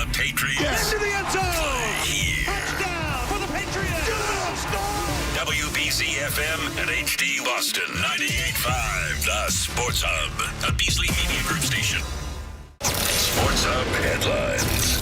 The Patriots. Into the end zone. Here. Touchdown for the Patriots. WBZ FM and HD Boston 98.5. The Sports Hub. A Beasley Media Group station. Sports Hub headlines.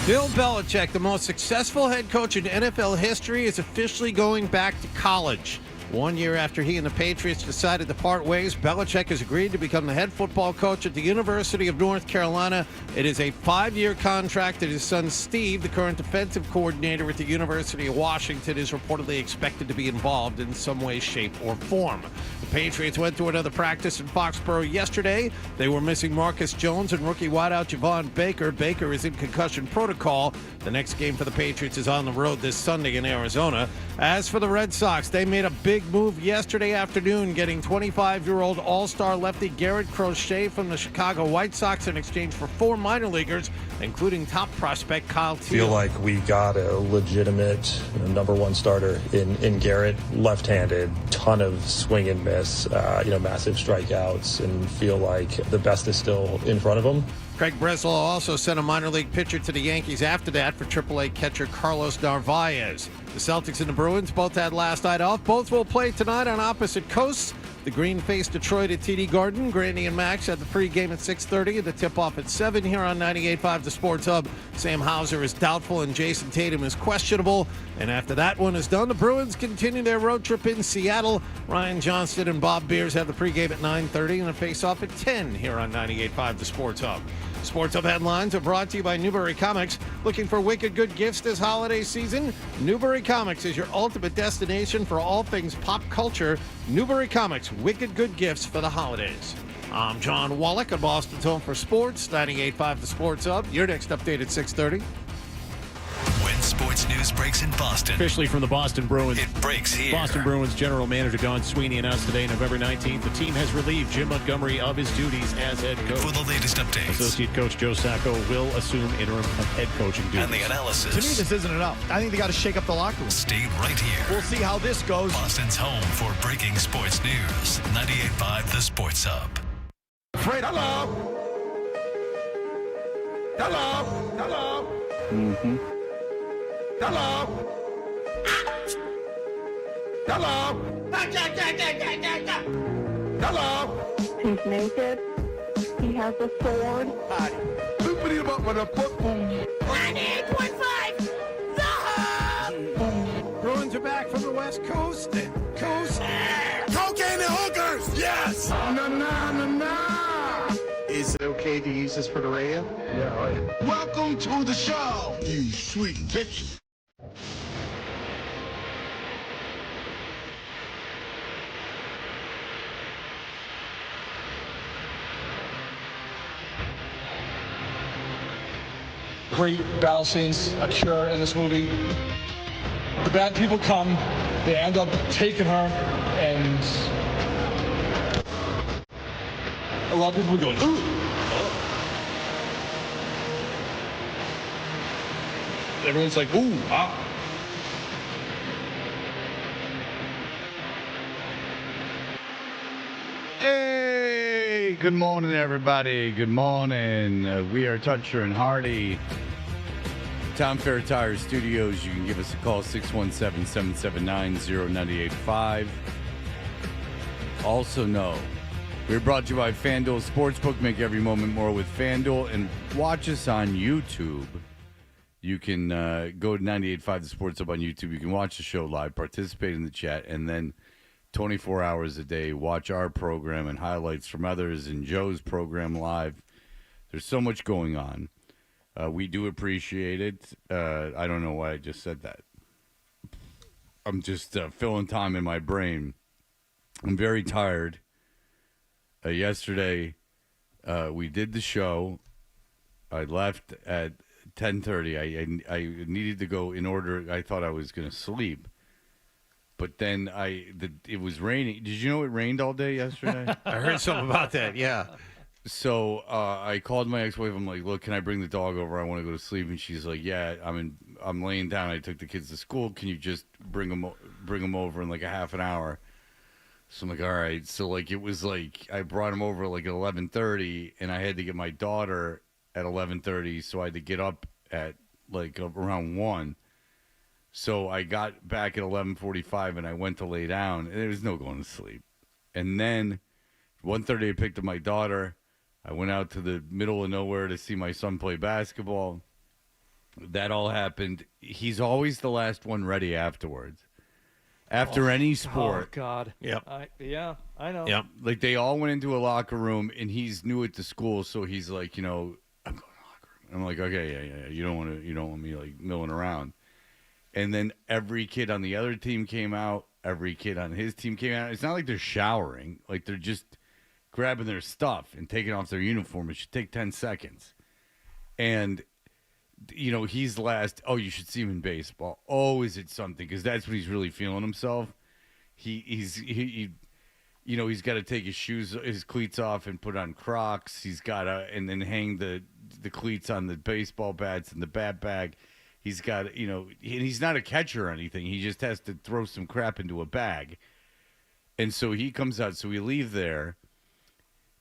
Bill Belichick, the most successful head coach in NFL history, is officially going back to college. 1 year after he and the Patriots decided to part ways, Belichick has agreed to become the head football coach at the University of North Carolina. It is a 5-year contract that his son Steve, the current defensive coordinator at the University of Washington, is reportedly expected to be involved in some way, shape, or form. The Patriots went to another practice in Foxborough yesterday. They were missing Marcus Jones and rookie wideout Javon Baker. Baker is in concussion protocol. The next game for the Patriots is on the road this Sunday in Arizona. As for the Red Sox, they made a big move yesterday afternoon, getting 25-year-old all-star lefty Garrett Crochet from the Chicago White Sox in exchange for 4 minor leaguers, including top prospect Kyle Teal. Feel like we got a legitimate number one starter in Garrett, left-handed, ton of swing and miss, massive strikeouts, and feel like the best is still in front of him. Craig Breslow also sent a minor league pitcher to the Yankees after that for AAA catcher Carlos Narvaez. The Celtics and the Bruins both had last night off. Both will play tonight on opposite coasts. The Green face Detroit at TD Garden. Grandy and Max had the pregame at 6:30 and the tip-off at 7 here on 98.5 The Sports Hub. Sam Hauser is doubtful and Jason Tatum is questionable. And after that one is done, the Bruins continue their road trip in Seattle. Ryan Johnston and Bob Beers have the pregame at 9:30 and the face-off at 10 here on 98.5 The Sports Hub. Sports Hub headlines are brought to you by Newbury Comics. Looking for wicked good gifts this holiday season? Newbury Comics is your ultimate destination for all things pop culture. Newbury Comics, wicked good gifts for the holidays. I'm John Wallach at Boston's Home for Sports, 98.5 The Sports Hub. Your next update at 6:30. When sports news breaks in Boston, Officially from the Boston Bruins. it breaks here. Boston Bruins general manager Don Sweeney announced today, November 19th, the team has relieved Jim Montgomery of his duties as head coach. For the latest updates Associate coach Joe Sacco will assume interim head coaching duties. and the analysis, To me, this isn't enough. I think they got to shake up the locker room. stay right here. We'll see how this goes. Boston's home for breaking sports news. 98.5 The Sports Hub. Fred, hello. Hello. Hello. Mm-hmm. Hello. Hello. Hello. He's naked. He has a sword. Open him up with a football. 98.5. The Hub. Bruins are back from the West Coast. Cocaine and hookers. Yes. Na na na na. Is it okay to use this for the radio? Yeah. Welcome to the show, you sweet bitch. Great battle scenes occur in this movie. The bad people come, they end up taking her, and a lot of people are going, ooh. Everyone's like, ooh, ah. Hey, good morning, everybody. Good morning. We are Toucher and Hardy. Town Fair Tire Studios. You can give us a call, 617-779-0985. Also know, we're brought to you by FanDuel Sportsbook. Make every moment more with FanDuel. And watch us on YouTube. You can go to 98.5 The Sports Hub on YouTube. You can watch the show live, participate in the chat, and then 24 hours a day, watch our program and highlights from others and Joe's program live. There's so much going on. We do appreciate it. I don't know why I just said that. I'm just filling time in my brain. I'm very tired. Yesterday, we did the show. I left at 10:30. I needed to go in order. I thought I was going to sleep. But then it was raining. Did you know it rained all day yesterday? I heard something about that, yeah. So I called my ex-wife. I'm like, look, can I bring the dog over? I want to go to sleep. And she's like, yeah, I'm laying down. I took the kids to school. Can you just bring them over in like a half an hour? So I'm like, all right. So like it was like I brought him over like at 11:30, and I had to get my daughter at 11:30. So I had to get up at like around 1. So I got back at 11:45 and I went to lay down, and there was no going to sleep. And then 1:30 I picked up my daughter. I went out to the middle of nowhere to see my son play basketball. That all happened. He's always the last one ready afterwards. After any sport. Oh, God. Yep. I know. Yep. Like, they all went into a locker room, and he's new at the school, so he's like, I'm going to the locker room. I'm like, okay, yeah. You don't want me, like, milling around. And then every kid on the other team came out. Every kid on his team came out. It's not like they're showering. Like, they're just grabbing their stuff and taking off their uniform. It should take 10 seconds. And, he's last. Oh, you should see him in baseball. Oh, is it something? Because that's when he's really feeling himself. He's got to take his cleats off and put on Crocs. He's got to, and then hang the cleats on the baseball bats and the bat bag. He's got, and he's not a catcher or anything. He just has to throw some crap into a bag. And so he comes out. So we leave there.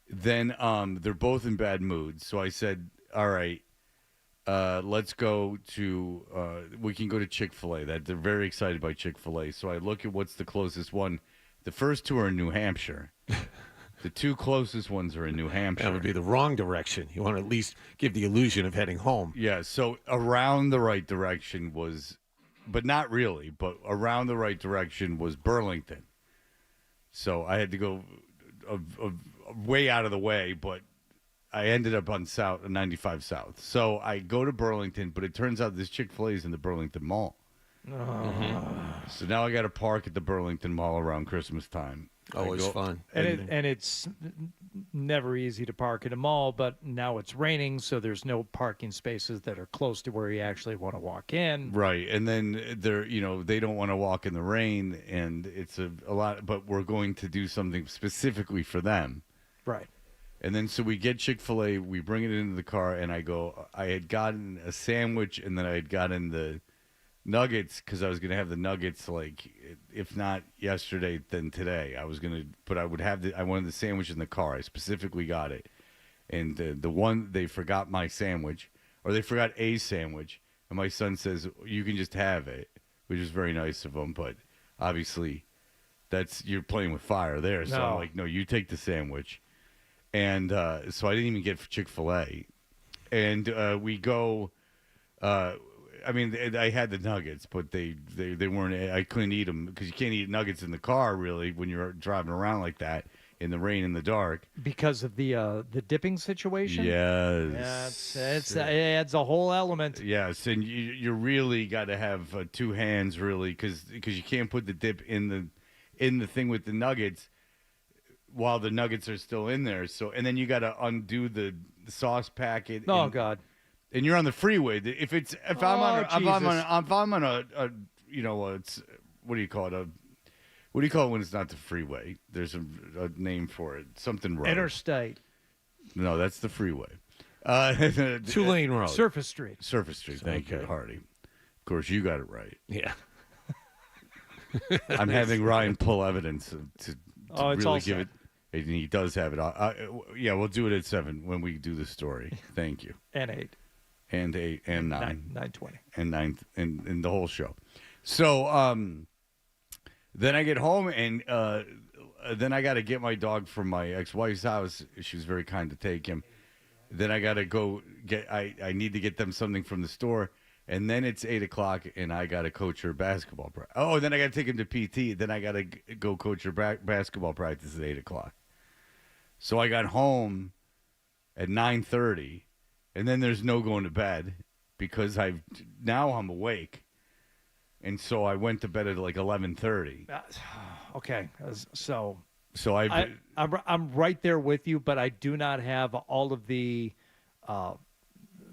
Then they're both in bad moods. So I said, all right, let's go to, we can go to Chick-fil-A. That they're very excited by Chick-fil-A. So I look at what's the closest one. The first two are in New Hampshire. The two closest ones are in New Hampshire. That would be the wrong direction. You want to at least give the illusion of heading home. Yeah, so around the right direction was, but not really, but around the right direction was Burlington. So I had to go way out of the way, but I ended up on 95 South. So I go to Burlington, but it turns out this Chick-fil-A is in the Burlington Mall. So now I got to park at the Burlington Mall around Christmas time. Always fun. And it's never easy to park at a mall, but now it's raining, so there's no parking spaces that are close to where you actually want to walk in. Right. And then they don't want to walk in the rain, and it's a lot, but we're going to do something specifically for them. Right. And then so we get Chick-fil-A, we bring it into the car, and I had gotten a sandwich, and then I had gotten the nuggets because I was going to have the nuggets, like, if not yesterday, then today. I wanted the sandwich in the car. I specifically got it. And the one, they forgot my sandwich, or they forgot a sandwich. And my son says, you can just have it, which is very nice of him. But obviously, you're playing with fire there. So I'm like, no, you take the sandwich. And so I didn't even get Chick-fil-A. And we go, I had the nuggets, but they weren't. I couldn't eat them because you can't eat nuggets in the car really when you're driving around like that in the rain in the dark. Because of the dipping situation. Yes, it adds a whole element. Yes, and you really got to have two hands really because you can't put the dip in the thing with the nuggets while the nuggets are still in there. So and then you got to undo the sauce packet. Oh God. And you're on the freeway. If I'm on a what do you call it? What do you call it when it's not the freeway? There's a name for it. Something road. Interstate. No, that's the freeway. 2-lane road. Surface Street. Surface Street. Thank you, Hardy. Of course, you got it right. Yeah. I'm having Ryan pull evidence to really give it. And he does have it. Yeah, we'll do it at 7 when we do the story. Thank you. And 8. And 8 and 9. 9:20. And 9 and the whole show. So then I get home and then I got to get my dog from my ex-wife's house. She was very kind to take him. Then I got to go get I need to get them something from the store. And then it's 8 o'clock and I got to coach her basketball practice. Oh, then I got to take him to PT. Then I got to go coach her basketball practice at 8 o'clock. So I got home at 9:30. And then there's no going to bed because now I'm awake. And so I went to bed at like 11:30. Okay. So I'm right there with you, but I do not have all of the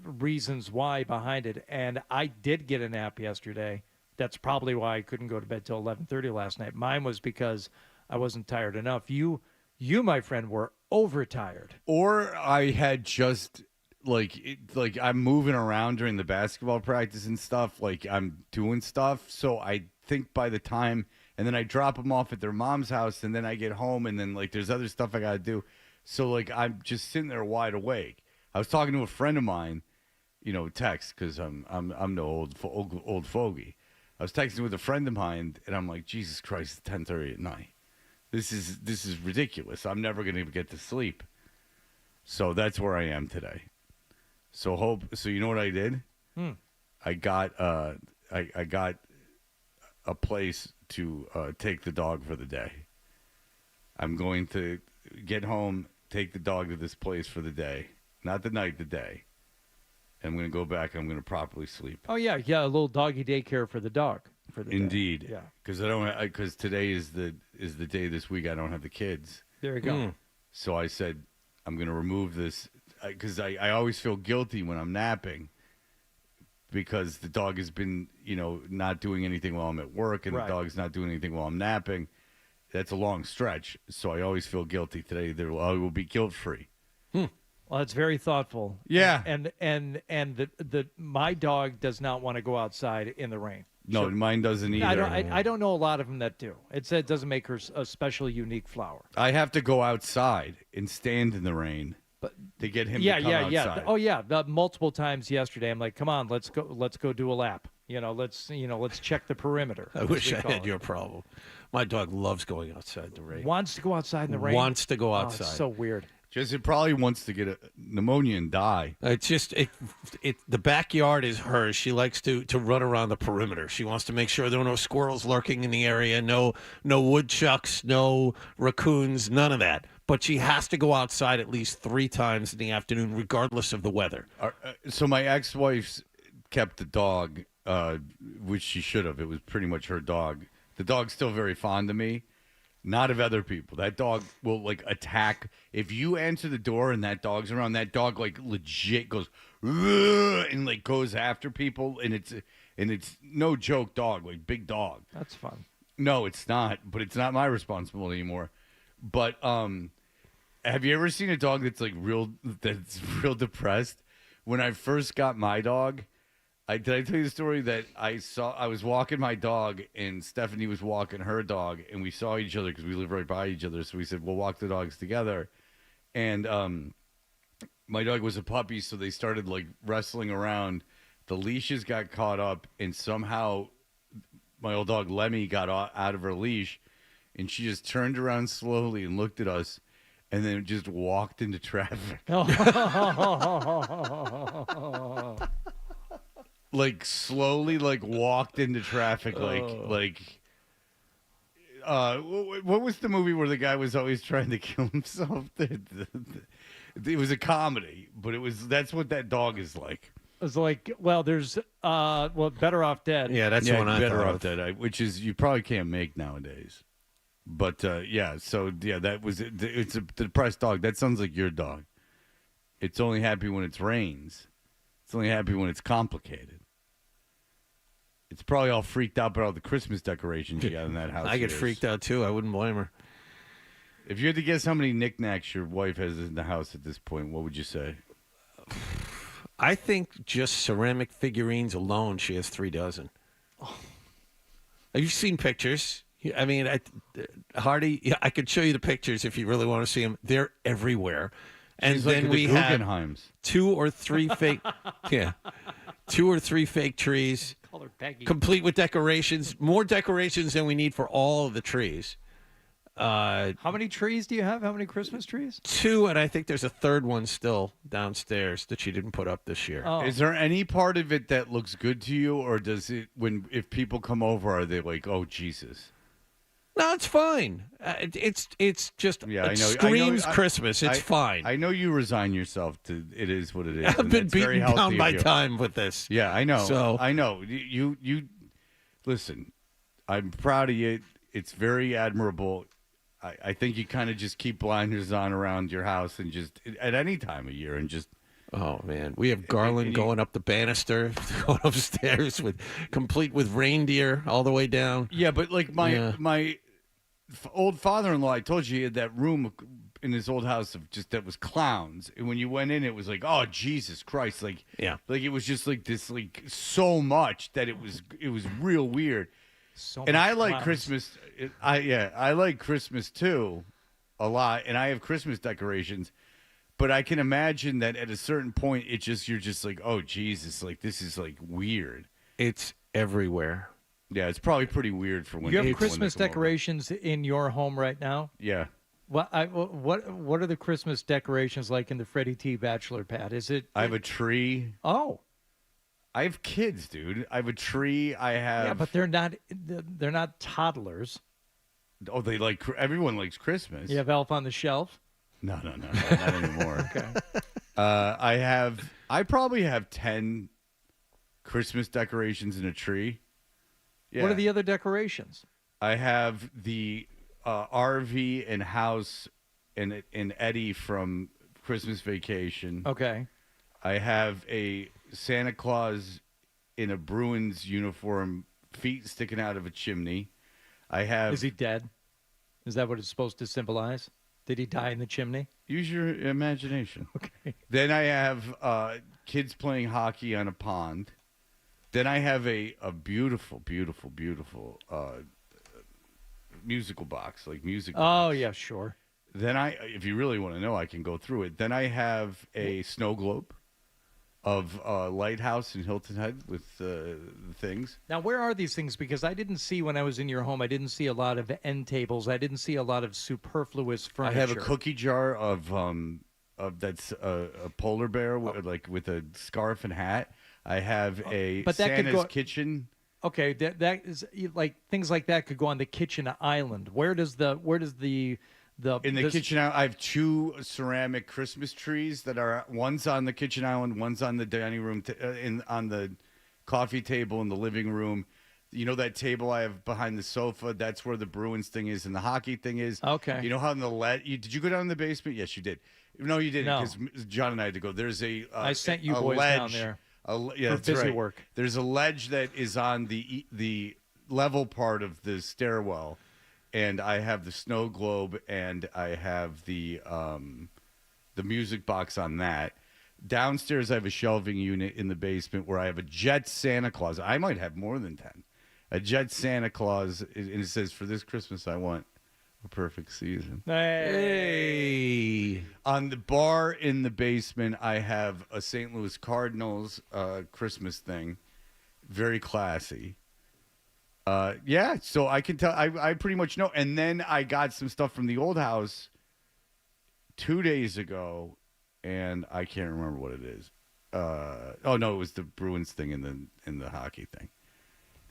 reasons why behind it. And I did get a nap yesterday. That's probably why I couldn't go to bed till 11:30 last night. Mine was because I wasn't tired enough. You, my friend, were overtired. Or I had just like I'm moving around during the basketball practice and stuff. Like I'm doing stuff. So I think by the time, and then I drop them off at their mom's house, and then I get home, and then like there's other stuff I got to do. So like I'm just sitting there wide awake. I was talking to a friend of mine, text because I'm no old fogey. I was texting with a friend of mine, and I'm like, Jesus Christ, it's 10:30 at night. This is ridiculous. I'm never going to get to sleep. So that's where I am today. So you know what I did? I got I got a place to take the dog for the day. I'm going to get home, take the dog to this place for the day, not the night, the day. And I'm going to go back. I'm going to properly sleep. Oh yeah, a little doggy daycare for the dog. Indeed. Yeah. Because today is the day this week I don't have the kids. There you go. So I said I'm going to remove this because I always feel guilty when I'm napping because the dog has been not doing anything while I'm at work and the dog's not doing anything while I'm napping. That's a long stretch, so I always feel guilty. Today I will be guilt free. Well, that's very thoughtful. Yeah. And my dog does not want to go outside in the rain. No, mine doesn't either. I don't know a lot of them that do. It doesn't make her a special, unique flower. I have to go outside and stand in the rain to get him to come outside. Yeah. Oh, yeah. Multiple times yesterday, I'm like, come on, let's go do a lap. Let's check the perimeter. I wish I had your problem. My dog loves going outside in the rain. Wants to go outside in the rain? Wants to go outside. Oh, it's so weird. It probably wants to get a pneumonia and die. It's just the backyard is hers. She likes to run around the perimeter. She wants to make sure there are no squirrels lurking in the area, no woodchucks, no raccoons, none of that. But she has to go outside at least 3 times in the afternoon, regardless of the weather. So my ex-wife kept the dog, which she should have. It was pretty much her dog. The dog's still very fond of me. Not of other people. That dog will attack. If you answer the door and that dog's around, that dog legit goes and goes after people, and it's no joke dog, big dog. That's fun. No, it's not. But it's not my responsibility anymore. But have you ever seen a dog that's real depressed? When I first got my dog, did I tell you the story that I was walking my dog and Stephanie was walking her dog and we saw each other because we live right by each other. So we said, we'll walk the dogs together. And my dog was a puppy. So they started wrestling around. The leashes got caught up and somehow my old dog Lemmy got out of her leash and she just turned around slowly and looked at us and then just walked into traffic. Slowly walked into traffic what was the movie where the guy was always trying to kill himself? It was a comedy, but that's what that dog is like. It's there's Better Off Dead. Yeah, that's the one I Better thought Off of. Dead, which is you probably can't make nowadays. But that was it. It's a depressed dog. That sounds like your dog. It's only happy when it rains. It's only happy when it's complicated. It's probably all freaked out about all the Christmas decorations you got in that house. I get freaked out too. I wouldn't blame her. If you had to guess how many knickknacks your wife has in the house at this point, what would you say? I think just ceramic figurines alone, she has 3 dozen. Oh. Have you seen pictures? I mean, Hardy, I could show you the pictures if you really want to see them. They're everywhere. And She's then we have Guggenheims. 2 or 3 fake, 2 or 3 fake trees, complete with decorations. More decorations than we need for all of the trees. How many trees do you have? How many Christmas trees? 2, and I think there's a 3rd one still downstairs that she didn't put up this year. Oh. Is there any part of it that looks good to you, or does it? If people come over, are they like, "Oh Jesus"? No, it's fine. It's just it screams Christmas. It's fine. I know you resign yourself to it is what it is. I've been beaten down by time with this. Yeah, I know. So I know you listen. I'm proud of you. It's very admirable. I think you kind of just keep blinders on around your house and just at any time of year and just. Oh man, we have garland going up the banister, going upstairs complete with reindeer all the way down. Yeah, but my old father-in-law, I told you he had that room in his old house that was clowns, and when you went in, it was like, oh Jesus Christ, it was just this so much that it was real weird. And I like Christmas. I like Christmas too, a lot, and I have Christmas decorations. But I can imagine that at a certain point, you're just like, oh Jesus, like this is like weird. It's everywhere. Yeah, it's probably pretty weird for when You have people, when Christmas they come over. decorations in your home right now? Yeah. What are the Christmas decorations like in the Freddie T Bachelor pad? Is it? I have a tree. Oh, I have kids, dude. I have a tree. I have. yeah, but they're not toddlers. Oh, everyone likes Christmas. You have Elf on the Shelf. No, not anymore. Okay. I probably have 10 Christmas decorations in a tree. Yeah. What are the other decorations? I have the RV and house and Eddie from Christmas Vacation. Okay. I have a Santa Claus in a Bruins uniform, feet sticking out of a chimney. I have. Is he dead? Is that what it's supposed to symbolize? Did he die in the chimney? Use your imagination. Okay. Then I have kids playing hockey on a pond. Then I have a beautiful, beautiful, beautiful musical box, like music box. Oh, yeah, sure. Then if you really want to know, I can go through it. Then I have a snow globe of Lighthouse in Hilton Head with the things. Now, where are these things? Because I didn't see when I was in your home, I didn't see a lot of end tables. I didn't see a lot of superfluous furniture. I have a cookie jar of that's a polar bear with a scarf and hat. I have a Santa's kitchen. Okay, that is like things like that could go on the kitchen island. Where does the in the kitchen island? I have 2 ceramic Christmas trees that are one's on the kitchen island, one's on the dining room, on the coffee table in the living room. You know that table I have behind the sofa? That's where the Bruins thing is and the hockey thing is. Okay. You know how in the did you go down in the basement? Yes, you did. No, you didn't, because John and I had to go. There's I sent you boys ledge, down there. Yeah, for that's busy right. work. There's a ledge that is on the level part of the stairwell, and I have the snow globe, and I have the music box on that. Downstairs, I have a shelving unit in the basement where I have a Jet Santa Claus. I might have more than 10. A Jet Santa Claus, and it says, "For this Christmas, I want a perfect season." Hey. On the bar in the basement, I have a St. Louis Cardinals Christmas thing. Very classy. Yeah, so I can tell. I pretty much know. And then I got some stuff from the old house 2 days ago, and I can't remember what it is. Oh, no, it was the Bruins thing in the hockey thing.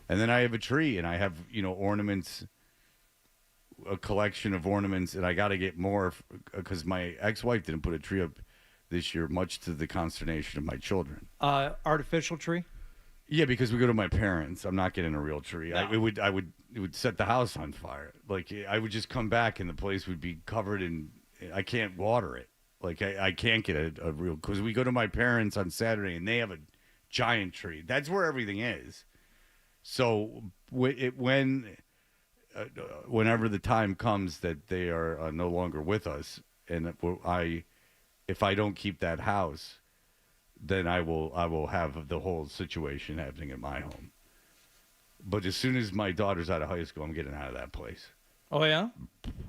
And then I have a tree, and I have, ornaments, a collection of ornaments, and I got to get more because my ex-wife didn't put a tree up this year, much to the consternation of my children. Artificial tree? Yeah, because we go to my parents. I'm not getting a real tree. No. It would set the house on fire. Like I would just come back and the place would be covered in. I can't water it. Like I can't get a real, because we go to my parents on Saturday and they have a giant tree. That's where everything is. So whenever the time comes that they are no longer with us, and if I don't keep that house, then I will have the whole situation happening at my home. But as soon as my daughter's out of high school, I'm getting out of that place. Oh, yeah?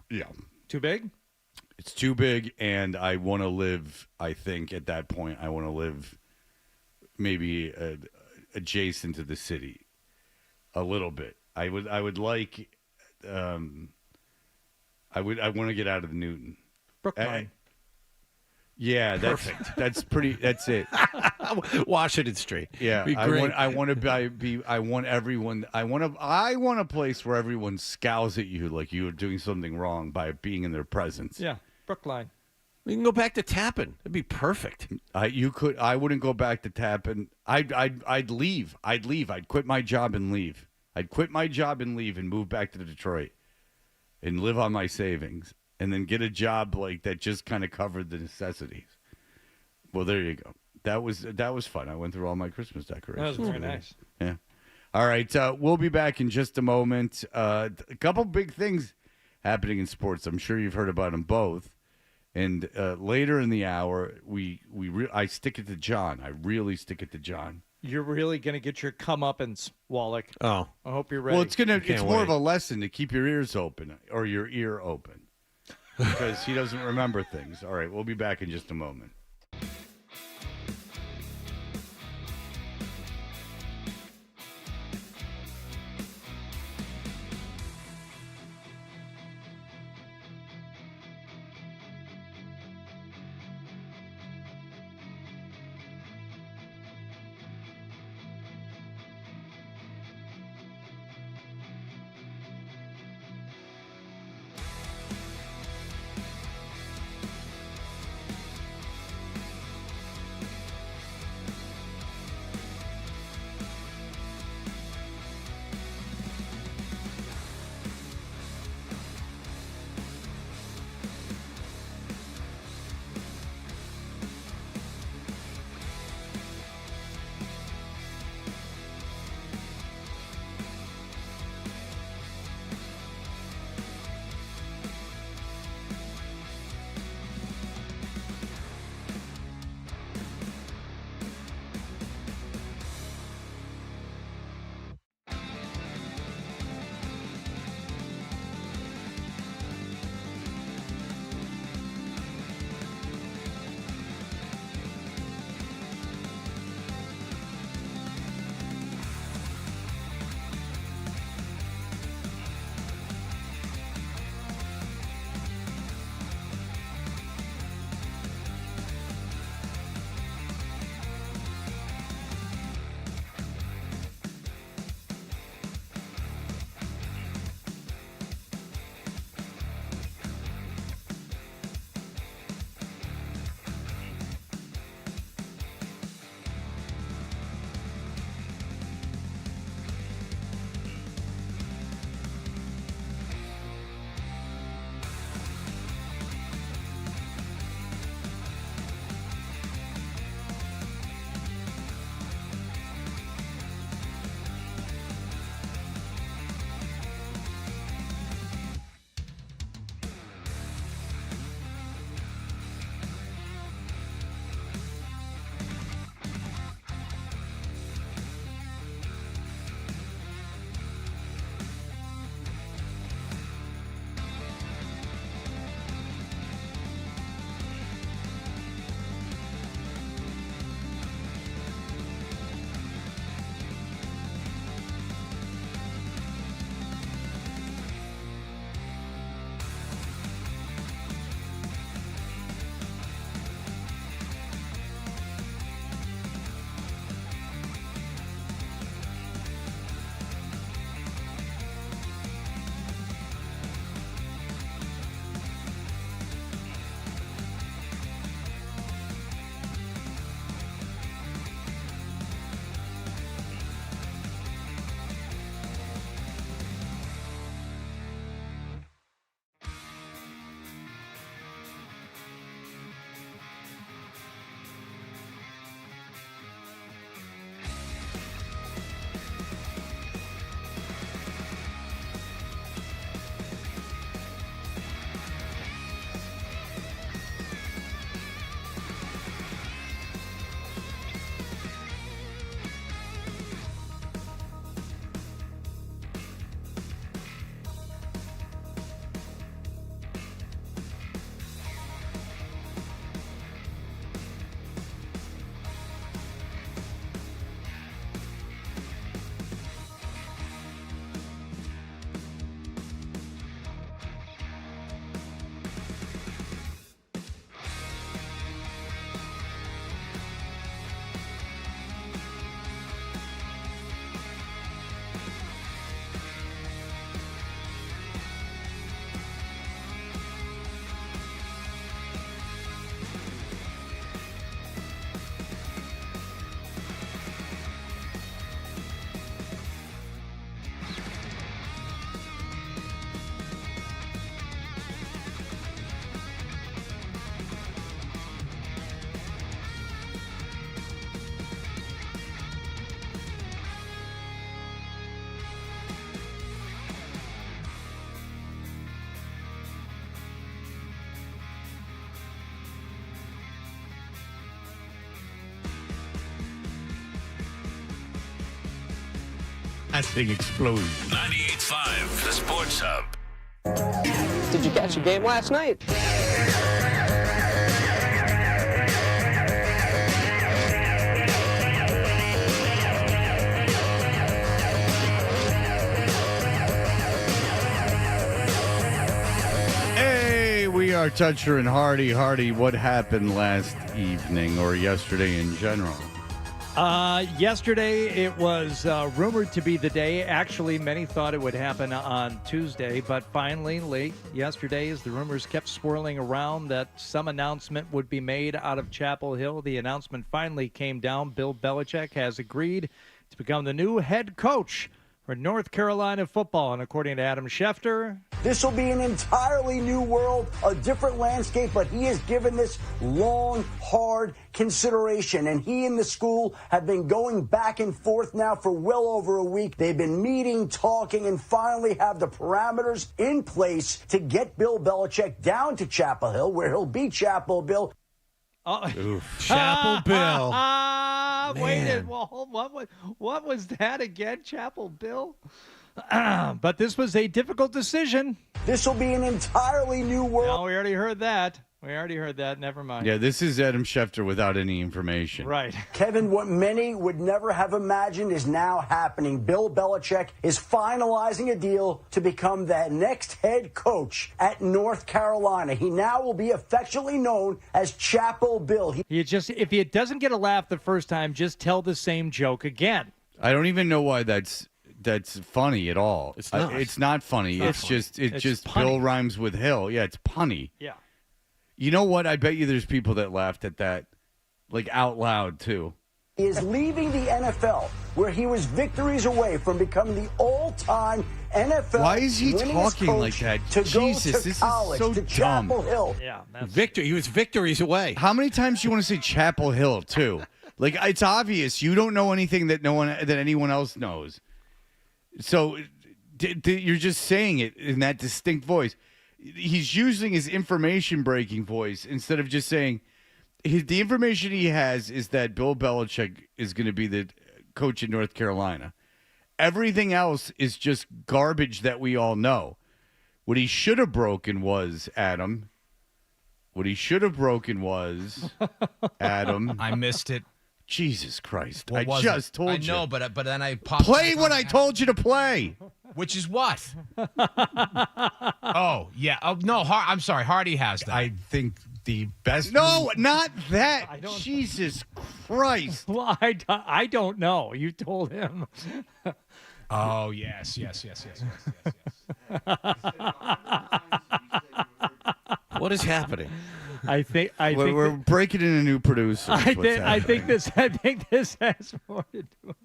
Yeah. Too big? It's too big, and I want to live, I think, at that point, I want to live maybe adjacent to the city a little bit. I would like, I want to get out of the Newton. Brookline. Yeah, that's pretty. That's it. Washington Street. Yeah, Be great. I want everyone. I want a place where everyone scowls at you like you are doing something wrong by being in their presence. Yeah, Brookline. We can go back to Tappan. That'd be perfect. I wouldn't go back to Tappan. I'd leave. I'd quit my job and leave. I'd quit my job and leave and move back to Detroit and live on my savings. And then get a job like that just kind of covered the necessities. Well, there you go. That was fun. I went through all my Christmas decorations. That was very nice. Yeah. All right. We'll be back in just a moment. A couple big things happening in sports. I'm sure you've heard about them both. And later in the hour, I stick it to John. I really stick it to John. You're really going to get your comeuppance, Wallach. Oh. I hope you're ready. Well, it's more wait. of a lesson to keep your ears open or your ear open. because he doesn't remember things. All right, we'll be back in just a moment. That thing explodes. 98.5, the Sports Hub. Did Did you catch the game last night? Hey, we are Toucher and Hardy. Hardy, what happened last evening or yesterday in general? Yesterday, it was rumored to be the day. Actually, many thought it would happen on Tuesday, but finally, late yesterday, as the rumors kept swirling around that some announcement would be made out of Chapel Hill, the announcement finally came down. Bill Belichick has agreed to become the new head coach for North Carolina football, and according to Adam Schefter, this will be an entirely new world, a different landscape, but he has given this long, hard consideration. And he and the school have been going back and forth now for well over a week. They've been meeting, talking, and finally have the parameters in place to get Bill Belichick down to Chapel Hill, where he'll be Chapel Bill. Chapel Bill. Wait, well, what was that again, Chapel Bill? But this was a difficult decision. This will be an entirely new world. No, we already heard that. Never mind. Yeah, this is Adam Schefter without any information. Right. Kevin, what many would never have imagined is now happening. Bill Belichick is finalizing a deal to become the next head coach at North Carolina. He now will be affectionately known as Chapel Bill. If he doesn't get a laugh the first time, just tell the same joke again. I don't even know why that's funny at all. It's not. It's not funny. It's just punny. Bill rhymes with Hill. Yeah, it's punny. Yeah. You know what? I bet you there's people that laughed at that, like out loud too. He is leaving the NFL, where he was victories away from becoming the all-time NFL. Why is he winningest talking coach like that? To Jesus, go to this college, is so to dumb. Chapel Hill. Yeah. He was victories away. How many times do you want to say Chapel Hill too? Like, it's obvious you don't know anything that anyone else knows. So you're just saying it in that distinct voice. He's using his information breaking voice instead of just saying the information he has is that Bill Belichick is going to be the coach in North Carolina. Everything else is just garbage that we all know. What he should have broken was, Adam. Adam. I missed it. Jesus Christ. What I was just it? told you. I know, but then I popped. Play what I told you to play. Which is what? Oh, yeah. Oh, no, I'm sorry. Hardy has that. I think the best. No, not that. Jesus Christ. Well, I don't know. You told him. Oh, yes. What is happening? We're breaking in a new producer. I think this has more to do with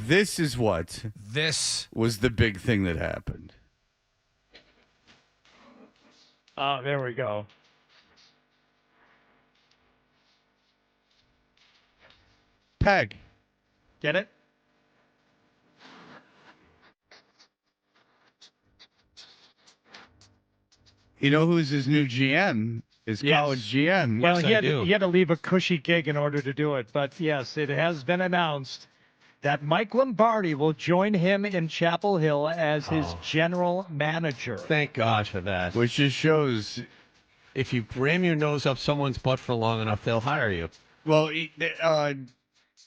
This is what was the big thing that happened. Oh, there we go. Peg. Get it? You know who's his new GM? His college GM. Well, Yes, he had to leave a cushy gig in order to do it. But yes, it has been announced that Mike Lombardi will join him in Chapel Hill as his general manager. Thank God for that. Which just shows. If you ram your nose up someone's butt for long enough, they'll hire you. Well,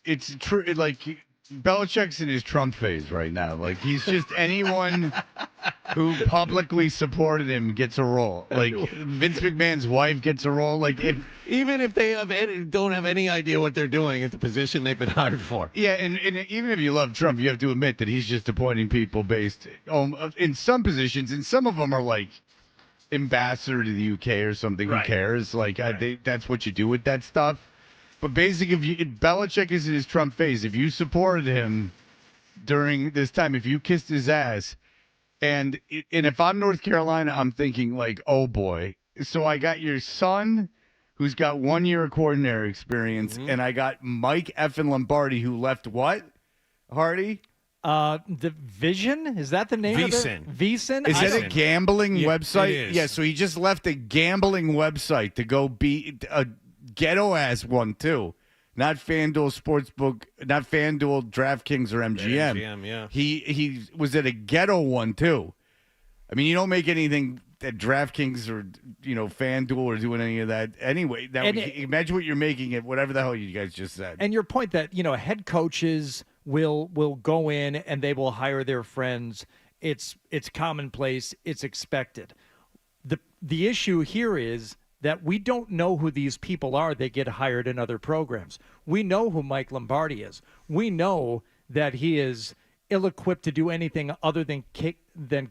it's true. Like, Belichick's in his Trump phase right now. Like, he's just anyone who publicly supported him gets a role. Like, Vince McMahon's wife gets a role. Like, even if they don't have any idea what they're doing at the position they've been hired for. Yeah, and even if you love Trump, you have to admit that he's just appointing people based in some positions, and some of them are like ambassador to the UK or something. Right. Who cares? Like, that's what you do with that stuff. But basically, if Belichick is in his Trump phase, if you supported him during this time, if you kissed his ass, and if I'm North Carolina, I'm thinking like, oh boy. So I got your son, who's got 1 year of coordinator experience, and I got Mike effing Lombardi, who left what? Hardy? The Vision? Is that the name of it? Veasan? Is that a gambling website? it is. Yeah, so he just left a gambling website to go be a ghetto-ass one, too. Not FanDuel Sportsbook, not FanDuel, DraftKings, or MGM. MGM, yeah. He was at a ghetto one, too. I mean, you don't make anything DraftKings or FanDuel or doing any of that anyway. Imagine what you're making at whatever the hell you guys just said. And your point that head coaches will go in and they will hire their friends. It's commonplace. It's expected. The issue here is that we don't know who these people are that get hired in other programs. We know who Mike Lombardi is. We know that he is ill-equipped to do anything other than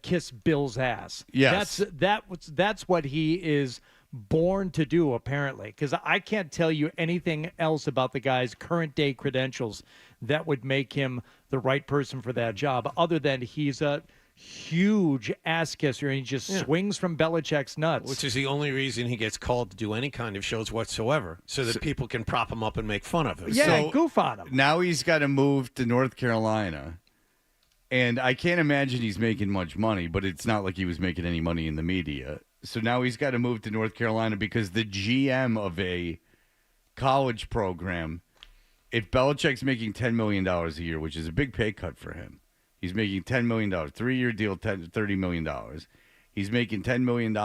kiss Bill's ass. Yes. That's what he is born to do, apparently, because I can't tell you anything else about the guy's current day credentials that would make him the right person for that job, other than he's a huge ass kisser and he just swings from Belichick's nuts. Which is the only reason he gets called to do any kind of shows whatsoever, so that people can prop him up and make fun of him. Yeah, goof on him. Now he's got to move to North Carolina. And I can't imagine he's making much money, but it's not like he was making any money in the media. So now he's got to move to North Carolina because the GM of a college program, if Belichick's making $10 million a year, which is a big pay cut for him, he's making $10 million, 3-year deal, $30 million. He's making $10 million.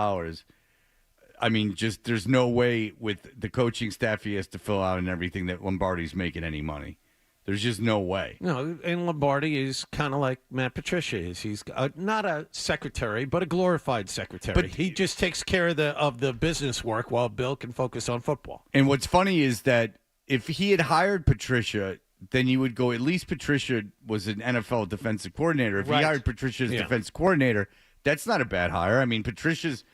I mean, just there's no way with the coaching staff he has to fill out and everything that Lombardi's making any money. There's just no way. No, and Lombardi is kind of like Matt Patricia is. He's not a secretary, but a glorified secretary. But he just takes care of the business work while Bill can focus on football. And what's funny is that if he had hired Patricia, then you would go, at least Patricia was an NFL defensive coordinator. If he hired Patricia as defense coordinator, that's not a bad hire. I mean, Patricia's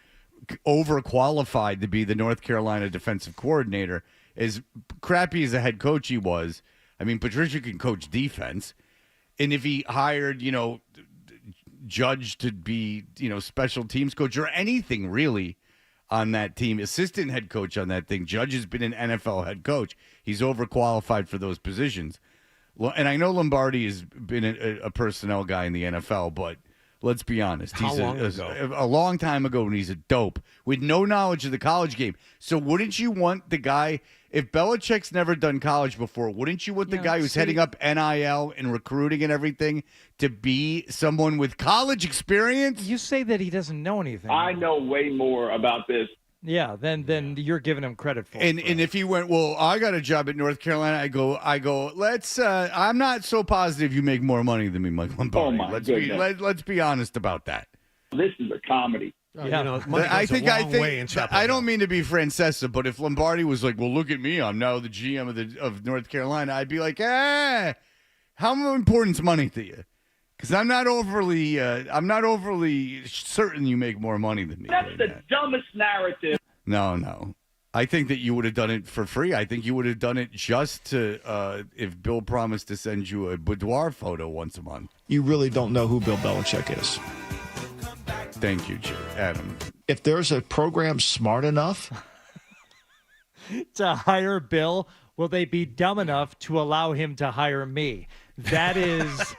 overqualified to be the North Carolina defensive coordinator. As crappy as a head coach he was, I mean, Patricia can coach defense. And if he hired, Judge to be, special teams coach or anything really on that team, assistant head coach on that thing, Judge has been an NFL head coach. He's overqualified for those positions. And I know Lombardi has been a personnel guy in the NFL, but let's be honest. How long ago? A long time ago when he's a dope with no knowledge of the college game. So wouldn't you want the guy, if Belichick's never done college before, wouldn't you want the guy who's heading up NIL and recruiting and everything to be someone with college experience? You say that he doesn't know anything. I know way more about this. Yeah, then you're giving him credit for And it. and if he went, well, I got a job at North Carolina, I go, let's I'm not so positive you make more money than me, Mike Lombardi. Oh my let's let's be honest about that. This is a comedy. I think I don't mean to be Francesa, but if Lombardi was like, well, look at me, I'm now the GM of North Carolina, I'd be like, how important is money to you? Because I'm not overly certain you make more money than me. That's the dumbest narrative. No. I think that you would have done it for free. I think you would have done it just to, if Bill promised to send you a boudoir photo once a month. You really don't know who Bill Belichick is. Thank you, Adam. If there's a program smart enough to hire Bill, will they be dumb enough to allow him to hire me? That is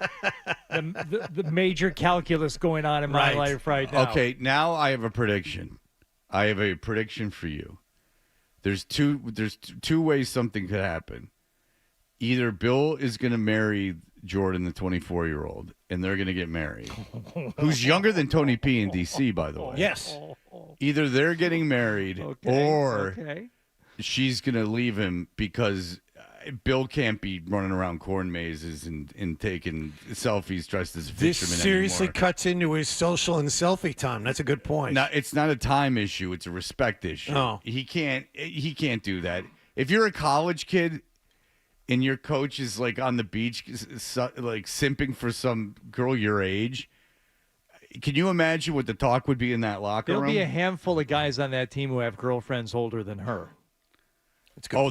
the major calculus going on in my life right now. Okay, now I have a prediction. I have a prediction for you. There's two ways something could happen. Either Bill is going to marry Jordan, the 24-year-old, and they're going to get married. Who's younger than Tony P in D.C., by the way. Yes. Either they're getting married or she's going to leave him because Bill can't be running around corn mazes and taking selfies dressed as a fisherman This seriously anymore. cuts into his social and selfie time. That's a good point. Now, it's not a time issue. It's a respect issue. Oh. He can't do that. If you're a college kid and your coach is like on the beach, like simping for some girl your age, can you imagine what the talk would be in that locker room? There'll be a handful of guys on that team who have girlfriends older than her.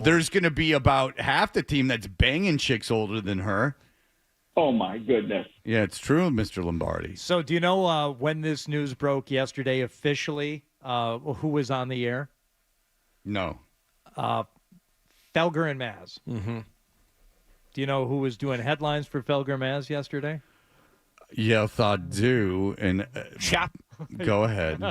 There's going to be about half the team that's banging chicks older than her. Oh, my goodness. Yeah, it's true, Mr. Lombardi. So do you know when this news broke yesterday officially, who was on the air? No. Felger and Maz. Mm-hmm. Do you know who was doing headlines for Felger and Maz yesterday? Yes, I do. And go ahead.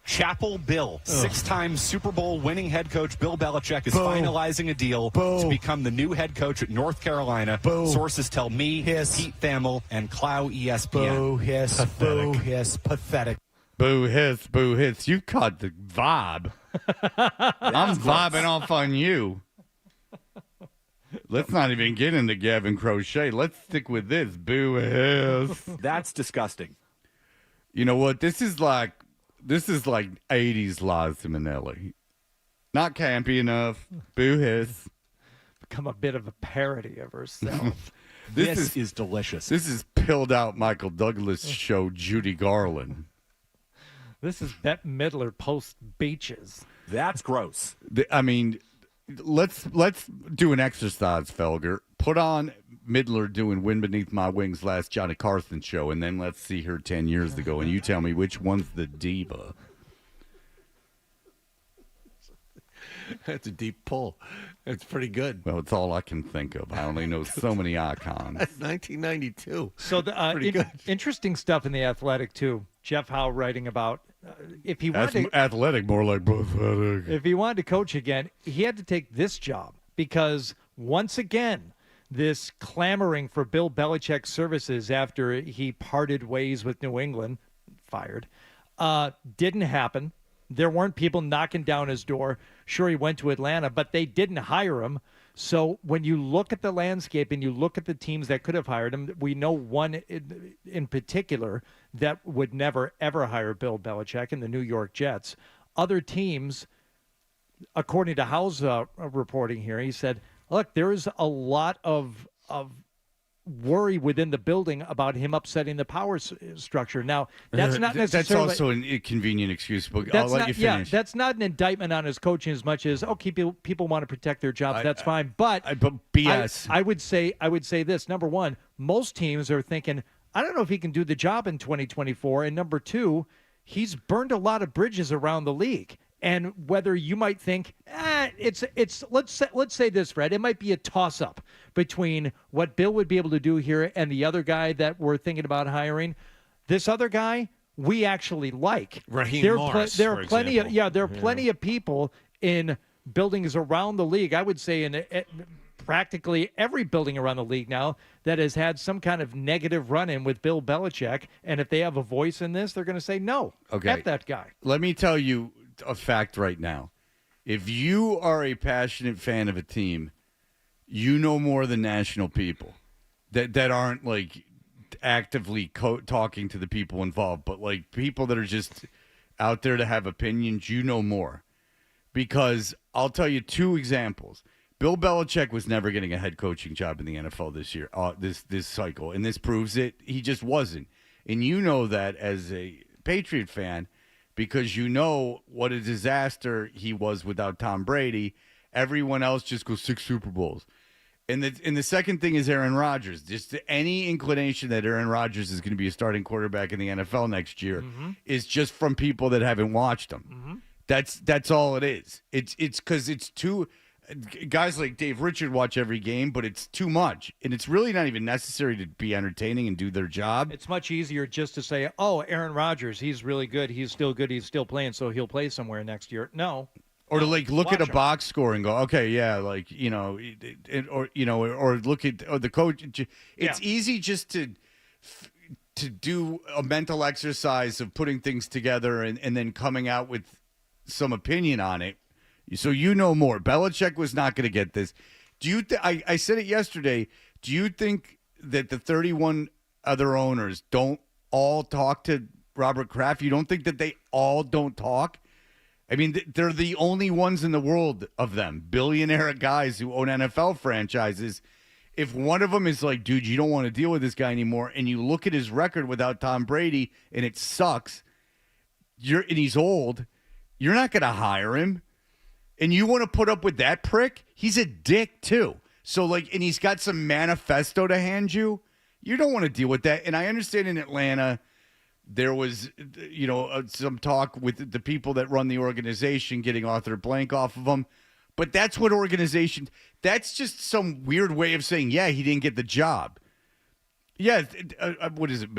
Chapel Bill, six-time Super Bowl winning head coach Bill Belichick is finalizing a deal to become the new head coach at North Carolina. Sources tell me, Pete Thamel, and Clow ESPN. Pathetic. Boo hiss, boo hiss. You caught the vibe. I'm vibing off on you. Let's not even get into Gavin Crochet. Let's stick with this. Boo hiss. That's disgusting. You know what? This is like 80s Liza Minnelli. Not campy enough. Boo hiss. Become a bit of a parody of herself. This is delicious. This is pilled out Michael Douglas show Judy Garland. This is Bette Midler post Beaches. That's gross. I mean, let's do an exercise, Felger. Put on Midler doing Wind Beneath My Wings last Johnny Carson show, and then let's see her 10 years ago, and you tell me which one's the diva. That's a deep pull. It's pretty good. Well, it's all I can think of. I only know so many icons. That's 1992. So pretty good. Interesting stuff in The Athletic, too. Jeff Howe writing about if he wanted to, athletic, more like pathetic. if he wanted to coach again, he had to take this job because once again, this clamoring for Bill Belichick's services after he parted ways with New England, fired, didn't happen. There weren't people knocking down his door. Sure, he went to Atlanta, but they didn't hire him. So when you look at the landscape and you look at the teams that could have hired him, we know one in particular that would never, ever hire Bill Belichick in the New York Jets. Other teams, according to Howe's reporting here, he said, look, there is a lot of worry within the building about him upsetting the power structure. Now, that's not necessarily... That's also an inconvenient excuse, but I'll let you finish. Yeah, that's not an indictment on his coaching as much as, people want to protect their jobs. That's fine. But BS. I would say this. Number one, most teams are thinking, I don't know if he can do the job in 2024. And number two, he's burned a lot of bridges around the league. And whether you might think, let's say this, Fred, it might be a toss-up between what Bill would be able to do here and the other guy that we're thinking about hiring. This other guy, we actually like. Raheem Morris, there are plenty example. Plenty of people in buildings around the league. I would say in practically every building around the league now that has had some kind of negative run-in with Bill Belichick. And if they have a voice in this, they're going to say no. Okay. F that guy. Let me tell you a fact right now. If you are a passionate fan of a team, you know more than national people that aren't like actively talking to the people involved, but like people that are just out there to have opinions. You know more, because I'll tell you two examples. Bill Belichick was never getting a head coaching job in the NFL this year, this cycle, and this proves it. He just wasn't, and you know that as a Patriot fan, because you know what a disaster he was without Tom Brady. Everyone else just goes 6 Super Bowls. And the second thing is Aaron Rodgers. Just any inclination that Aaron Rodgers is going to be a starting quarterback in the NFL next year is just from people that haven't watched him. That's all it is. It's because it's too guys like Dave Richard watch every game, but it's too much, and it's really not even necessary to be entertaining and do their job. It's much easier just to say, "Oh, Aaron Rodgers, he's really good. He's still good. He's still playing, so he'll play somewhere next year." No. Or to like look at a him. box score and go, okay, yeah, like or look at the coach. It's easy just to do a mental exercise of putting things together and then coming out with some opinion on it. So you know more. Belichick was not going to get this. Do you? I said it yesterday. Do you think that the 31 other owners don't all talk to Robert Kraft? You don't think that they all don't talk? I mean, they're the only ones in the world of them, billionaire guys who own NFL franchises. If one of them is like, dude, you don't want to deal with this guy anymore, and you look at his record without Tom Brady and it sucks, and he's old, you're not going to hire him. And you want to put up with that prick? He's a dick, too. So, like, and he's got some manifesto to hand you. You don't want to deal with that. And I understand in Atlanta, there was, some talk with the people that run the organization getting Arthur Blank off of them. But that's what that's just some weird way of saying, yeah, he didn't get the job. Yeah, what is it?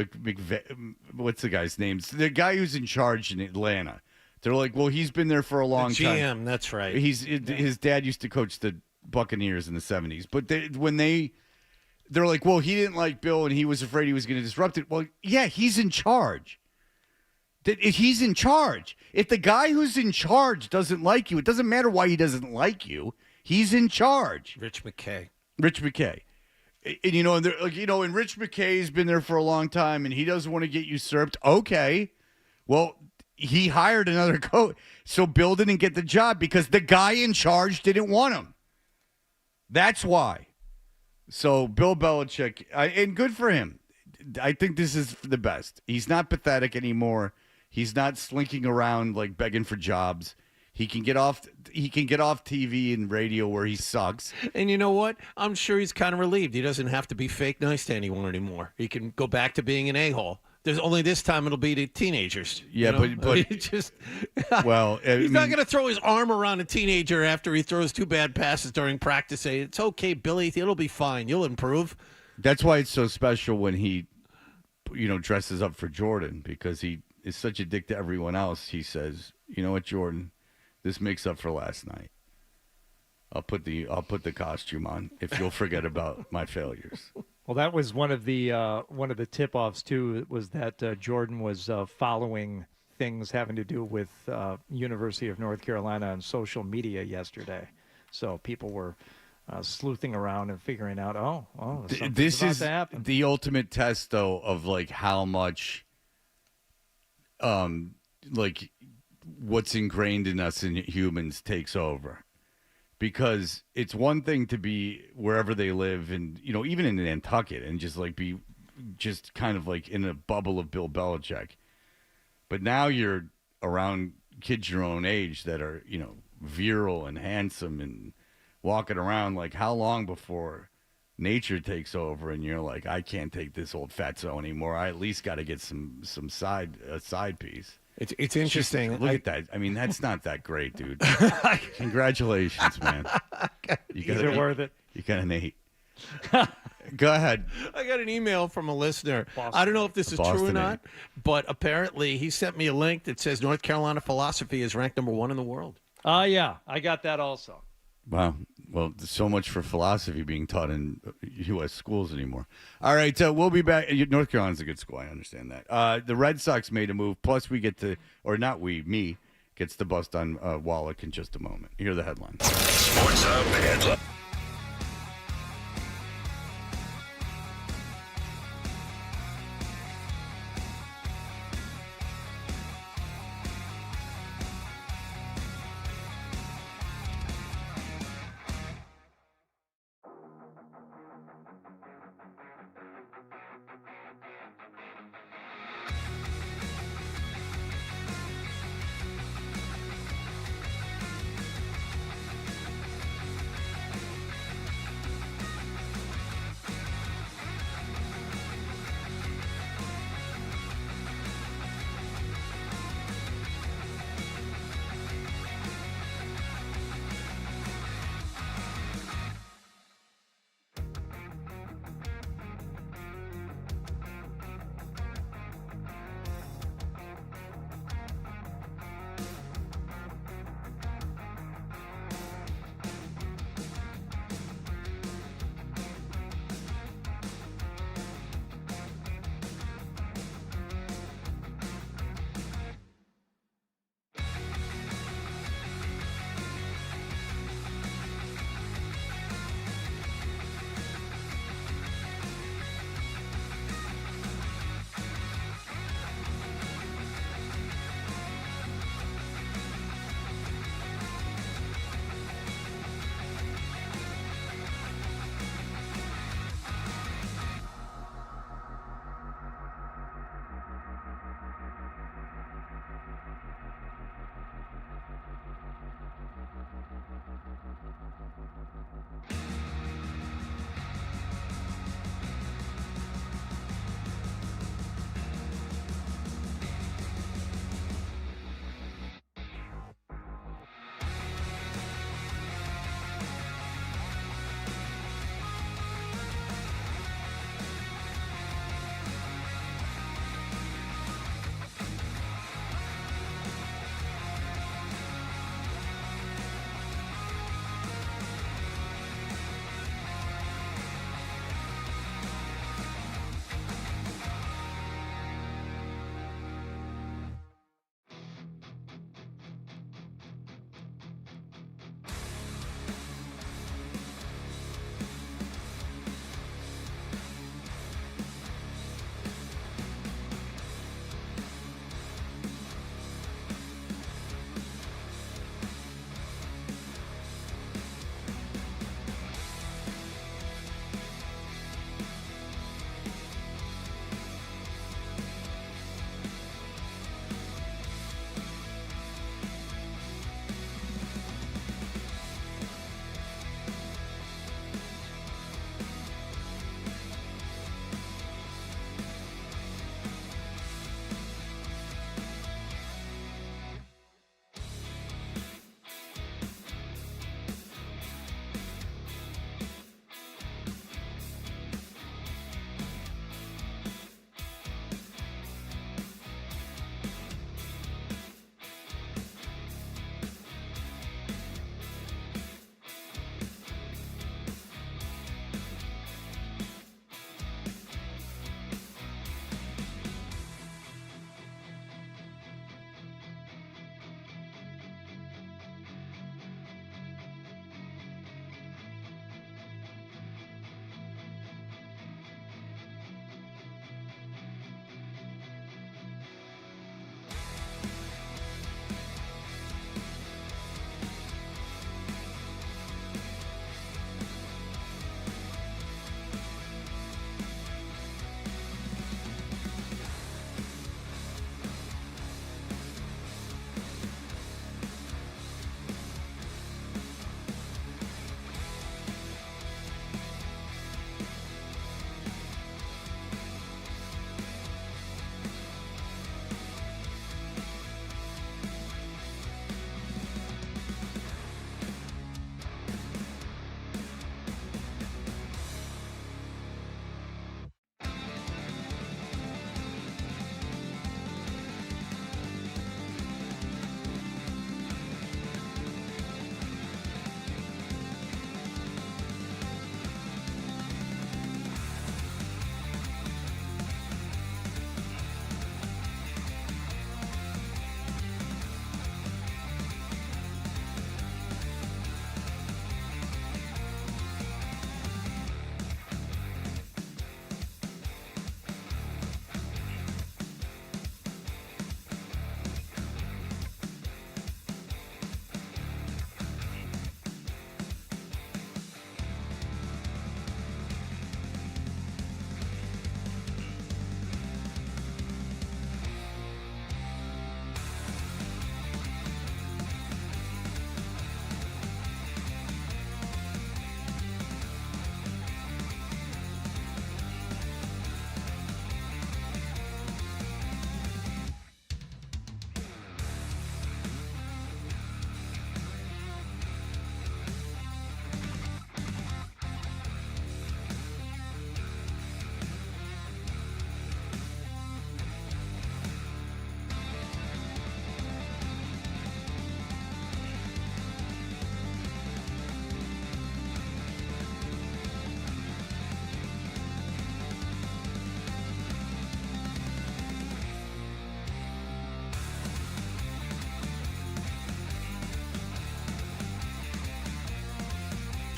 What's the guy's name? The guy who's in charge in Atlanta. They're like, well, he's been there for a long time. GM, that's right. His dad used to coach the Buccaneers in the 70s. But they're like, well, he didn't like Bill and he was afraid he was going to disrupt it. Well, yeah, he's in charge. He's in charge. If the guy who's in charge doesn't like you, it doesn't matter why he doesn't like you. He's in charge. Rich McKay. And, and Rich McKay's been there for a long time, and he doesn't want to get usurped. Okay. Well, he hired another coach. So Bill didn't get the job because the guy in charge didn't want him. That's why. So Bill Belichick, and good for him. I think this is the best. He's not pathetic anymore. He's not slinking around like begging for jobs. He can get off TV and radio where he sucks. And you know what? I'm sure he's kind of relieved. He doesn't have to be fake nice to anyone anymore. He can go back to being an a-hole. There's only this time it'll be to teenagers. Yeah, but just well, he's not going to throw his arm around a teenager after he throws 2 bad passes during practice. Say, it's okay, Billy. It'll be fine. You'll improve. That's why it's so special when he, dresses up for Jordan, because he is such a dick to everyone else. He says, "You know what, Jordan? This makes up for last night. I'll put the costume on if you'll forget about my failures." Well, that was one of the tip-offs too. Was that Jordan was following things having to do with University of North Carolina on social media yesterday, so people were sleuthing around and figuring out, this about is to happen. the ultimate test, though, of like how much, what's ingrained in us in humans takes over. Because it's one thing to be wherever they live, and even in Nantucket, and just be kind of like in a bubble of Bill Belichick. But now you're around kids your own age that are virile and handsome and walking around. Like, how long before nature takes over and you're like, I can't take this old fatso anymore. I at least got to get some side piece. It's interesting. Look at that. I mean, that's not that great, dude. Congratulations, man. You're worth it. You got an 8. Go ahead. I got an email from a listener. I don't know if this is true or not, but apparently he sent me a link that says North Carolina philosophy is ranked number 1 in the world. Yeah, I got that also. Wow. Well, so much for philosophy being taught in U.S. schools anymore. All right, we'll be back. North Carolina's a good school. I understand that. The Red Sox made a move. Plus, we get to, or not we, me, gets to bust on Wallach in just a moment. Here are the headlines. Sports Hub headline.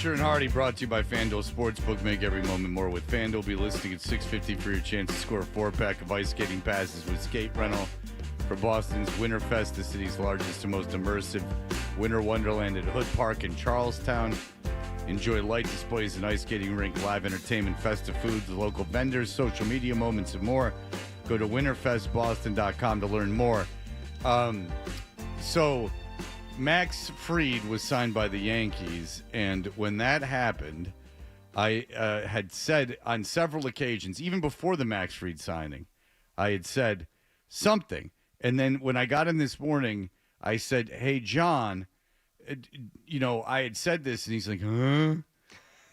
Fisher and Hardy brought to you by FanDuel Sportsbook. Make every moment more with FanDuel. Be listing at $6.50 for your chance to score a 4-pack of ice skating passes with skate rental for Boston's Winterfest, the city's largest and most immersive winter wonderland at Hood Park in Charlestown. Enjoy light displays and ice skating rink, live entertainment, festive foods, local vendors, social media moments, and more. Go to winterfestboston.com to learn more. So Max Fried was signed by the Yankees, and when that happened, I had said on several occasions, even before the Max Fried signing, I had said something. And then when I got in this morning, I said, hey, John, I had said this, and he's like, huh?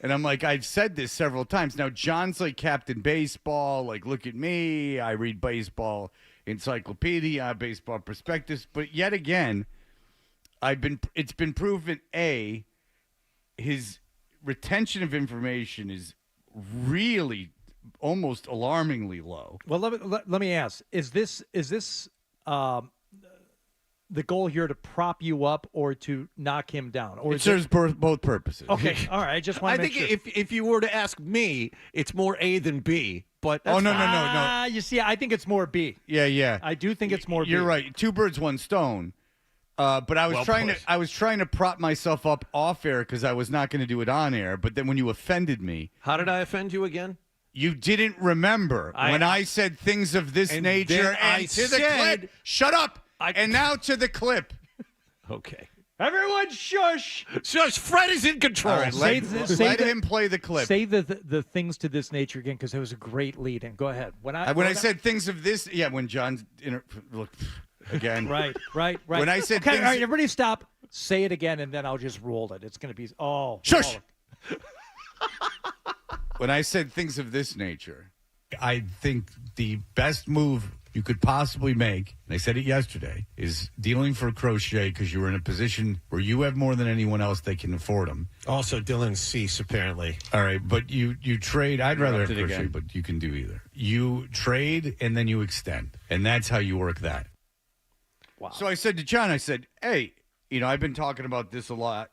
And I'm like, I've said this several times. Now, John's like Captain Baseball, like, look at me. I read baseball encyclopedia, baseball prospectus. But yet again, it's been proven, A, his retention of information is really almost alarmingly low. Well, let me ask: Is this the goal here to prop you up or to knock him down? Or it serves both purposes. Okay, all right. I just want to make sure. if you were to ask me, it's more A than B. But no. You see, I think it's more B. Yeah. I do think it's more B. You're right. Two birds, one stone. But I was trying to prop myself up off air because I was not going to do it on air. But then when you offended me, how did I offend you again? You didn't remember when I said things of this nature. And to the clip, shut up. And now to the clip. Okay. Everyone, shush. Shush. Fred is in control. All right, let him play the clip. Say the things to this nature again, because it was a great lead. And go ahead. When I said things of this, when John look again. Right. When I said okay, things, all right, everybody stop. Say it again, and then I'll just roll it. It's going to be shush. When I said things of this nature, I think the best move you could possibly make, and I said it yesterday, is dealing for Crochet because you're in a position where you have more than anyone else that can afford them. Also, Dylan Cease, apparently. All right, but you trade. I'd rather have Crochet, again. But you can do either. You trade and then you extend, and that's how you work that. Wow. So I said to John, I said, hey, I've been talking about this a lot,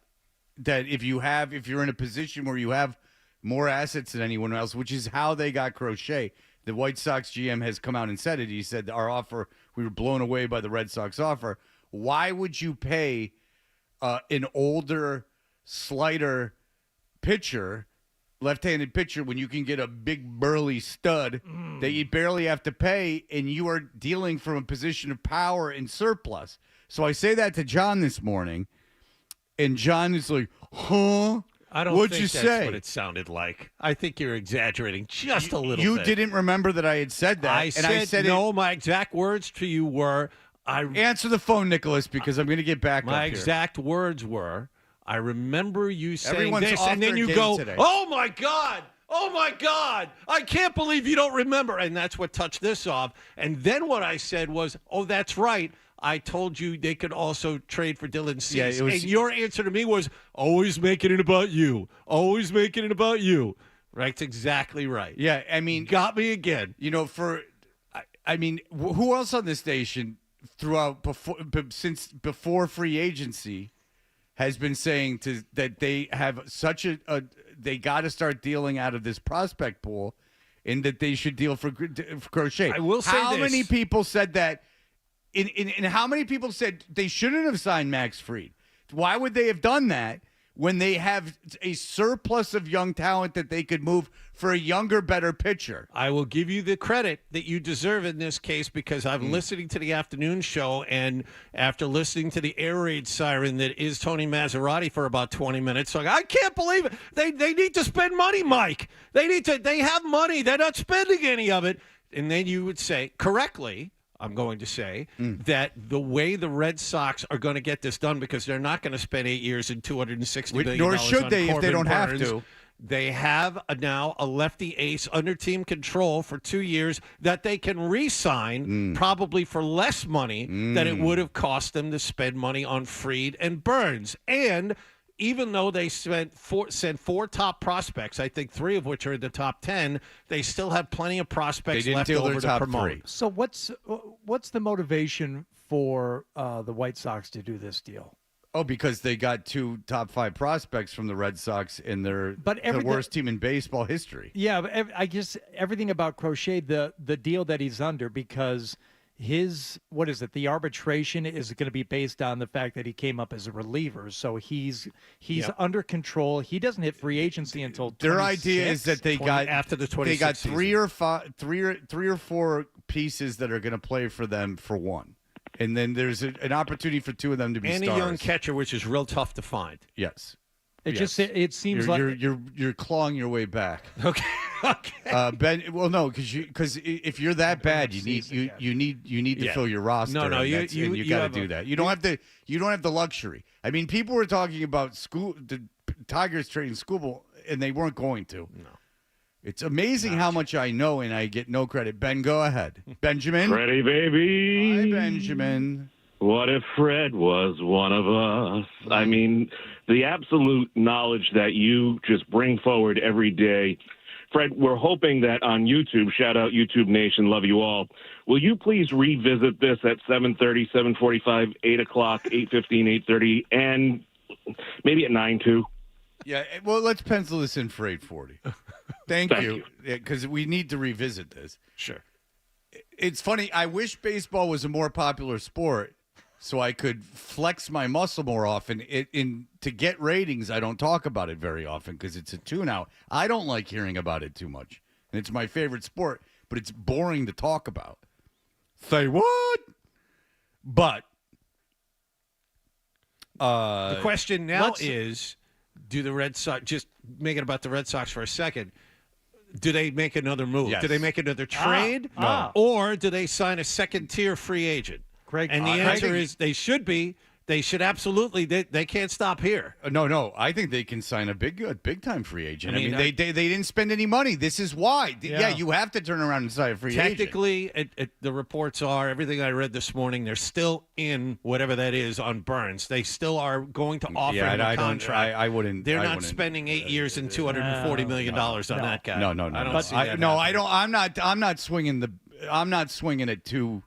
that if you're in a position where you have more assets than anyone else, which is how they got Crochet. The White Sox GM has come out and said it. He said our offer, we were blown away by the Red Sox offer. Why would you pay an older slider pitcher, left-handed pitcher, when you can get a big burly stud that you barely have to pay, and you are dealing from a position of power and surplus? So I say that to John this morning, and John is like, huh? I don't What'd think you that's say? what it sounded like. I think you're exaggerating just a little bit. You didn't remember that I had said that. I said no. My exact words to you were, answer the phone, Nicholas, because I'm going to get back up here. My exact words were, I remember you saying Everyone's this, off and then their you game go, today. oh, my God. Oh, my God. I can't believe you don't remember. And that's what touched this off. And then what I said was, oh, that's right. I told you they could also trade for Dylan Cease. Yeah, and your answer to me was, always making it about you. Always making it about you. Right? That's exactly right. Yeah, I mean. Got me again. Who else on this station since before free agency has been saying that they have such they got to start dealing out of this prospect pool, and that they should deal for Crochet. I will say how this. many people said that? And how many people said they shouldn't have signed Max Fried? Why would they have done that when they have a surplus of young talent that they could move for a younger, better pitcher? I will give you the credit that you deserve in this case, because I'm listening to the afternoon show, and after listening to the air raid siren that is Tony Maserati for about 20 minutes, so I can't believe it. They need to spend money, Mike. They have money. They're not spending any of it. And then you would say, correctly, I'm going to say, that the way the Red Sox are going to get this done, because they're not going to spend 8 years and $260 million Nor should on they if they Corbin don't have Burns. to. They have now a lefty ace under team control for 2 years that they can re-sign probably for less money than it would have cost them to spend money on Fried and Burns. And even though they sent four top prospects, I think 3 of which are in the top 10, they still have plenty of prospects left over to promote. 3. So what's the motivation for the White Sox to do this deal? Oh, because they got 2 top 5 prospects from the Red Sox, and they're the worst team in baseball history. Yeah, but I guess everything about Crochet, the deal that he's under, because the arbitration is going to be based on the fact that he came up as a reliever, so he's under control. He doesn't hit free agency until 26. Their idea is that they got after the 26 they got season. three or four pieces that are going to play for them for one. And then there's an opportunity for 2 of them to be and stars. a young catcher, which is real tough to find. Yes. It seems you're clawing your way back. Okay. Ben, well, no, because if you're that bad, you need to fill your roster. No, you got to do that. You don't have the luxury. I mean, people were talking about the Tigers trading Skubal, and they weren't going to. No. It's amazing how much I know, and I get no credit. Ben, go ahead. Benjamin. Ready, baby. Hi, Benjamin. What if Fred was one of us? I mean, the absolute knowledge that you just bring forward every day. Fred, we're hoping that on YouTube, shout out YouTube Nation, love you all. Will you please revisit this at 7:30, 7:45, 8 o'clock, 8:15, 8:30, and maybe at 9 too? Yeah, well, let's pencil this in for 8:40. Thank you. Because we need to revisit this. Sure. It's funny. I wish baseball was a more popular sport so I could flex my muscle more often. To get ratings, I don't talk about it very often because it's a tune-out. I don't like hearing about it too much. And it's my favorite sport, but it's boring to talk about. Say what? But the question now is, do the Red Sox, just make it about the Red Sox for a second, do they make another move? Yes. Do they make another trade? No. Or do they sign a second-tier free agent? And the answer is they should be. They should absolutely. They can't stop here. No. I think they can sign a big time free agent. I mean, they didn't spend any money. This is why. Yeah, you have to turn around and sign a free agent. Technically, the reports are, everything I read this morning, they're still in whatever that is on Burns. They still are going to offer him a contract. I wouldn't. They're not spending 8 years and $240 million on that guy. No. I don't see that happening. I'm not swinging at 2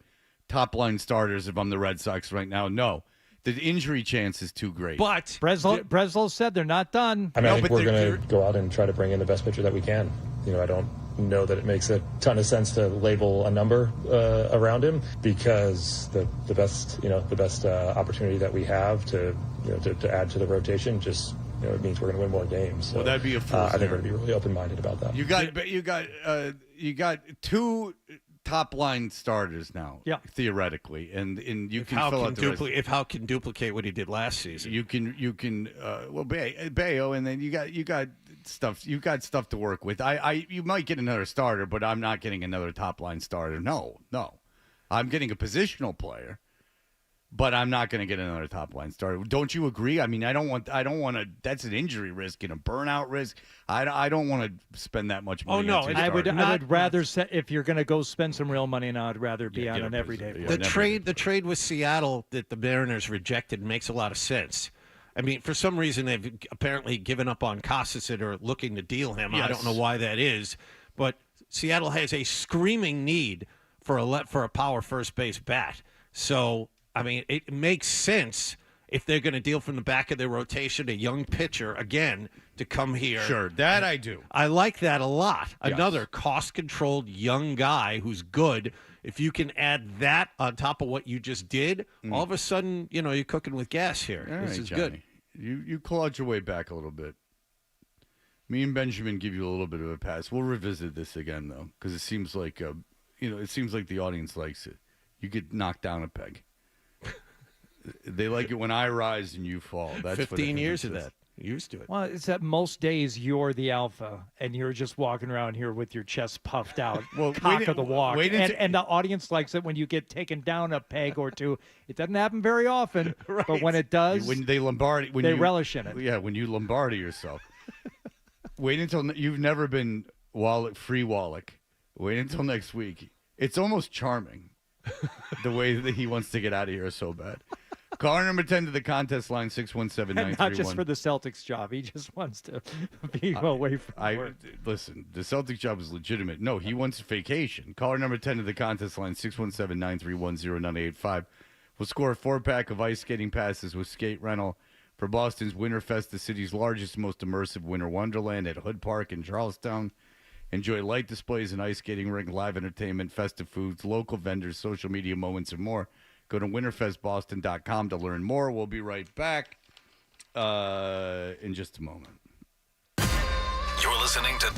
top line starters if I'm the Red Sox right now. No. The injury chance is too great. But Breslow said they're not done. I mean, I think we're going to go out and try to bring in the best pitcher that we can. I don't know that it makes a ton of sense to label a number around him because the best opportunity that we have to add to the rotation just it means we're going to win more games. So, well, that'd be a full I think we're going to be really open-minded about that. You got 2 top line starters now, theoretically, and you can fill out the rest. If Houck can duplicate what he did last season, you can Bayo, and then you got stuff. You got stuff to work with. You might get another starter, but I'm not getting another top line starter. No, I'm getting a positional player, but I'm not going to get another top line starter. Don't you agree? I mean, I don't want to. That's an injury risk and a burnout risk. I don't want to spend that much money. Oh no, I would rather if you're going to go spend some real money now, I'd rather be on an everyday. The trade with Seattle that the Mariners rejected makes a lot of sense. I mean, for some reason they've apparently given up on Costas or looking to deal him. Yes. I don't know why that is, but Seattle has a screaming need for a power first base bat. So. I mean, it makes sense if they're going to deal from the back of their rotation a young pitcher, again, to come here. Sure, that I do. I like that a lot. Yes. Another cost-controlled young guy who's good. If you can add that on top of what you just did, all of a sudden, you're cooking with gas here. All this right, is Johnny. good. You clawed your way back a little bit. Me and Benjamin give you a little bit of a pass. We'll revisit this again, though, because it seems like the audience likes it. You get knocked down a peg. They like it when I rise and you fall. That's 15 years of that. Used to it. Well, it's that most days you're the alpha and you're just walking around here with your chest puffed out, cock of the walk. And the audience likes it when you get taken down a peg or two. It doesn't happen very often, right. But when it does, when they relish in it. Yeah, when you Lombardi yourself. Wait until you've never been free Wallach. Wait until next week. It's almost charming the way that he wants to get out of here so bad. Caller number 10 to the contest line, 617-931. Not just for the Celtics job. He just wants to be away from work. Listen, the Celtics job is legitimate. No, he wants vacation. Caller number 10 to the contest line, 617-931-0985. will score a 4-pack of ice skating passes with skate rental for Boston's Winterfest, the city's largest, most immersive winter wonderland at Hood Park in Charlestown. Enjoy light displays and ice skating rink, live entertainment, festive foods, local vendors, social media moments, and more. Go to winterfestboston.com to learn more. We'll be right back in just a moment. You're listening to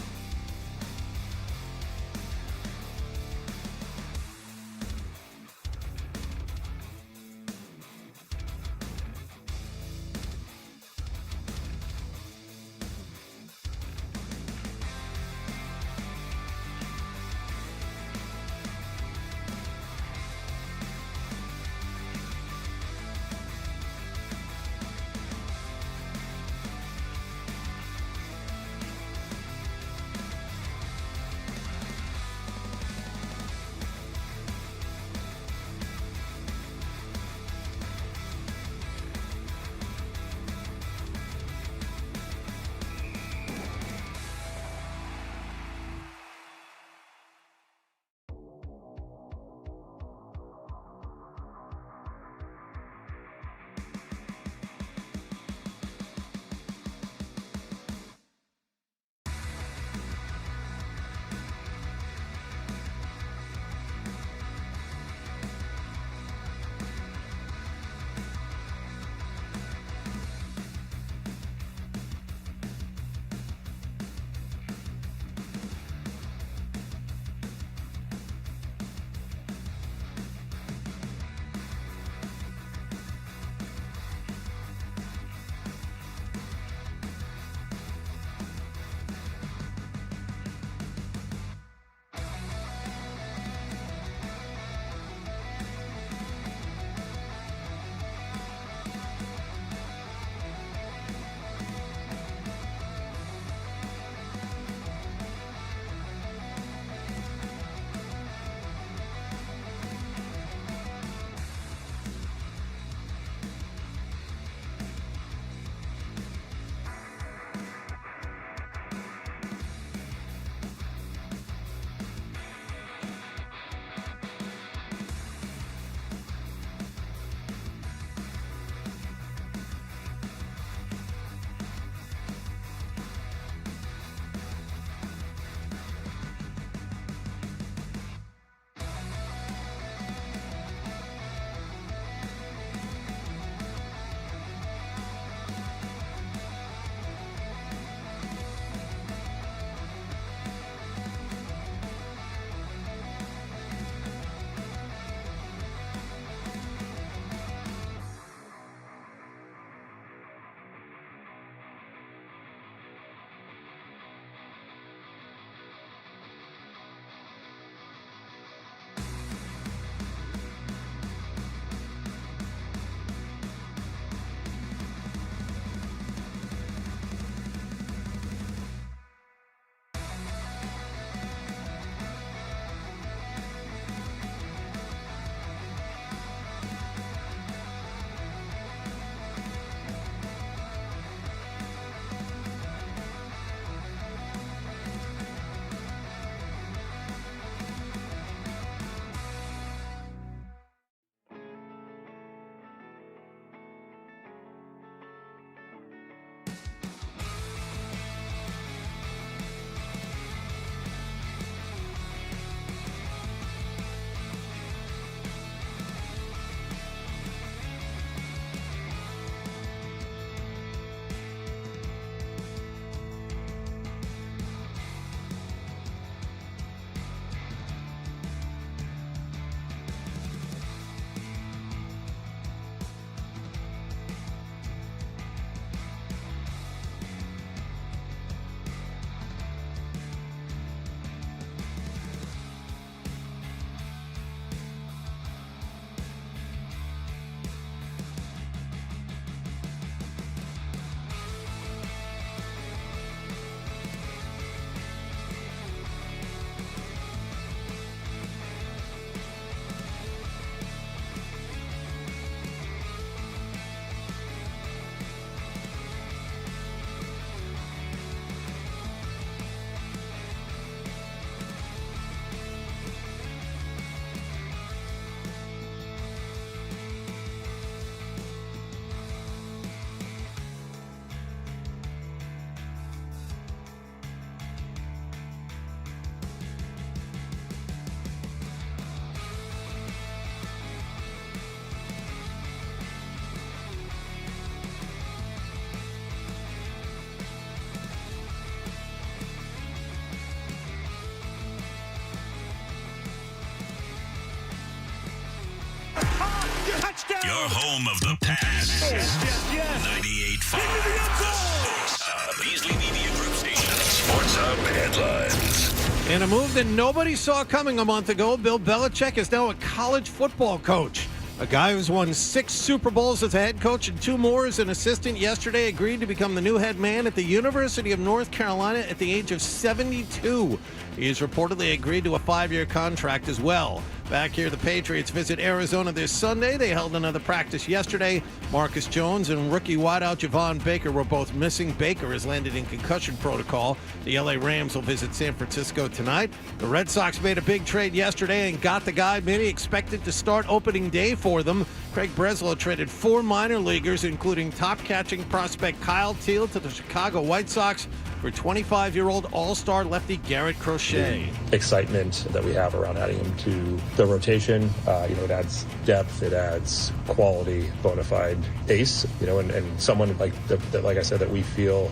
home of the past. 98.5. Beasley Media Group Station. Sports Hub headlines. In a move that nobody saw coming a month ago, Bill Belichick is now a college football coach. A guy who's won 6 Super Bowls as a head coach and 2 more as an assistant yesterday agreed to become the new head man at the University of North Carolina at the age of 72. He has reportedly agreed to a 5-year contract as well. Back here, the Patriots visit Arizona this Sunday. They held another practice yesterday. Marcus Jones and rookie wideout Javon Baker were both missing. Baker has landed in concussion protocol. The LA Rams will visit San Francisco tonight. The Red Sox made a big trade yesterday and got the guy many expected to start opening day for them. Craig Breslow traded 4 minor leaguers, including top catching prospect Kyle Teal to the Chicago White Sox for 25-year-old all-star lefty Garrett Crochet. Excitement that we have around adding him to the rotation, it adds depth, it adds quality, bona fide ace, and someone like I said, that we feel,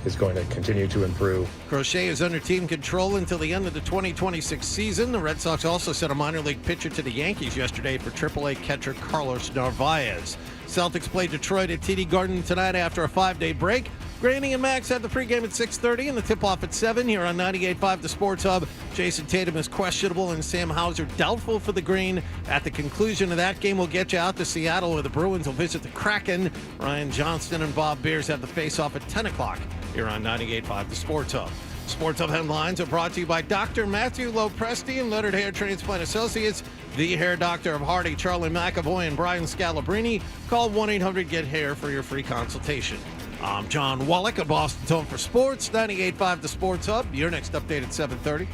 is going to continue to improve. Crochet is under team control until the end of the 2026 season. The Red Sox also sent a minor league pitcher to the Yankees yesterday for AAA catcher Carlos Narvaez. Celtics play Detroit at TD Garden tonight after a 5-day break. Granny and Max have the pregame at 6:30 and the tip-off at 7 here on 98.5 The Sports Hub. Jason Tatum is questionable and Sam Hauser doubtful for the Green. At the conclusion of that game, we'll get you out to Seattle where the Bruins will visit the Kraken. Ryan Johnston and Bob Beers have the face-off at 10 o'clock here on 98.5 The Sports Hub. Sports Hub headlines are brought to you by Dr. Matthew Lopresti and Leonard Hair Transplant Associates, the hair doctor of Hardy, Charlie McAvoy, and Brian Scalabrini. Call 1-800-GET-HAIR for your free consultation. I'm John Wallach of Boston Tone for Sports, 98.5 The Sports Hub. Your next update at 7:30.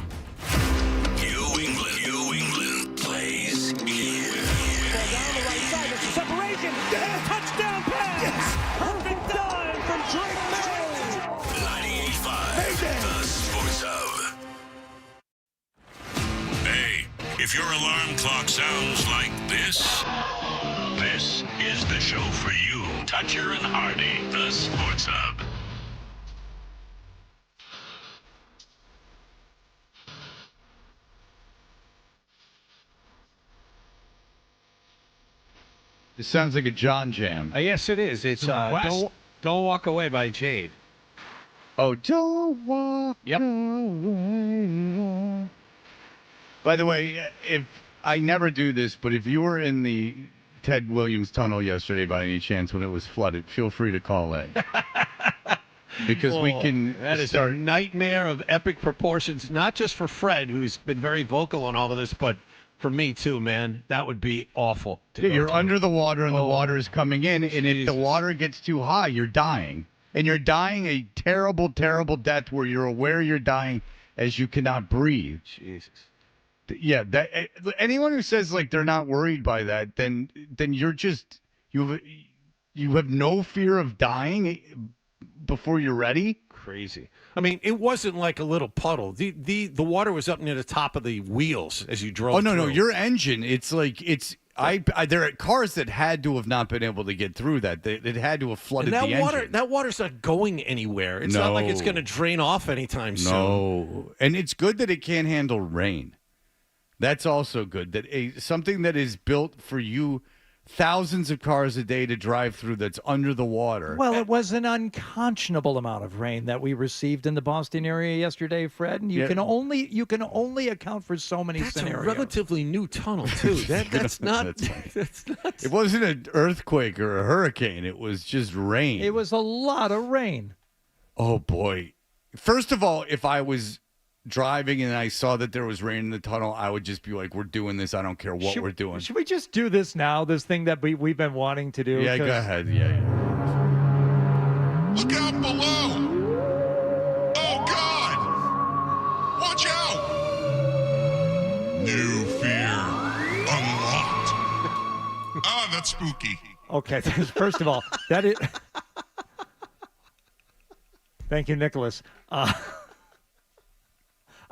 New England plays here. Down the right side, there's a separation. Touchdown pass. Yes. Perfect dive from Drake May. 98.5 The Sports Hub. Hey, if your alarm clock sounds like this is the show for you. Toucher and Hardy, The Sports Hub. This sounds like a John jam. Yes, it is. It's Don't Walk Away by Jade. Oh, don't walk away. By the way, if I never do this, but if you were in the Ted Williams tunnel yesterday by any chance when it was flooded, feel free to call in. Because we can That is a nightmare of epic proportions, not just for Fred, who's been very vocal on all of this, but for me too, man. That would be awful. You're under the water and the water is coming in, and if the water gets too high, you're dying. And you're dying a terrible, terrible death where you're aware you're dying as you cannot breathe. Jesus. Yeah, anyone who says like they're not worried by that, then you're just you have no fear of dying before you're ready. Crazy. I mean, it wasn't like a little puddle. The water was up near the top of the wheels as you drove. Oh no, through. your engine. It's like there are cars that had to have not been able to get through that. It had to have flooded and the engine. That water's not going anywhere. It's not like it's going to drain off anytime soon. No, and it's good that it can't handle rain. That's also good. That something that is built for you, thousands of cars a day to drive through, that's under the water. Well, it was an unconscionable amount of rain that we received in the Boston area yesterday, Fred. And you can only account for so many scenarios. That's a relatively new tunnel too. That's not. That's not. It wasn't an earthquake or a hurricane. It was just rain. It was a lot of rain. Oh boy! First of all, if I was driving and I saw that there was rain in the tunnel, I would just be like, we're doing this. I don't care what we're doing. Should we just do this now, this thing that we've been wanting to do? Yeah, go ahead. Yeah. Look out below! Oh, God! Watch out! New fear unlocked. Ah, that's spooky. Okay, first of all, that is... Thank you, Nicholas.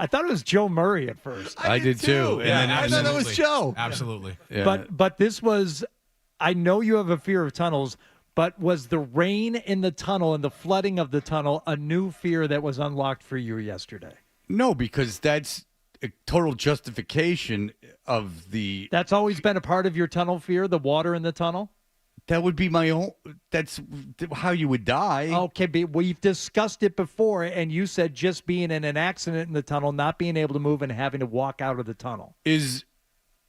I thought it was Joe Murray at first. I did too. Yeah, and then I thought that was Joe. Absolutely. Yeah. But this was, I know you have a fear of tunnels, but was the rain in the tunnel and the flooding of the tunnel a new fear that was unlocked for you yesterday? No, because that's a total justification of the... That's always been a part of your tunnel fear, the water in the tunnel? That would be my own. That's how you would die. Okay, but we've discussed it before, and you said just being in an accident in the tunnel, not being able to move, and having to walk out of the tunnel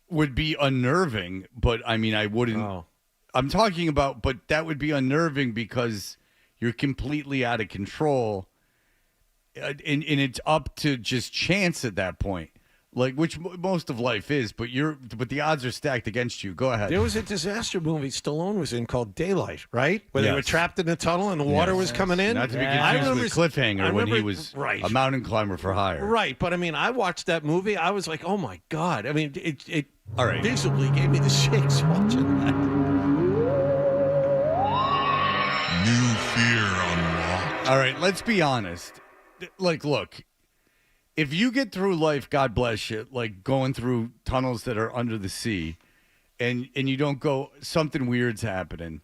would be unnerving. But I mean, I wouldn't. Oh. I'm talking about, but that would be unnerving because you're completely out of control, and it's up to just chance at that point. Like, which most of life is, but the odds are stacked against you. Go ahead. There was a disaster movie Stallone was in called Daylight, right? Where they were Yes. trapped in a tunnel and the water was coming in. Not to be I confused with Cliffhanger when he was right. a mountain climber for hire. Right, but I mean, I watched that movie. I was like, oh my God. I mean, it All right. visibly gave me the shakes watching that. New fear unlocked. All right, let's be honest. Like, look, if you get through life, God bless you, like going through tunnels that are under the sea, and you don't go, something weird's happening,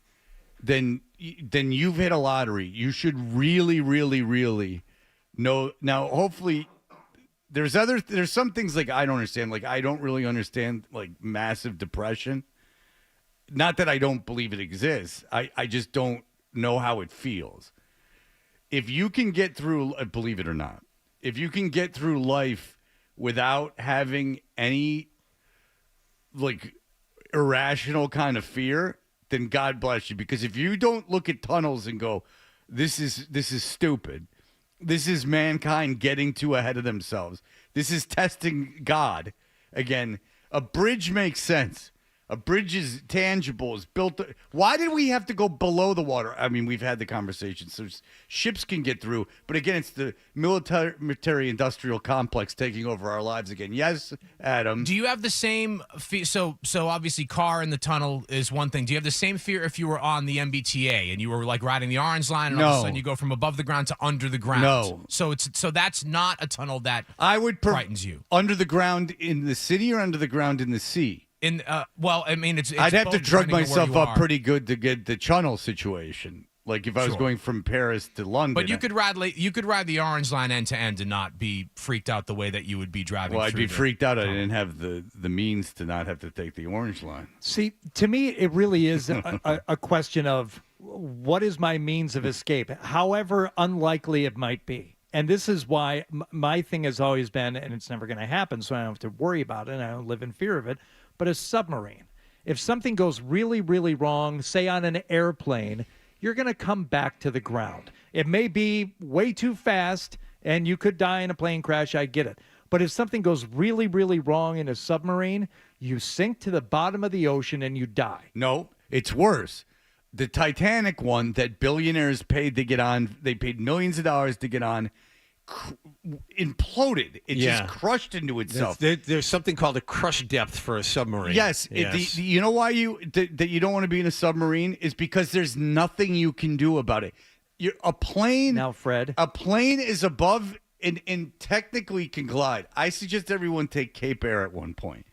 then you've hit a lottery. You should really, really, really know. Now, hopefully, there's some things like I don't understand. Like, I don't really understand like massive depression. Not that I don't believe it exists. I just don't know how it feels. If you can get through, believe it or not, if you can get through life without having any like irrational kind of fear, then God bless you. Because if you don't look at tunnels and go, this is stupid. This is mankind getting too ahead of themselves. This is testing God. Again, a bridge makes sense. A bridge is tangible, is built. Why did we have to go below the water? I mean, we've had the conversation. So ships can get through. But again, it's the military-industrial complex taking over our lives again. Yes, Adam. Do you have the same fear? So obviously car in the tunnel is one thing. Do you have the same fear if you were on the MBTA and you were like riding the Orange Line and all of a sudden you go from above the ground to under the ground? No. So that's not a tunnel that frightens you. Under the ground in the city or under the ground in the sea? Well, I mean, it's I'd have to both drug depending on where myself you up are. pretty good to get the tunnel situation. Like if I was Sure. going from Paris to London. But you could ride the Orange Line end to end and not be freaked out the way that you would be driving. Well, I'd through be the freaked out. I tunnel. didn't have the means to not have to take the Orange Line. See, to me, it really is a question of what is my means of escape, however unlikely it might be. And this is why my thing has always been, and it's never going to happen, so I don't have to worry about it, and I don't live in fear of it, but a submarine. If something goes really, really wrong, say on an airplane, you're going to come back to the ground. It may be way too fast, and you could die in a plane crash. I get it. But if something goes really, really wrong in a submarine, you sink to the bottom of the ocean and you die. No, it's worse. The Titanic one that billionaires paid to get on, they paid millions of dollars to get on, imploded. It just crushed into itself. There's something called a crush depth for a submarine. Yes. You know why that you don't want to be in a submarine is because there's nothing you can do about it. A plane. Now, Fred. A plane is above and technically can glide. I suggest everyone take Cape Air at one point.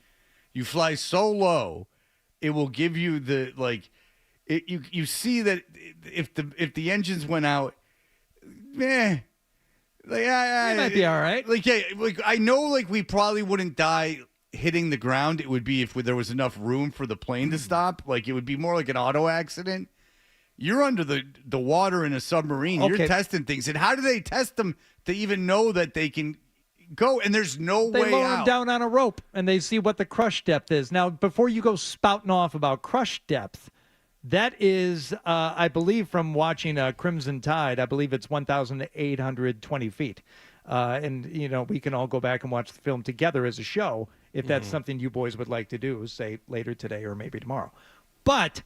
You fly so low, it will give you the like. You see that if the engines went out, like, It might be all right. Like I know, like we probably wouldn't die hitting the ground. It would be if there was enough room for the plane to stop. Like it would be more like an auto accident. You're under the water in a submarine. Okay. You're testing things, and how do they test them to even know that they can go? And there's no They way lower out. them down on a rope, and they see what the crush depth is. Now, before you go spouting off about crush depth, that is, I believe, from watching Crimson Tide, I believe it's 1,820 feet. And, we can all go back and watch the film together as a show if that's something you boys would like to do, say, later today or maybe tomorrow. But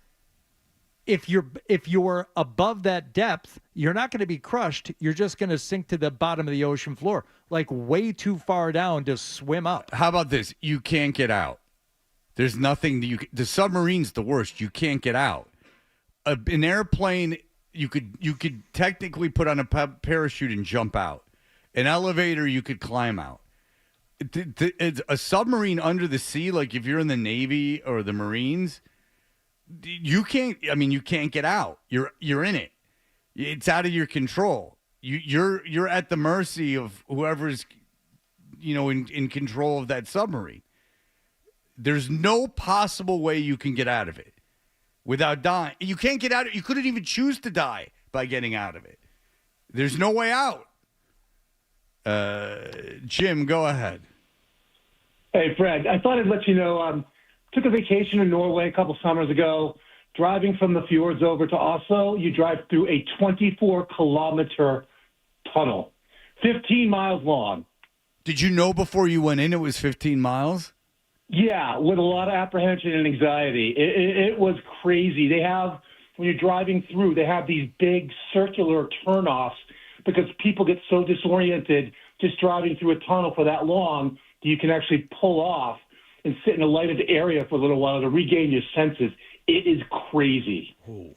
if you're above that depth, you're not going to be crushed. You're just going to sink to the bottom of the ocean floor, like way too far down to swim up. How about this? You can't get out. There's nothing that the submarine's the worst. You can't get out. An airplane, you could technically put on a parachute and jump out. An elevator, you could climb out. A submarine under the sea, like if you're in the Navy or the Marines, you can't get out. You're in it. It's out of your control. You're at the mercy of whoever's in control of that submarine. There's no possible way you can get out of it. without dying. You can't get out. You couldn't even choose to die by getting out of it. There's no way out. Jim, go ahead. Hey, Fred, I thought I'd let you know, took a vacation in Norway a couple summers ago. Driving from the fjords over to Oslo, you drive through a 24-kilometer tunnel, 15 miles long. Did you know before you went in it was 15 miles? Yeah, with a lot of apprehension and anxiety. It was crazy. They have, when you're driving through, they have these big circular turnoffs because people get so disoriented just driving through a tunnel for that long that you can actually pull off and sit in a lighted area for a little while to regain your senses. It is crazy.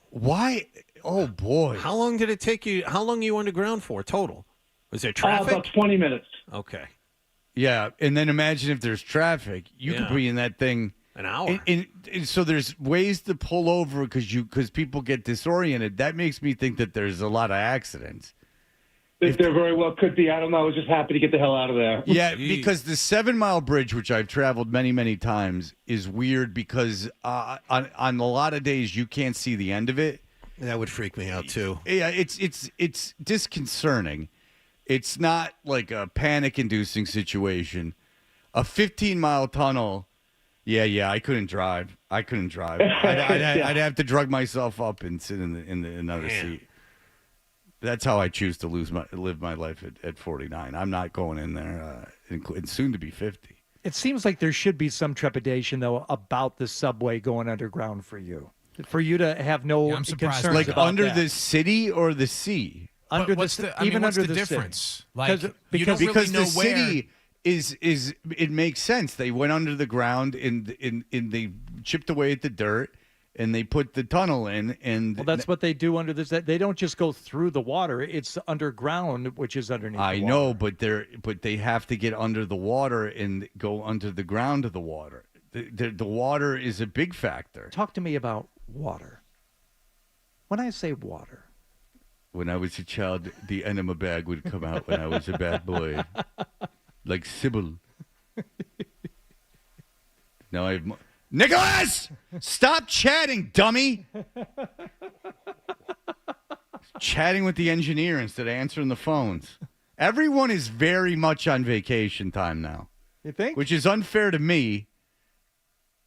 Why? Oh, boy. How long did it take you? How long are you underground for total? Was there traffic? About 20 minutes. Okay. Yeah, and then imagine if there's traffic. You could be in that thing an hour. And so there's ways to pull over because people get disoriented. That makes me think that there's a lot of accidents. If there very well could be. I don't know. I was just happy to get the hell out of there. Yeah, because the 7 Mile Bridge, which I've traveled many, many times, is weird because on a lot of days you can't see the end of it. That would freak me out too. Yeah, it's disconcerting. It's not like a panic-inducing situation. A 15-mile tunnel. Yeah, I couldn't drive. I'd have to drug myself up and sit in another seat. That's how I choose to live my life at 49. I'm not going in there and soon to be 50. It seems like there should be some trepidation, though, about the subway going underground for you. For you to have no concerns Like about under that. the city or the sea? Under what's the, I mean, even what's under the the difference? city. Like, you because don't really know the where. city is it makes sense. They went under the ground and they chipped away at the dirt and they put the tunnel in. And Well, that's what they do under this. They don't just go through the water. It's underground, which is underneath I the water. know, but they have to get under the water and go under the ground of the water. The water is a big factor. Talk to me about water. When I say water. When I was a child, the enema bag would come out when I was a bad boy. Like Sybil. Now I have... Nicholas! Stop chatting, dummy! Chatting with the engineer instead of answering the phones. Everyone is very much on vacation time now. You think? Which is unfair to me,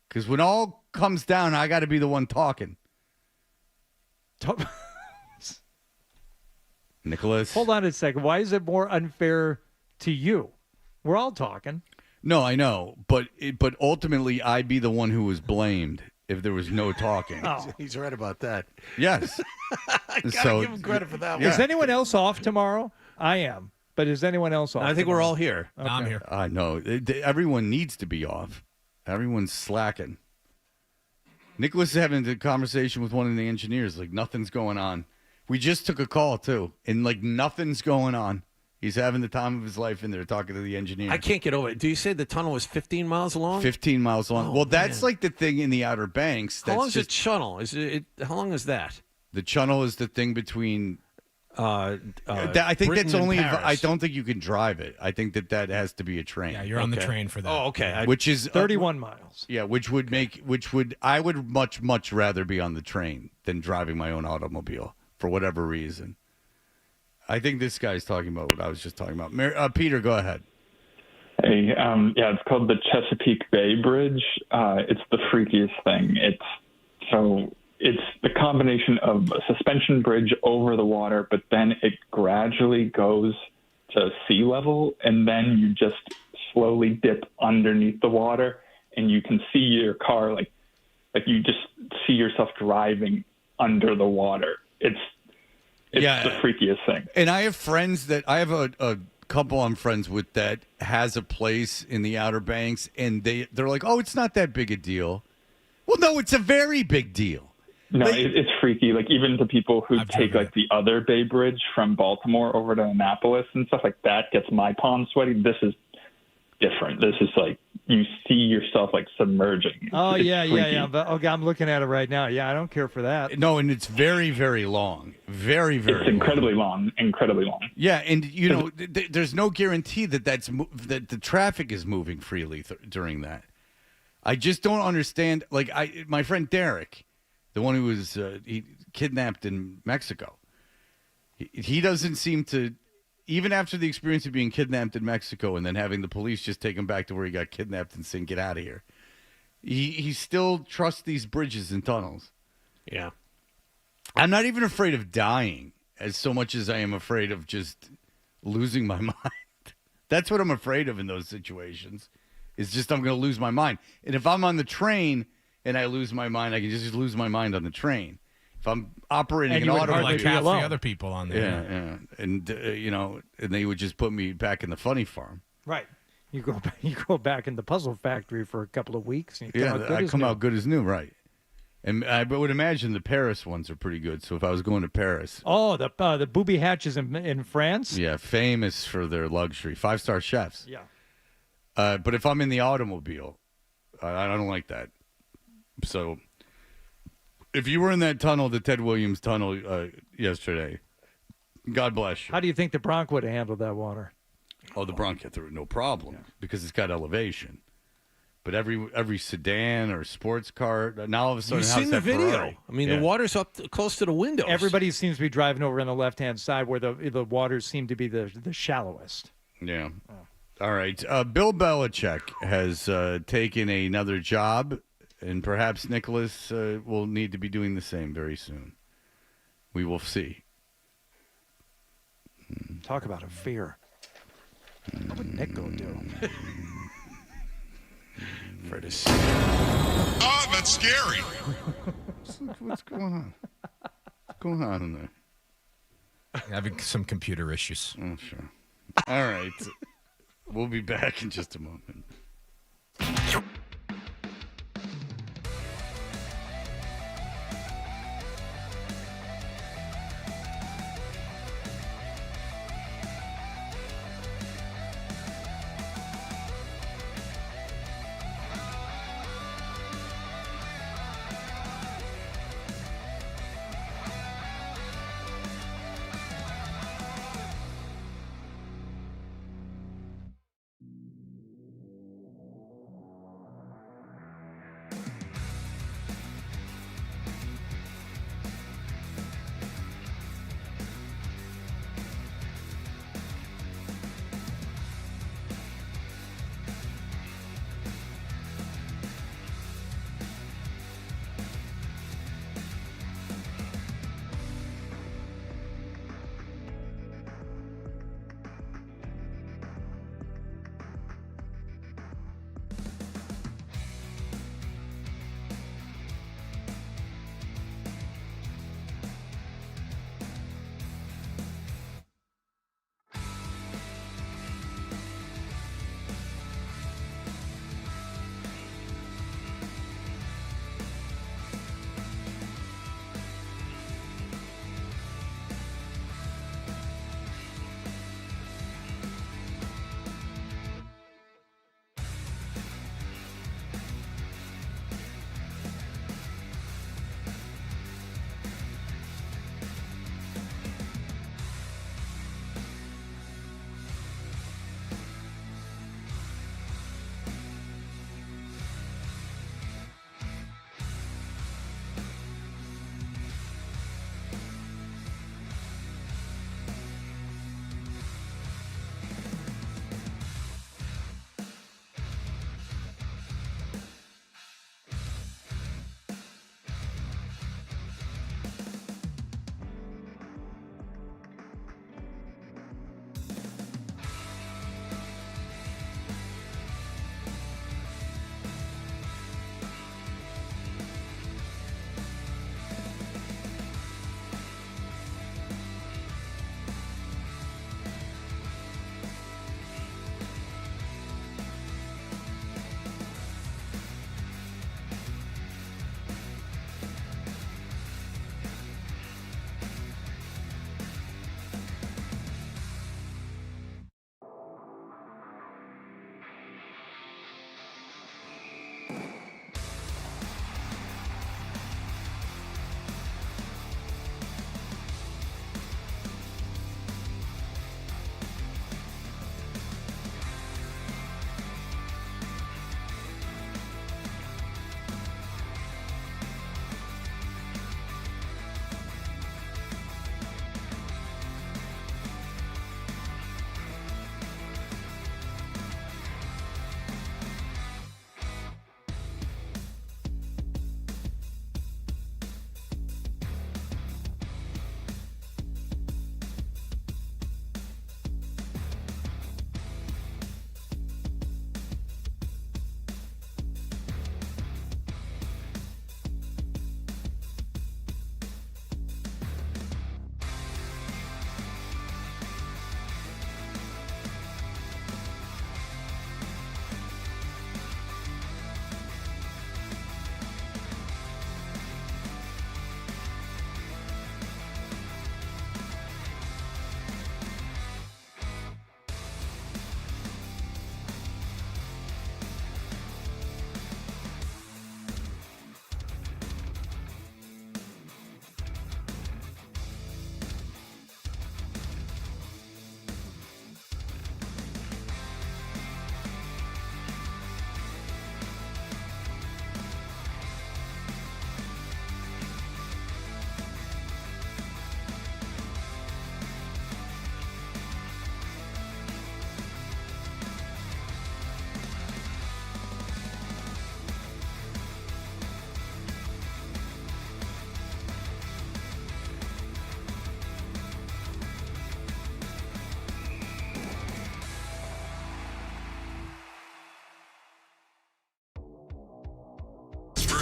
because when all comes down, I got to be the one talking. Nicholas? Hold on a second. Why is it more unfair to you? We're all talking. No, I know, but ultimately, I'd be the one who was blamed if there was no talking. Oh, he's right about that. Yes. I gotta give him credit for that one. Is anyone else off tomorrow? I am. But is anyone else off? I think tomorrow? we're all here. Okay. I'm here. I know. Everyone needs to be off. Everyone's slacking. Nicholas is having a conversation with one of the engineers, like nothing's going on. We just took a call, too, and like nothing's going on. He's having the time of his life in there talking to the engineer. I can't get over it. Do you say the tunnel was 15 miles long? 15 miles long. Oh, well, that's man. like the thing in the Outer Banks. How long is just, the tunnel? How long is that? The tunnel is the thing between... I think Britain that's and only... Paris. I don't think you can drive it. I think that has to be a train. Yeah, you're on the train for that. Oh, okay. Which is... 31 miles. Yeah, I would much rather be on the train than driving my own automobile for whatever reason. I think this guy's talking about what I was just talking about. Peter, go ahead. Hey, it's called the Chesapeake Bay Bridge. It's the freakiest thing. It's the combination of a suspension bridge over the water, but then it gradually goes to sea level, and then you just slowly dip underneath the water, and you can see your car like you just see yourself driving under the water. It's the freakiest thing. And I have friends that I have a couple I'm friends with that has a place in the Outer Banks, and they're like, oh, it's not that big a deal. Well, no, it's a very big deal. No, it's freaky. Like even to people who take like the other Bay Bridge from Baltimore over to Annapolis and stuff like that gets my palms sweaty. This is different. This is like you see yourself like submerging. Oh, It's yeah. freaky. But, okay, I'm looking at it right now. Yeah, I don't care for that. No, and it's very, very long. Very, very It's incredibly long. Incredibly long. Yeah, and you know, there's no guarantee that that the traffic is moving freely during that. I just don't understand. Like my friend Derek, the one who was kidnapped in Mexico. He doesn't seem to, even after the experience of being kidnapped in Mexico and then having the police just take him back to where he got kidnapped and saying, get out of here. He still trusts these bridges and tunnels. Yeah. I'm not even afraid of dying as so much as I am afraid of just losing my mind. That's what I'm afraid of in those situations. It's just I'm going to lose my mind. And if I'm on the train and I lose my mind, I can just lose my mind on the train. If I'm operating an auto, like half the other people on there. Yeah. And and they would just put me back in the funny farm. Right. You go back in the puzzle factory for a couple of weeks. And you come out good as new, right? And I would imagine the Paris ones are pretty good. So if I was going to Paris, the booby hatches in France. Yeah, famous for their luxury, 5-star chefs. Yeah. But if I'm in the automobile, I don't like that. So if you were in that tunnel, the Ted Williams tunnel yesterday, God bless you. How do you think the Bronc would have handled that water? Oh, the Bronc get through it, no problem, because it's got elevation. But every sedan or sports car, now all of a sudden, You've seen the video. Ferrari. I mean, the water's up close to the windows. Everybody seems to be driving over on the left-hand side where the waters seem to be the shallowest. Yeah. All right. Bill Belichick has taken another job, and perhaps Nicholas will need to be doing the same very soon. We will see. Talk about a fear. What would Nick go do? For this. Oh, that's scary. What's going on? What's going on in there? Having some computer issues. Oh, sure. All right. We'll be back in just a moment.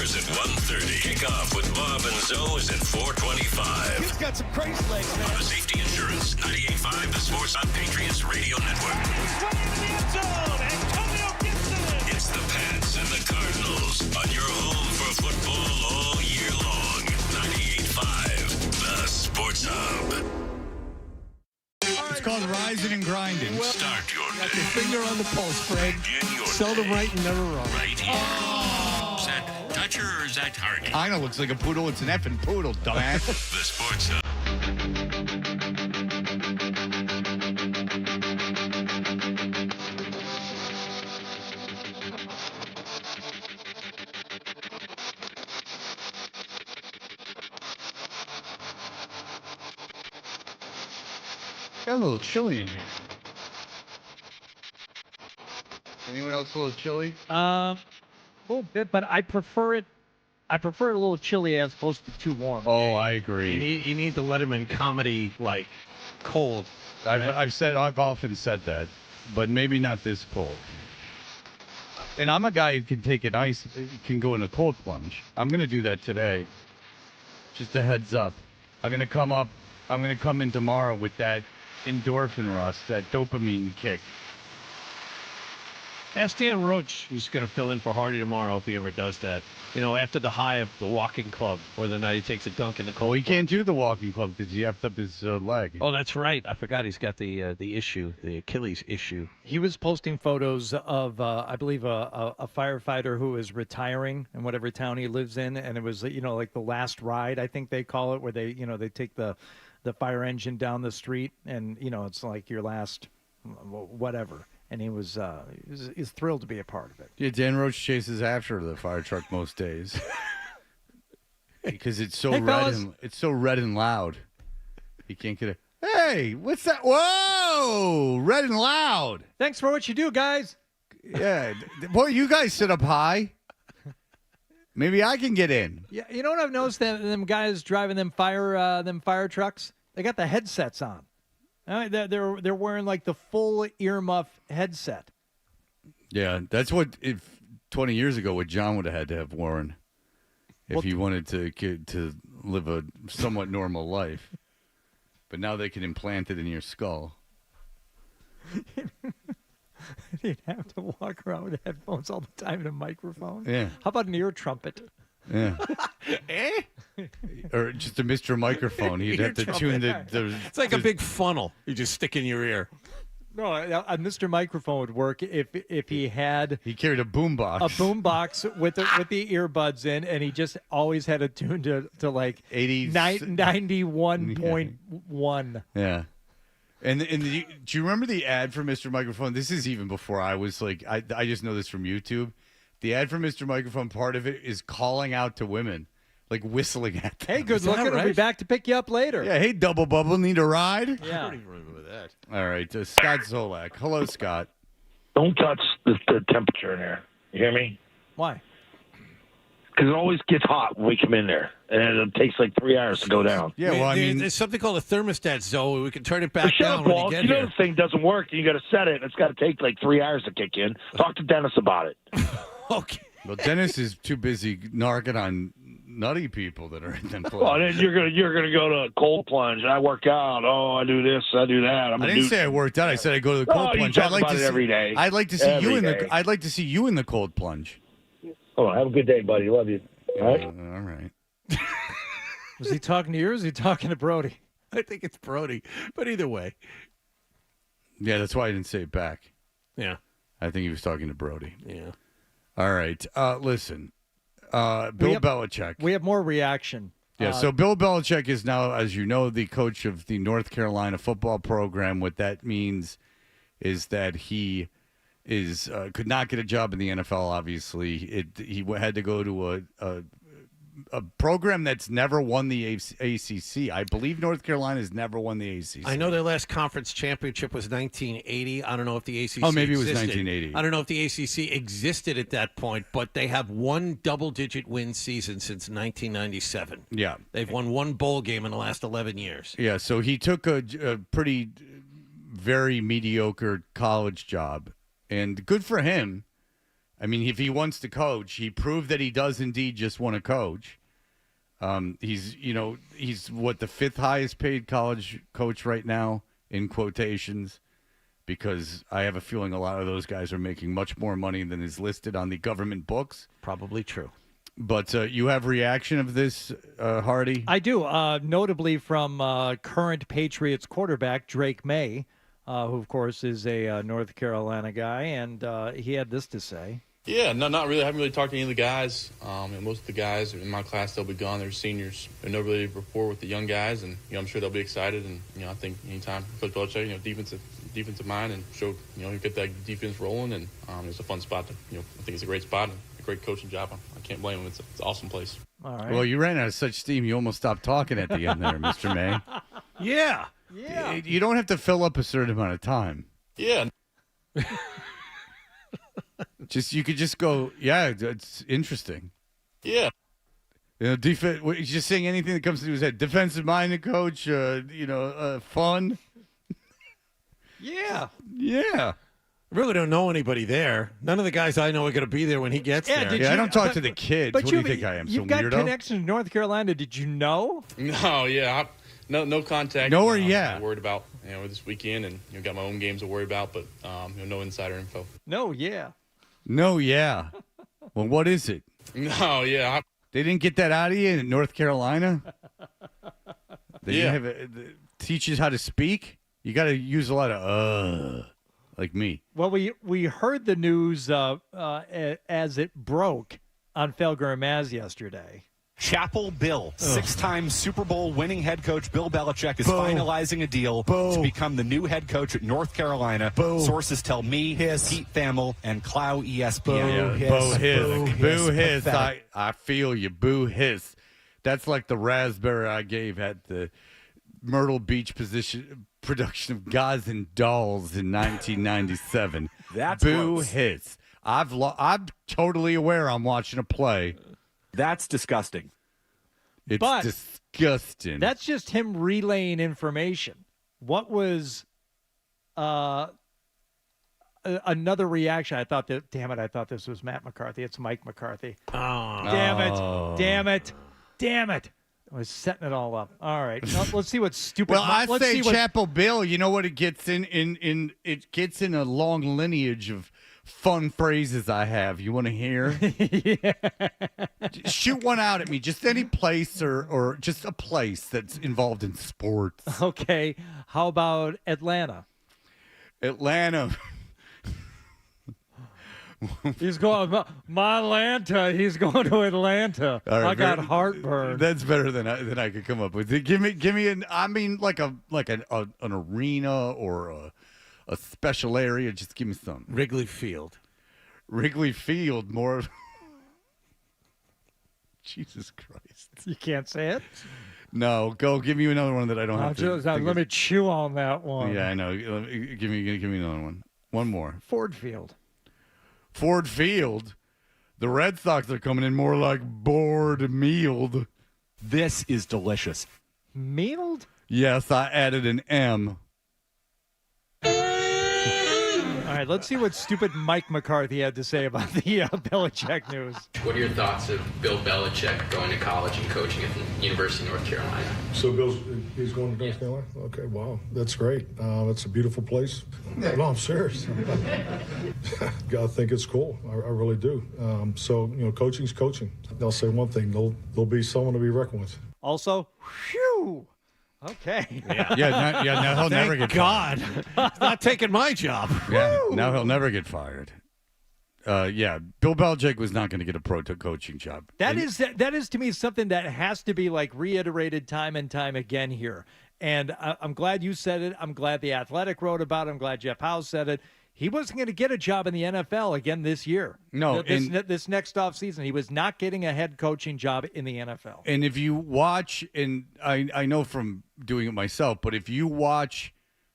Brewers at 1:30. Kickoff with Bob and Zoe is at 4:25. He's got some crazy legs, man. On the Safety Insurance 98.5, the Sports on Patriots Radio Network. It's the Pats and the Cardinals on your home for football all year long. 98.5, the Sports Hub. It's called rising and grinding. Start your Got day. your finger on the pulse, Fred. Begin your Seldom day right and never wrong. right here. Is that Toucher or is that Hardy? Kinda looks like a poodle. It's an effing poodle, dumbass. The Sports Hub. Got a little chilly in here. Anyone else a little chilly? A little bit, but I prefer it. I prefer it a little chilly as opposed to too warm. Oh, I agree. You need the Letterman comedy, like, cold. I've often said that, but maybe not this cold. And I'm a guy who can take can go in a cold plunge. I'm gonna do that today. Just a heads up. I'm gonna come in tomorrow with that endorphin rush, that dopamine kick. Ask Dan Roach, who's going to fill in for Hardy tomorrow if he ever does that. You know, after the high of the walking club, or the night he takes a dunk in the cold. Well, he can't do the walking club because he effed up his leg. Oh, that's right. I forgot he's got the issue, the Achilles issue. He was posting photos of, I believe, a firefighter who is retiring in whatever town he lives in, and it was, like the last ride, I think they call it, where they take the fire engine down the street, and it's like your last whatever. And he was thrilled to be a part of it. Yeah, Dan Roach chases after the fire truck most days because it's so red and loud. He can't get it. Hey, what's that? Whoa, red and loud. Thanks for what you do, guys. Yeah, boy, you guys sit up high. Maybe I can get in. Yeah, you know what I've noticed? Them guys driving them fire trucks, they got the headsets on. They're wearing like the full earmuff headset. Yeah, that's what 20 years ago what John would have had to have worn if he wanted to live a somewhat normal life. But now they can implant it in your skull. You'd have to walk around with headphones all the time and a microphone. Yeah. How about an ear trumpet? Yeah. Or just a Mr. Microphone. He'd have to tune the It's like a big funnel you just stick in your ear. No, a Mr. Microphone would work if he had. He carried a boombox. A boombox with the earbuds in, and he just always had it tuned to like 91.1. Yeah. And do you remember the ad for Mr. Microphone? This is even before I was like, I just know this from YouTube. The ad for Mr. Microphone, part of it is calling out to women, like whistling at them. Hey, good looking. I'll be back to pick you up later. Yeah, hey, Double Bubble, need a ride? Yeah. I don't even remember that. All right, Scott Zolak. Hello, Scott. Don't touch the temperature in there. You hear me? Why? Because it always gets hot when we come in there, and it takes like 3 hours to go down. Yeah, well, I mean, there's something called a thermostat, Zoe. We can turn it back Shut down up, when Paul. you get You know here. the thing doesn't work, and you got to set it, and it's got to take like 3 hours to kick in. Talk to Dennis about it. Okay. Well, Dennis is too busy narking on nutty people that are in them places. Well, then you're gonna go to a cold plunge. I work out. Oh, I do this. I do that. I didn't say I worked out. I said I go to the cold Oh, you plunge. talk I'd like about to it see every day. I'd like to see you Every in day. the. I'd like to see you in the cold plunge. Oh, have a good day, buddy. Love you. All right. All right. Was he talking to you or is he talking to Brody? I think it's Brody, but either way. Yeah, that's why I didn't say it back. Yeah. I think he was talking to Brody. Yeah. All right. Listen, Bill Belichick. We have more reaction. Yeah, so Bill Belichick is now, as you know, the coach of the North Carolina football program. What that means is that he could not get a job in the NFL. Obviously, he had to go to a program that's never won the ACC. I believe North Carolina's never won the ACC. I know their last conference championship was 1980. I don't know if the ACC maybe it was existed. 1980. I don't know if the ACC existed at that point, but they have one double-digit win season since 1997. Yeah. They've won one bowl game in the last 11 years. Yeah, so he took a pretty, very mediocre college job, and good for him. I mean, if he wants to coach, he proved that he does indeed just want to coach. He's what, the 5th highest paid college coach right now, in quotations, because I have a feeling a lot of those guys are making much more money than is listed on the government books. Probably true. But you have reaction of this, Hardy? I do, notably from current Patriots quarterback Drake May, who, of course, is a North Carolina guy, and he had this to say. Yeah, no, not really. I haven't really talked to any of the guys. And most of the guys in my class, they'll be gone. They're seniors. There's no really rapport with the young guys, and I'm sure they'll be excited. And I think anytime Coach Belichick, defensive mind, and show you get that defense rolling, and it's a fun spot. I think it's a great spot and a great coaching job. I can't blame him. It's an awesome place. All right. Well, you ran out of such steam, you almost stopped talking at the end there, Mr. May. Yeah. You don't have to fill up a certain amount of time. Yeah. You could just go, yeah, it's interesting. Yeah. Defense. He's just saying anything that comes to his head. Defensive-minded coach. Fun. Yeah. Yeah. I really don't know anybody there. None of the guys I know are going to be there when he gets there. I don't talk to the kids. What do you think I am? You've Some got weirdo? connections to North Carolina. Did you know? No, yeah. No contact. Nowhere yet. I'm worried about this weekend, and got my own games to worry about, but no insider info. No, yeah. No, yeah. Well, what is it? No, yeah. They didn't get that out of you in North Carolina? They Yeah. teaches how to speak? You got to use a lot of like me. Well, we heard the news as it broke on Felger and Maz yesterday. Chapel Bill, 6-time Super Bowl winning head coach Bill Belichick is finalizing a deal to become the new head coach at North Carolina. Sources tell me, Pete Thamel, and Clow ESPN. Boo hiss. I feel you. Boo hiss. That's like the raspberry I gave at the Myrtle Beach production of Guys and Dolls in 1997. That's boo gross. hiss. I'm totally aware I'm watching a play. That's disgusting. It's But disgusting. That's just him relaying information. What was another reaction? I thought I thought this was Matt McCarthy. It's Mike McCarthy. Oh. Damn it. I was setting it all up. All right. Well, let's see what stupid. Well, I let's say see what- Chapel Bill. You know what it gets in it gets in a long lineage of fun phrases I have. You want to hear? Yeah. Shoot one out at me. Just any place or just a place that's involved in sports. Okay. How about Atlanta? Atlanta. He's going my Atlanta. He's going to Atlanta. All right, I got heartburn. That's better than I could come up with. Give me an. I mean, like an arena or a special area. Just give me something. Wrigley Field. Wrigley Field. More. Jesus Christ. You can't say it? No, go give me another one that I don't have to. Let me chew on that one. Yeah, I know. Give me another one. One more. Ford Field. Ford Field. The Red Sox are coming in more like board mealed. This is delicious. Mealed? Yes, I added an M. All right, let's see what stupid Mike McCarthy had to say about the Belichick news. What are your thoughts of Bill Belichick going to college and coaching at the University of North Carolina? So he's going to North Carolina? Okay, wow, that's great. It's a beautiful place. No, I'm serious. I think it's cool. I really do. Coaching's coaching. I'll say one thing: there'll be someone to be reckoned with. Also, whew. Okay. Now he'll never get God. fired. He's not taking my job. Yeah, now he'll never get fired. Bill Belichick was not going to get a pro coaching job. That is to me something that has to be like reiterated time and time again here. And I'm glad you said it. I'm glad The Athletic wrote about it. I'm glad Jeff Howe said it. He wasn't going to get a job in the NFL again this year. No, this next offseason. He was not getting a head coaching job in the NFL. And if you watch, and I know from doing it myself, but if you watch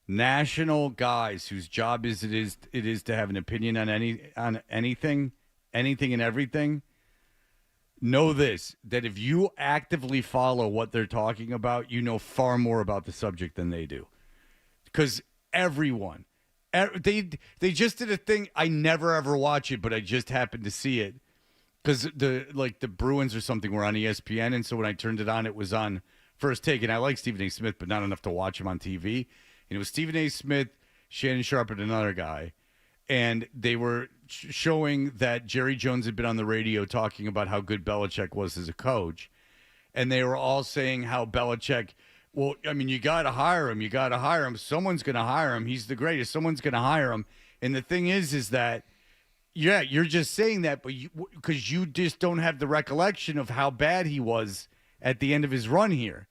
national guys whose job it is to have an opinion on anything and everything, know this, that if you actively follow what they're talking about, you know far more about the subject than they do. Because everyone They just did a thing. I never ever watch it, but I just happened to see it because the Bruins or something were on ESPN, and so when I turned it on, it was on First Take. And I like Stephen A. Smith, but not enough to watch him on TV. And it was Stephen A. Smith, Shannon Sharpe, and another guy, and they were showing that Jerry Jones had been on the radio talking about how good Belichick was as a coach, and they were all saying how Belichick. Well, I mean, you got to hire him. You got to hire him. Someone's going to hire him. He's the greatest. Someone's going to hire him. And the thing is that, yeah, you're just saying that, but because you just don't have the recollection of how bad he was at the end of his run here.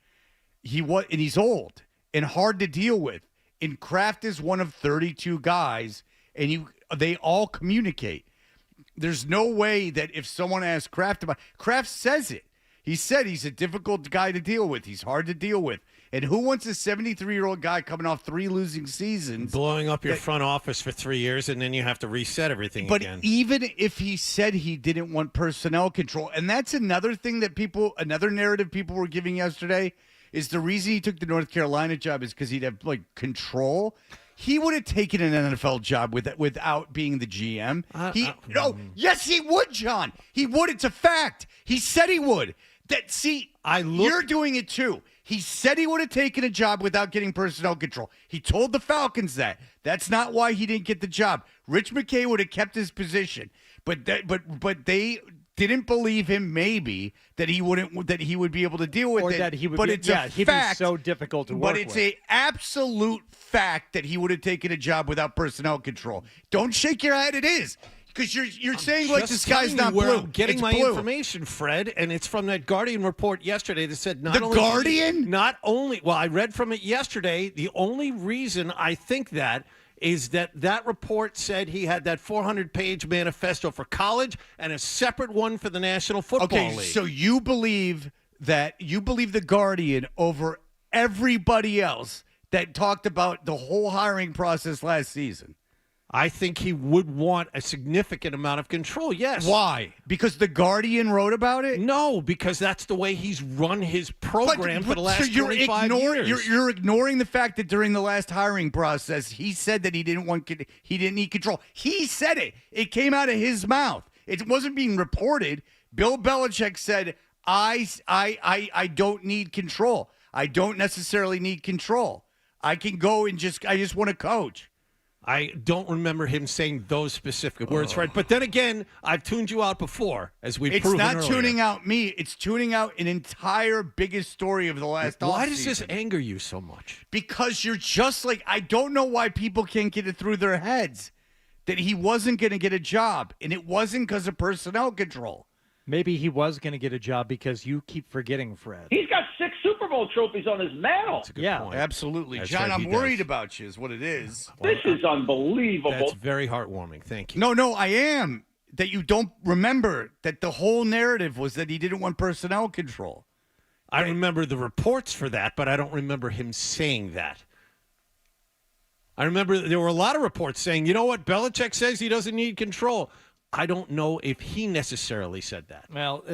And he's old and hard to deal with. And Kraft is one of 32 guys, and they all communicate. There's no way that if someone asks Kraft about, Kraft says it. He said he's a difficult guy to deal with. He's hard to deal with. And who wants a 73-year-old guy coming off 3 losing seasons? Blowing up your front office for 3 years, and then you have to reset everything again. But even if he said he didn't want personnel control, and that's another thing that another narrative people were giving yesterday, is the reason he took the North Carolina job is because he'd have, control. He would have taken an NFL job without being the GM. Yes, he would, John. He would. It's a fact. He said he would. You're doing it too. He said he would have taken a job without getting personnel control. He told the Falcons that. That's not why he didn't get the job. Rich McKay would have kept his position, but they didn't believe him. Maybe that he would be able to deal with it. That he would. But It's he'd be so difficult to work with. But it's a absolute fact that he would have taken a job without personnel control. Don't shake your head. It is. Because you're saying like this guy's not blue. I'm getting my information, Fred, and it's from that Guardian report yesterday that said Guardian? Well, I read from it yesterday. The only reason I think that is that report said he had that 400-page manifesto for college and a separate one for the National Football League. Okay, so you believe the Guardian over everybody else that talked about the whole hiring process last season. I think he would want a significant amount of control, yes. Why? Because the Guardian wrote about it? No, because that's the way he's run his program for the last 25 years. You're ignoring the fact that during the last hiring process, he said that he didn't need control. He said it. It came out of his mouth. It wasn't being reported. Bill Belichick said, I don't need control. I don't necessarily need control. I can go and I just want to coach. I don't remember him saying those specific words, Fred. But then again, I've tuned you out before, as we've proven earlier. It's not tuning out me. It's tuning out an entire biggest story of the last offseason. Why does this anger you so much? Because you're just like, I don't know why people can't get it through their heads that he wasn't going to get a job, and it wasn't because of personnel control. Maybe he was going to get a job because you keep forgetting, Fred. He's got 6 Super Bowl trophies on his mantle. That's a good point. Absolutely. That's John, right, I'm worried about you is what it is. This is unbelievable. That's very heartwarming. Thank you. No, I am. That you don't remember that the whole narrative was that he didn't want personnel control. I remember the reports for that, but I don't remember him saying that. I remember there were a lot of reports saying, you know what, Belichick says he doesn't need control. I don't know if he necessarily said that. Well,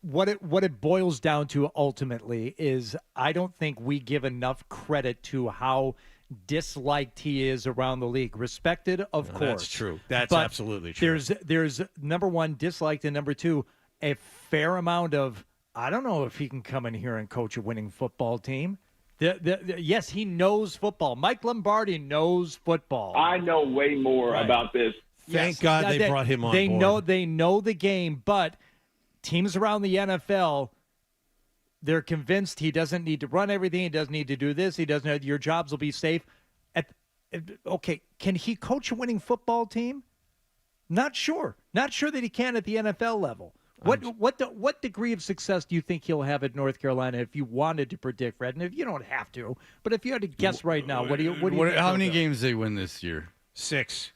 what it boils down to ultimately is I don't think we give enough credit to how disliked he is around the league. Respected, of course. That's true. That's absolutely true. There's number one, disliked, and number two, a fair amount of, I don't know if he can come in here and coach a winning football team. Yes, he knows football. Mike Lombardi knows football. I know way more about this. Thank God they brought him on board. They know the game, but teams around the NFL, they're convinced he doesn't need to run everything. He doesn't need to do this. He doesn't. Your jobs will be safe. Okay, can he coach a winning football team? Not sure. Not sure that he can at the NFL level. What degree of success do you think he'll have at North Carolina if you wanted to predict, Fred? And if you don't have to, but if you had to guess right now, what do you how many games do they win this year? 6.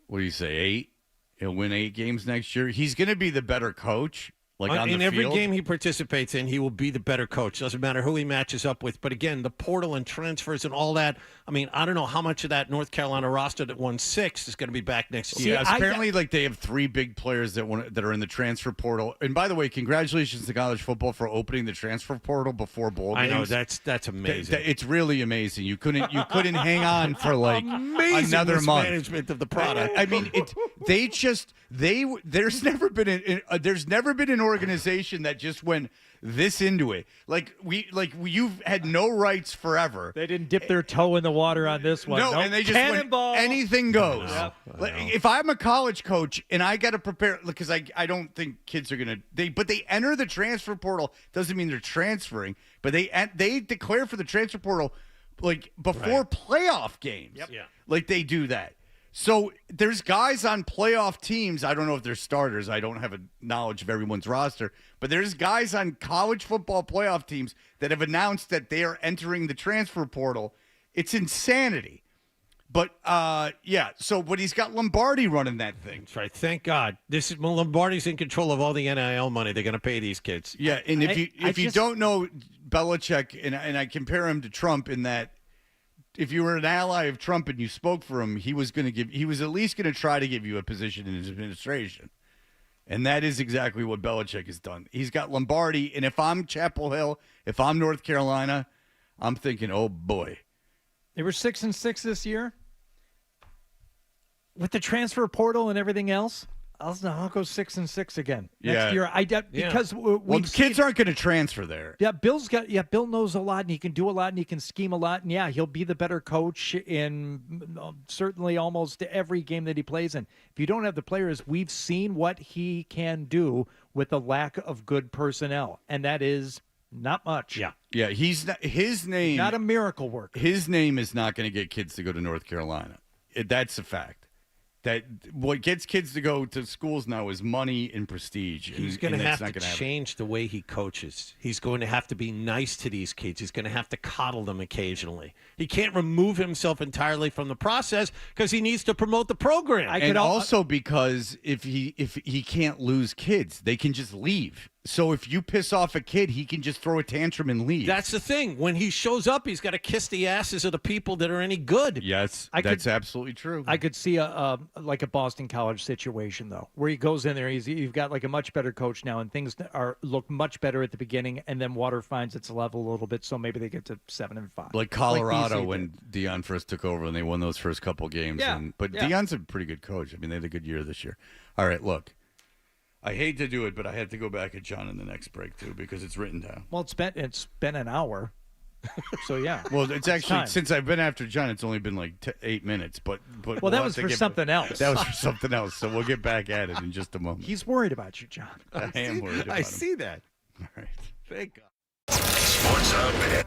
What do you say, 8? He'll win 8 games next year. He's going to be the better coach. Like on in the every field? game he participates in, he will be the better coach. Doesn't matter who he matches up with. But again, the portal and transfers and all that. I mean, I don't know how much of that North Carolina roster that won 6 is going to be back next year. Yeah, apparently, like they have 3 big players that are in the transfer portal. And by the way, congratulations to college football for opening the transfer portal before bowl games. I know that's amazing. It's really amazing. You couldn't hang on for like another month. Management of the product. I mean, there's never been an organization that just went this into it. You've had no rights forever. They didn't dip their toe in the water on this one. No, Nope. and they just Cannonball. went, anything goes. Yep. If I'm a college coach and I got to prepare, because I don't think kids are gonna. But they enter the transfer portal doesn't mean they're transferring. But they declare for the transfer portal like before playoff games. Yep. Yeah. Like they do that. So there's guys on playoff teams. I don't know if they're starters. I don't have a knowledge of everyone's roster. But there's guys on college football playoff teams that have announced that they are entering the transfer portal. It's insanity. But, but he's got Lombardi running that thing. That's right. Thank God. Lombardi's in control of all the NIL money they're going to pay these kids. Yeah, and if you don't know Belichick, and I compare him to Trump in that, if you were an ally of Trump and you spoke for him, he was at least going to try to give you a position in his administration. And that is exactly what Belichick has done. He's got Lombardi, and if I'm Chapel Hill, if I'm North Carolina, I'm thinking, oh boy. They were 6-6 this year. With the transfer portal and everything else, I'll go 6-6 again next year. Because kids aren't going to transfer there. Yeah, Bill knows a lot and he can do a lot and he can scheme a lot, and he'll be the better coach in certainly almost every game that he plays in. If you don't have the players, we've seen what he can do with the lack of good personnel, and that is not much. Yeah, his name not a miracle worker. His name is not going to get kids to go to North Carolina. That's a fact. That what gets kids to go to schools now is money and prestige. He's going to have to change the way he coaches. He's going to have to be nice to these kids. He's going to have to coddle them occasionally. He can't remove himself entirely from the process because he needs to promote the program. And also because if he can't lose kids, they can just leave. So if you piss off a kid, he can just throw a tantrum and leave. That's the thing. When he shows up, he's got to kiss the asses of the people that are any good. Yes, that's absolutely true. I could see a Boston College situation, though, where he goes in there. You've got like a much better coach now, and things look much better at the beginning, and then water finds its level a little bit, so maybe they get to 7-5. Like Colorado when Deion first took over, and they won those first couple games. But Deion's a pretty good coach. I mean, they had a good year this year. All right, look. I hate to do it, but I have to go back at John in the next break, too, because it's written down. Well, it's been an hour. So, yeah. Well, it's actually, since I've been after John, it's only been like 8 minutes. But well, that was for something else. That was for something else. So we'll get back at it in just a moment. He's worried about you, John. I am worried about him. I see that. All right. Thank God. Sports Hub.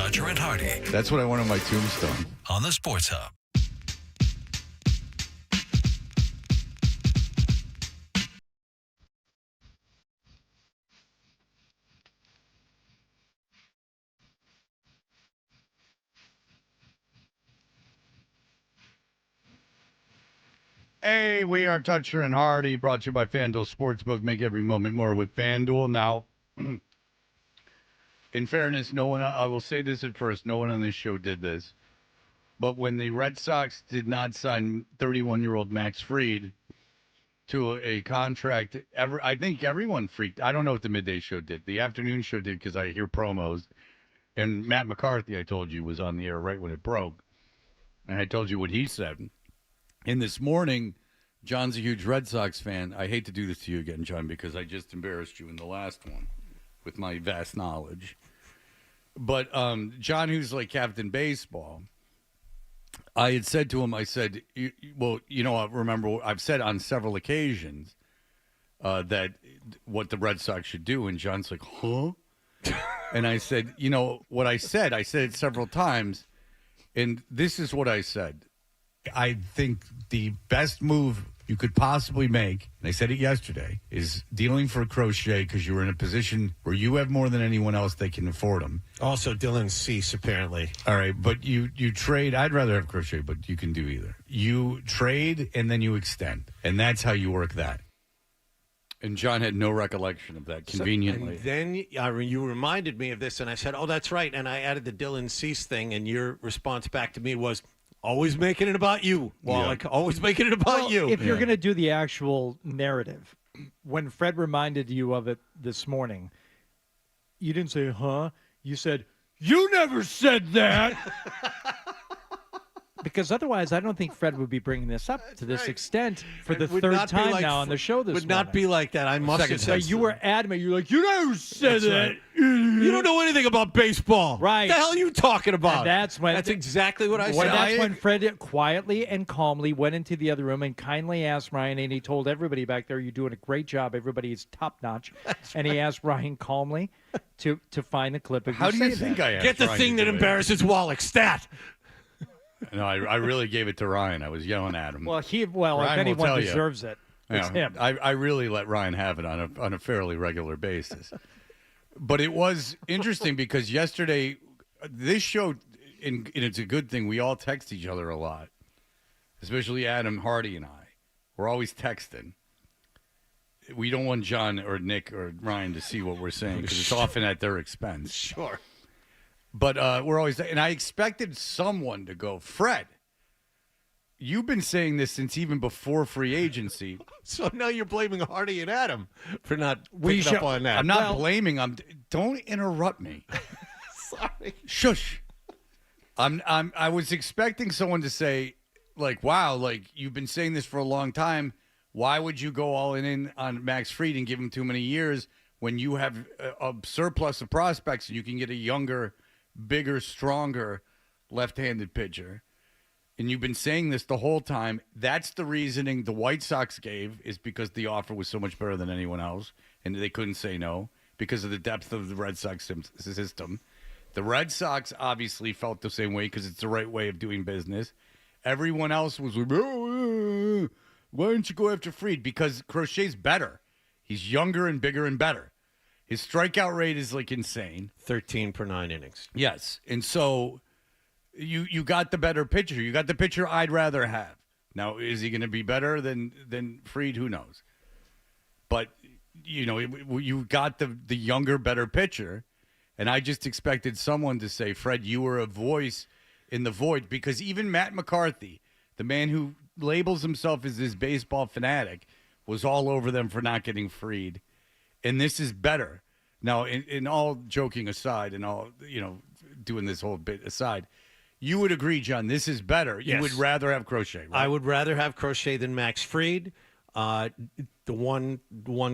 Toucher and Hardy That's what I want on my tombstone. on the Sports Hub. Hey, we are Toucher and Hardy, brought to you by FanDuel Sportsbook. Make every moment more with FanDuel. Now, in fairness, no one, I will say this at first, no one on this show did this. But when the Red Sox did not sign 31-year-old Max Fried to a contract, I think everyone freaked. I don't know what the midday show did. The afternoon show did because I hear promos. And Matt McCarthy, I told you, was on the air right when it broke. And I told you what he said. And this morning, John's a huge Red Sox fan. I hate to do this to you again, John, because I just embarrassed you in the last one with my vast knowledge. But John, who's like Captain Baseball, I had said to him, I said, remember, I've said on several occasions that what the Red Sox should do. And John's like, huh? And I said, what I said it several times. And this is what I said. I think the best move you could possibly make, and I said it yesterday, is dealing for Crochet because you're in a position where you have more than anyone else that can afford them. Also, Dylan Cease, apparently. All right, but you trade. I'd rather have Crochet, but you can do either. You trade and then you extend, and that's how you work that. And John had no recollection of that, conveniently. And then you reminded me of this, and I said, oh, that's right. And I added the Dylan Cease thing, and your response back to me was, always making it about you, Wallach. Yeah. Always making it about you. If you're going to do the actual narrative, when Fred reminded you of it this morning, you didn't say, huh? You said, you never said that. Because otherwise, I don't think Fred would be bringing this up to this extent for the third time now on the show this morning. Would not be like that. I must have said. You were adamant. You're like, you never said that. Right. You don't know anything about baseball. Right. What the hell are you talking about? And that's exactly what I said. That's when Fred quietly and calmly went into the other room and kindly asked Ryan, and he told everybody back there, you're doing a great job. Everybody is top-notch. And he asked Ryan calmly to find the clip of How do you think I asked Get the Ryan thing that embarrasses Wallach. Stat. No, I really gave it to Ryan. I was yelling at him. Well, if anyone deserves it, it's him. I really let Ryan have it on a fairly regular basis. But it was interesting because yesterday, this show, and it's a good thing, we all text each other a lot, especially Adam, Hardy, and I. We're always texting. We don't want John or Nick or Ryan to see what we're saying because it's often at their expense. Sure. But we're always, and I expected someone to go, Fred, you've been saying this since even before free agency. So now you're blaming Hardy and Adam for not picking up on that. I'm not blaming. Don't interrupt me. Sorry. Shush. I was expecting someone to say, like, wow, like you've been saying this for a long time. Why would you go all in on Max Fried and give him too many years when you have a surplus of prospects and you can get a younger, bigger, stronger left-handed pitcher? And you've been saying this the whole time. That's the reasoning the White Sox gave, is because the offer was so much better than anyone else, and they couldn't say no because of the depth of the Red Sox system. The Red Sox obviously felt the same way because it's the right way of doing business. Everyone else was like, oh, why don't you go after Fried? Because Crochet's better. He's younger and bigger and better. His strikeout rate is like insane. 13 per 9 innings. Yes. And so you got the better pitcher. You got the pitcher I'd rather have. Now, is he going to be better than Fried? Who knows? But, you got the younger, better pitcher. And I just expected someone to say, Fred, you were a voice in the void. Because even Matt McCarthy, the man who labels himself as this baseball fanatic, was all over them for not getting Fried. And this is better. Now, in all joking aside and all, doing this whole bit aside, you would agree, John, this is better. Yes. You would rather have Crochet, right? I would rather have Crochet than Max Fried. The one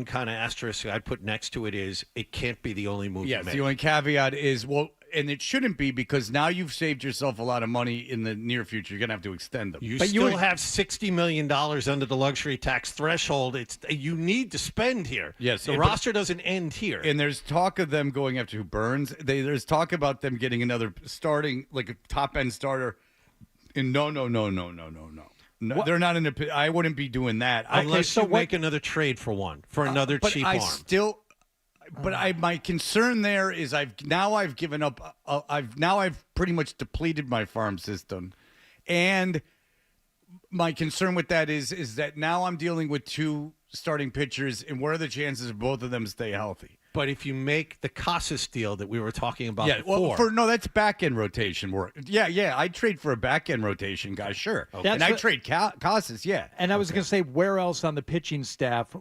kind of asterisk I'd put next to it is it can't be the only move you make. The only caveat is, well, and it shouldn't be, because now you've saved yourself a lot of money in the near future. You're going to have to extend them. You still have $60 million under the luxury tax threshold. You need to spend here. Yes, the roster doesn't end here. And there's talk of them going after who Burns. There's talk about them getting another starting, like a top end starter. And no. They're not in a. I wouldn't be doing that Unless you make another trade for another cheap arm. My concern there is I've given up. I've pretty much depleted my farm system, and my concern with that is that now I'm dealing with 2 starting pitchers, and what are the chances of both of them stay healthy? But if you make the Casas deal that we were talking about before. That's back-end rotation work. Yeah, I'd trade for a back-end rotation guy, sure. Okay. And I'd trade Casas, yeah. And I was going to say, where else on the pitching staff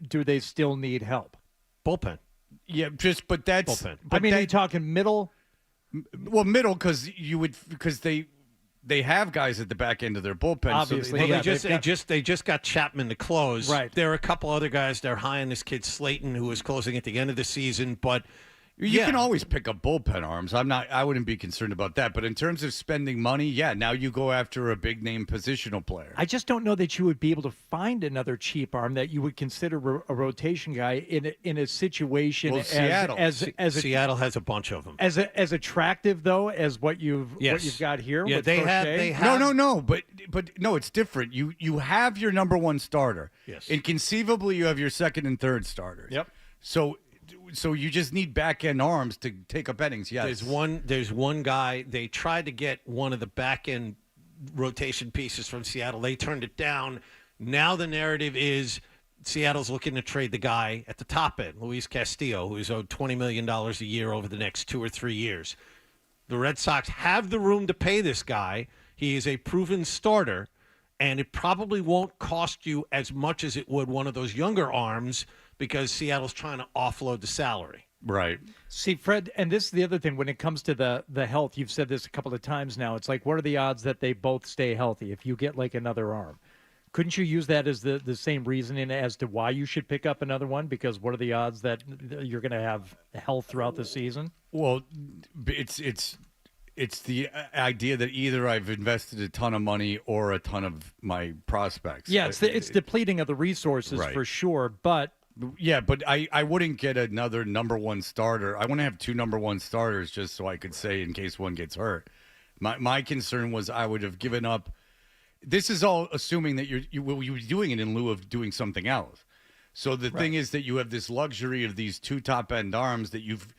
do they still need help? Bullpen. Yeah, but that's bullpen. Are you talking middle? Well, middle, because they have guys at the back end of their bullpen. Obviously, they just got Chapman to close. Right. There are a couple other guys. They're high on this kid Slayton, who is closing at the end of the season. But you can always pick up bullpen arms. I wouldn't be concerned about that. But in terms of spending money, now you go after a big name positional player. I just don't know that you would be able to find another cheap arm that you would consider a rotation guy in a situation Seattle has a bunch of them. As attractive though as what you've got here. Yeah, with they have. No, but no, it's different. You have your number 1 starter. Yes. And conceivably you have your second and third starters. Yep. So you just need back end arms to take up innings. Yes. There's one guy. They tried to get one of the back end rotation pieces from Seattle. They turned it down. Now the narrative is Seattle's looking to trade the guy at the top end, Luis Castillo, who is owed $20 million a year over the next 2 or 3 years. The Red Sox have the room to pay this guy. He is a proven starter, and it probably won't cost you as much as it would one of those younger arms, because Seattle's trying to offload the salary. Right. See, Fred, and this is the other thing when it comes to the health. You've said this a couple of times now. It's like, what are the odds that they both stay healthy if you get like another arm? Couldn't you use that as the same reasoning as to why you should pick up another one? Because what are the odds that you're going to have health throughout the season? Well, it's the idea that either I've invested a ton of money or a ton of my prospects. Yeah, it's depleting of the resources for sure, but. Yeah, but I wouldn't get another number 1 starter. I want to have 2 number 1 starters just so I could say in case one gets hurt. My concern was I would have given up. This is all assuming that you were doing it in lieu of doing something else. So the thing is that you have this luxury of these 2 top end arms that you've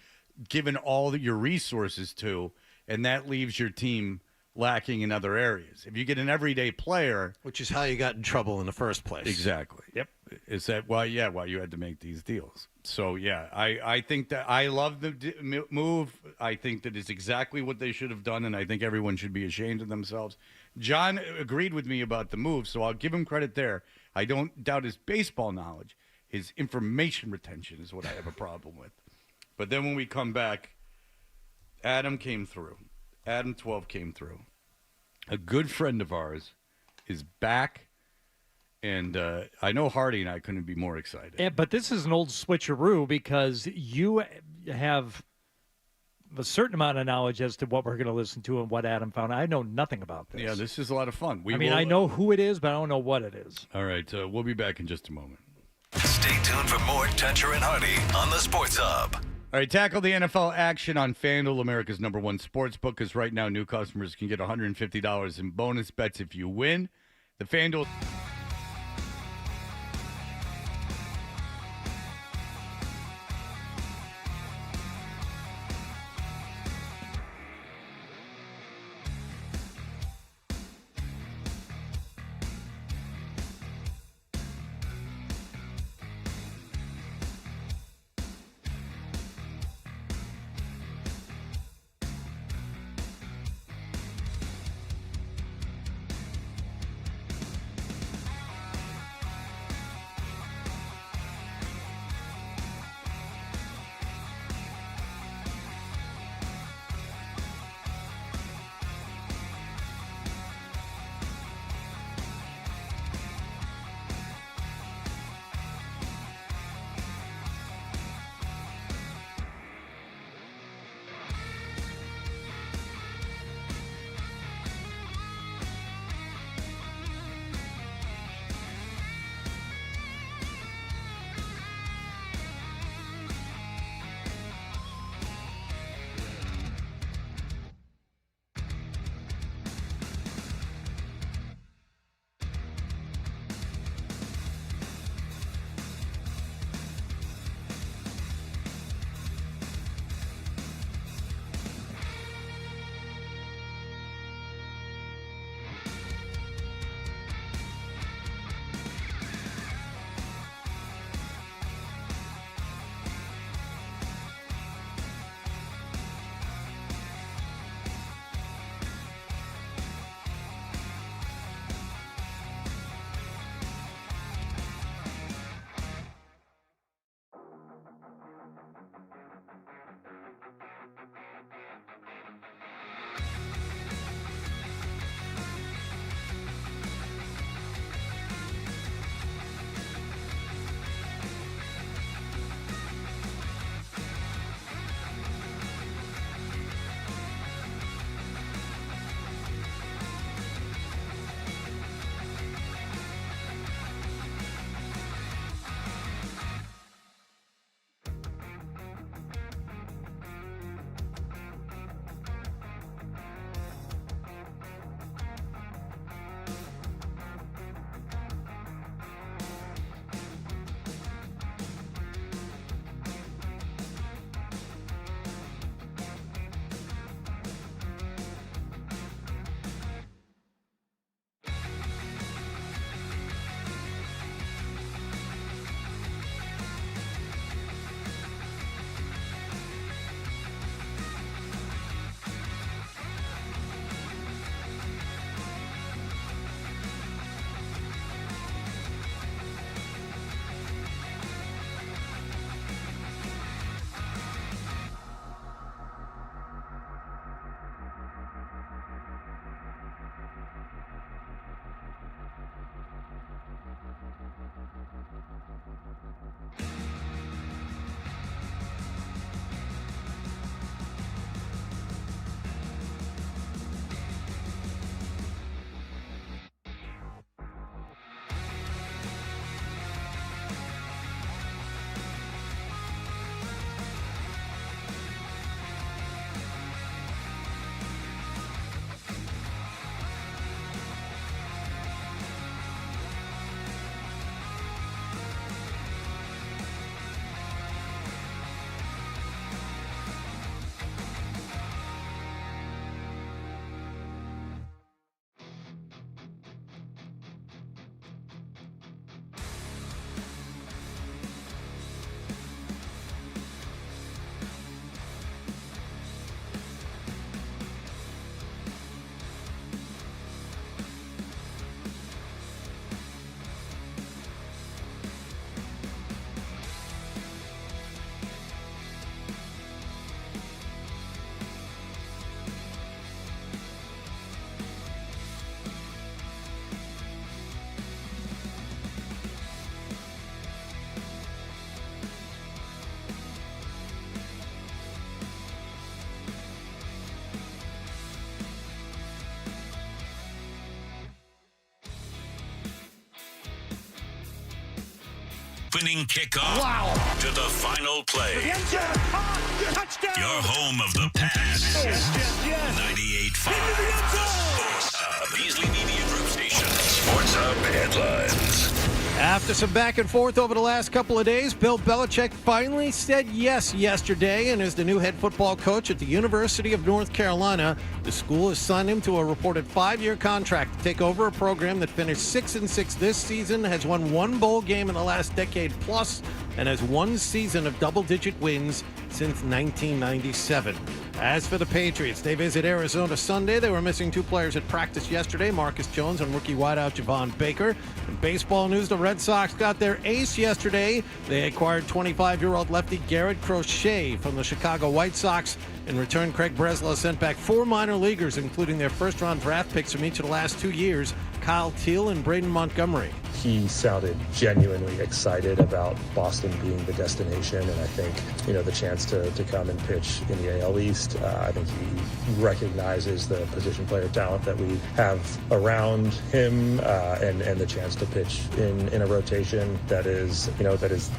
given all your resources to, and that leaves your team lacking in other areas. If you get an everyday player, which is how you got in trouble in the first place. Exactly. Yep. Is that why you had to make these deals? So I think that I love the move. I think that it's exactly what they should have done, and I think everyone should be ashamed of themselves. John agreed with me about the move, so I'll give him credit there. I don't doubt his baseball knowledge. His information retention is what I have a problem with. But then when we come back, Adam came through. Adam 12 came through. A good friend of ours is back, and I know Hardy and I couldn't be more excited. Yeah, but this is an old switcheroo because you have a certain amount of knowledge as to what we're going to listen to and what Adam found. I know nothing about this. Yeah, this is a lot of fun. I know who it is, but I don't know what it is. All right, we'll be back in just a moment. Stay tuned for more Toucher and Hardy on the Sports Hub. All right, tackle the NFL action on FanDuel, America's #1 sports book, because right now new customers can get $150 in bonus bets if you win. The FanDuel... opening kickoff to the final play. Touchdown! Your home of the pass. 98.5 The Sports Hub. Beasley Media Group Station. Sports Hub headlines. After some back and forth over the last couple of days, Bill Belichick finally said yes yesterday and is the new head football coach at the University of North Carolina. The school has signed him to a reported 5-year contract to take over a program that finished 6-6 this season, has won one bowl game in the last decade plus, and has one season of double-digit wins since 1997. As for the Patriots, they visit Arizona Sunday. They were missing 2 players at practice yesterday, Marcus Jones and rookie wideout Javon Baker. In baseball news, the Red Sox got their ace yesterday. They acquired 25-year-old lefty Garrett Crochet from the Chicago White Sox. In return, Craig Breslow sent back 4 minor leaguers, including their first-round draft picks from each of the last 2 years, Kyle Teal and Braden Montgomery. He sounded genuinely excited about Boston being the destination, and I think, the chance to come and pitch in the AL East, I think he recognizes the position player talent that we have around him, and the chance to pitch in a rotation that is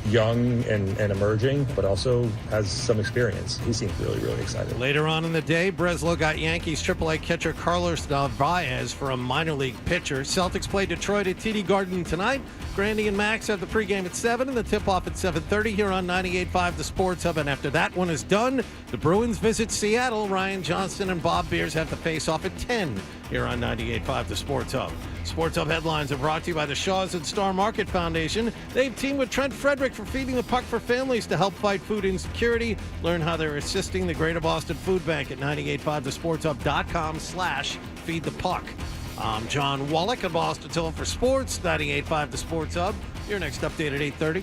young and emerging, but also has some experience. He seems really, really excited. Later on in the day, Breslow got Yankees AAA catcher Carlos Narvaez for a minor league pitcher. Celtics play Detroit at TD Garden tonight. Grandy and Max have the pregame at 7 and the tip-off at 7:30 here on 98.5 The Sports Hub. And after that one is done, the Bruins visit Seattle. Ryan Johnston and Bob Beers have the face-off at 10 here on 98.5 The Sports Hub. Sports Hub headlines are brought to you by the Shaws and Star Market Foundation. They've teamed with Trent Frederick for Feeding the Puck for Families to help fight food insecurity. Learn how they're assisting the Greater Boston Food Bank at 985thesportshub.com/feedthepuck. I'm John Wallach of Boston Till for Sports, 98.5 The Sports Hub. Your next update at 8:30.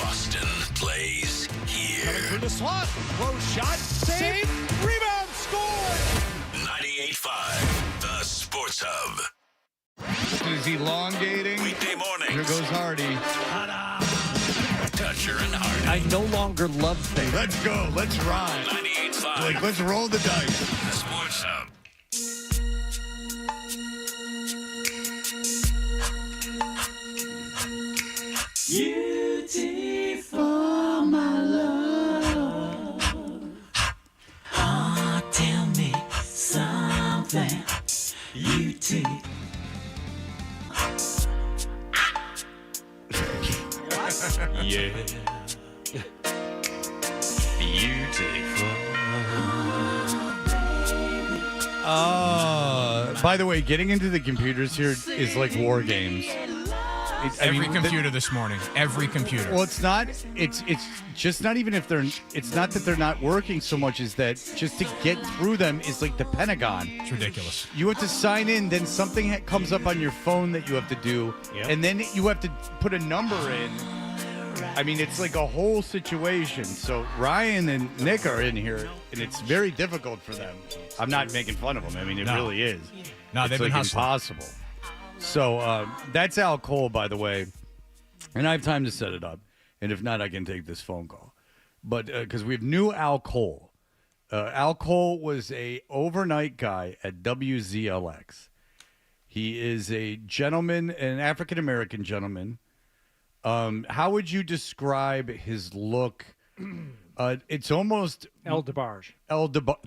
Boston plays here. Coming through the slot. Close shot. Save. Rebound. Score. 98.5 The Sports Hub. Is elongating? Weekday mornings. Here goes Hardy. Toucher and Hardy. I no longer love things. Let's go. Let's ride. 98.5. Let's roll the dice. The Sports Hub. Beautiful, my love. Oh, tell me something. Yeah. Beautiful. By the way, getting into the computers here is like war games. Every computer this morning. Every computer. Well, it's not. It's just not even if they're. It's not that they're not working so much as that just to get through them is like the Pentagon. It's ridiculous. You have to sign in, then something comes up on your phone that you have to do, and then you have to put a number in. I mean, it's like a whole situation. So Ryan and Nick are in here, and it's very difficult for them. I'm not making fun of them. I mean, it really is. No, they've been hustling. Impossible. So that's Al Cole, by the way, and I have time to set it up. And if not, I can take this phone call. But because we have new Al Cole. Al Cole was a overnight guy at WZLX. He is a gentleman, an African-American gentleman. How would you describe his look? It's almost El DeBarge.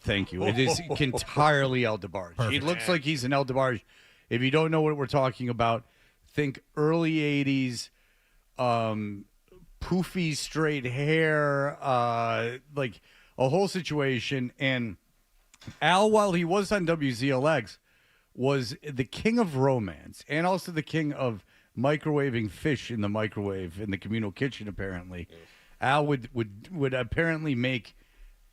Thank you. It is entirely El DeBarge. Perfect. He looks like he's an El DeBarge. If you don't know what we're talking about, think early 80s, poofy straight hair, like a whole situation. And Al, while he was on WZLX, was the king of romance and also the king of microwaving fish in the microwave in the communal kitchen, apparently. Al would apparently make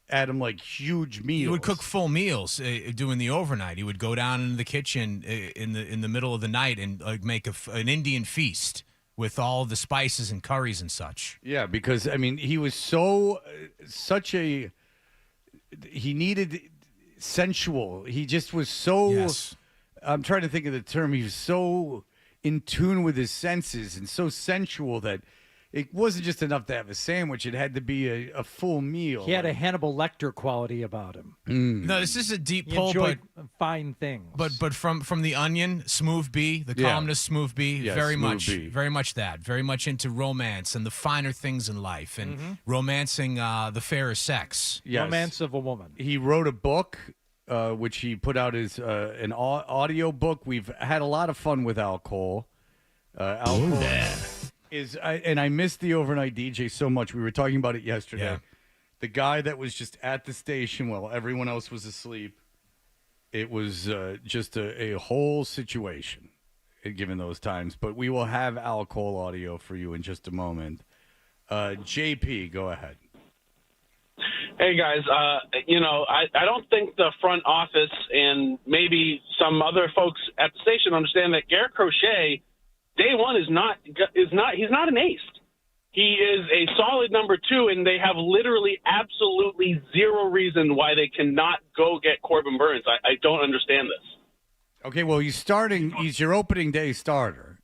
Adam like huge meals. He would cook full meals doing the overnight. He would go down into the kitchen in the middle of the night and make an Indian feast with all the spices and curries and such. Yeah, because I mean, he was he needed sensual. He just was so. Yes. I'm trying to think of the term. He was so in tune with his senses and so sensual that it wasn't just enough to have a sandwich. It had to be a full meal. He had a Hannibal Lecter quality about him. No, this is a deep He pull, enjoyed fine things. but from the Onion, Smooth B, the Yeah. columnist Smooth B, Yeah, very Smooth much, B. very much that, very much into romance and the finer things in life, and Mm-hmm. romancing the fairer sex. Yes. Romance of a Woman. He wrote a book, which he put out as an audio book. We've had a lot of fun with Al Cole. Al Cole and I missed the overnight DJ so much. We were talking about it yesterday. Yeah. The guy that was just at the station while everyone else was asleep. It was just a whole situation, given those times. But we will have Al Cole audio for you in just a moment. JP, go ahead. Hey, guys, I don't think the front office and maybe some other folks at the station understand that Garrett Crochet, day one, he's not an ace. He is a solid number two, and they have literally absolutely zero reason why they cannot go get Corbin Burns. I don't understand this. Okay, well, he's your opening day starter.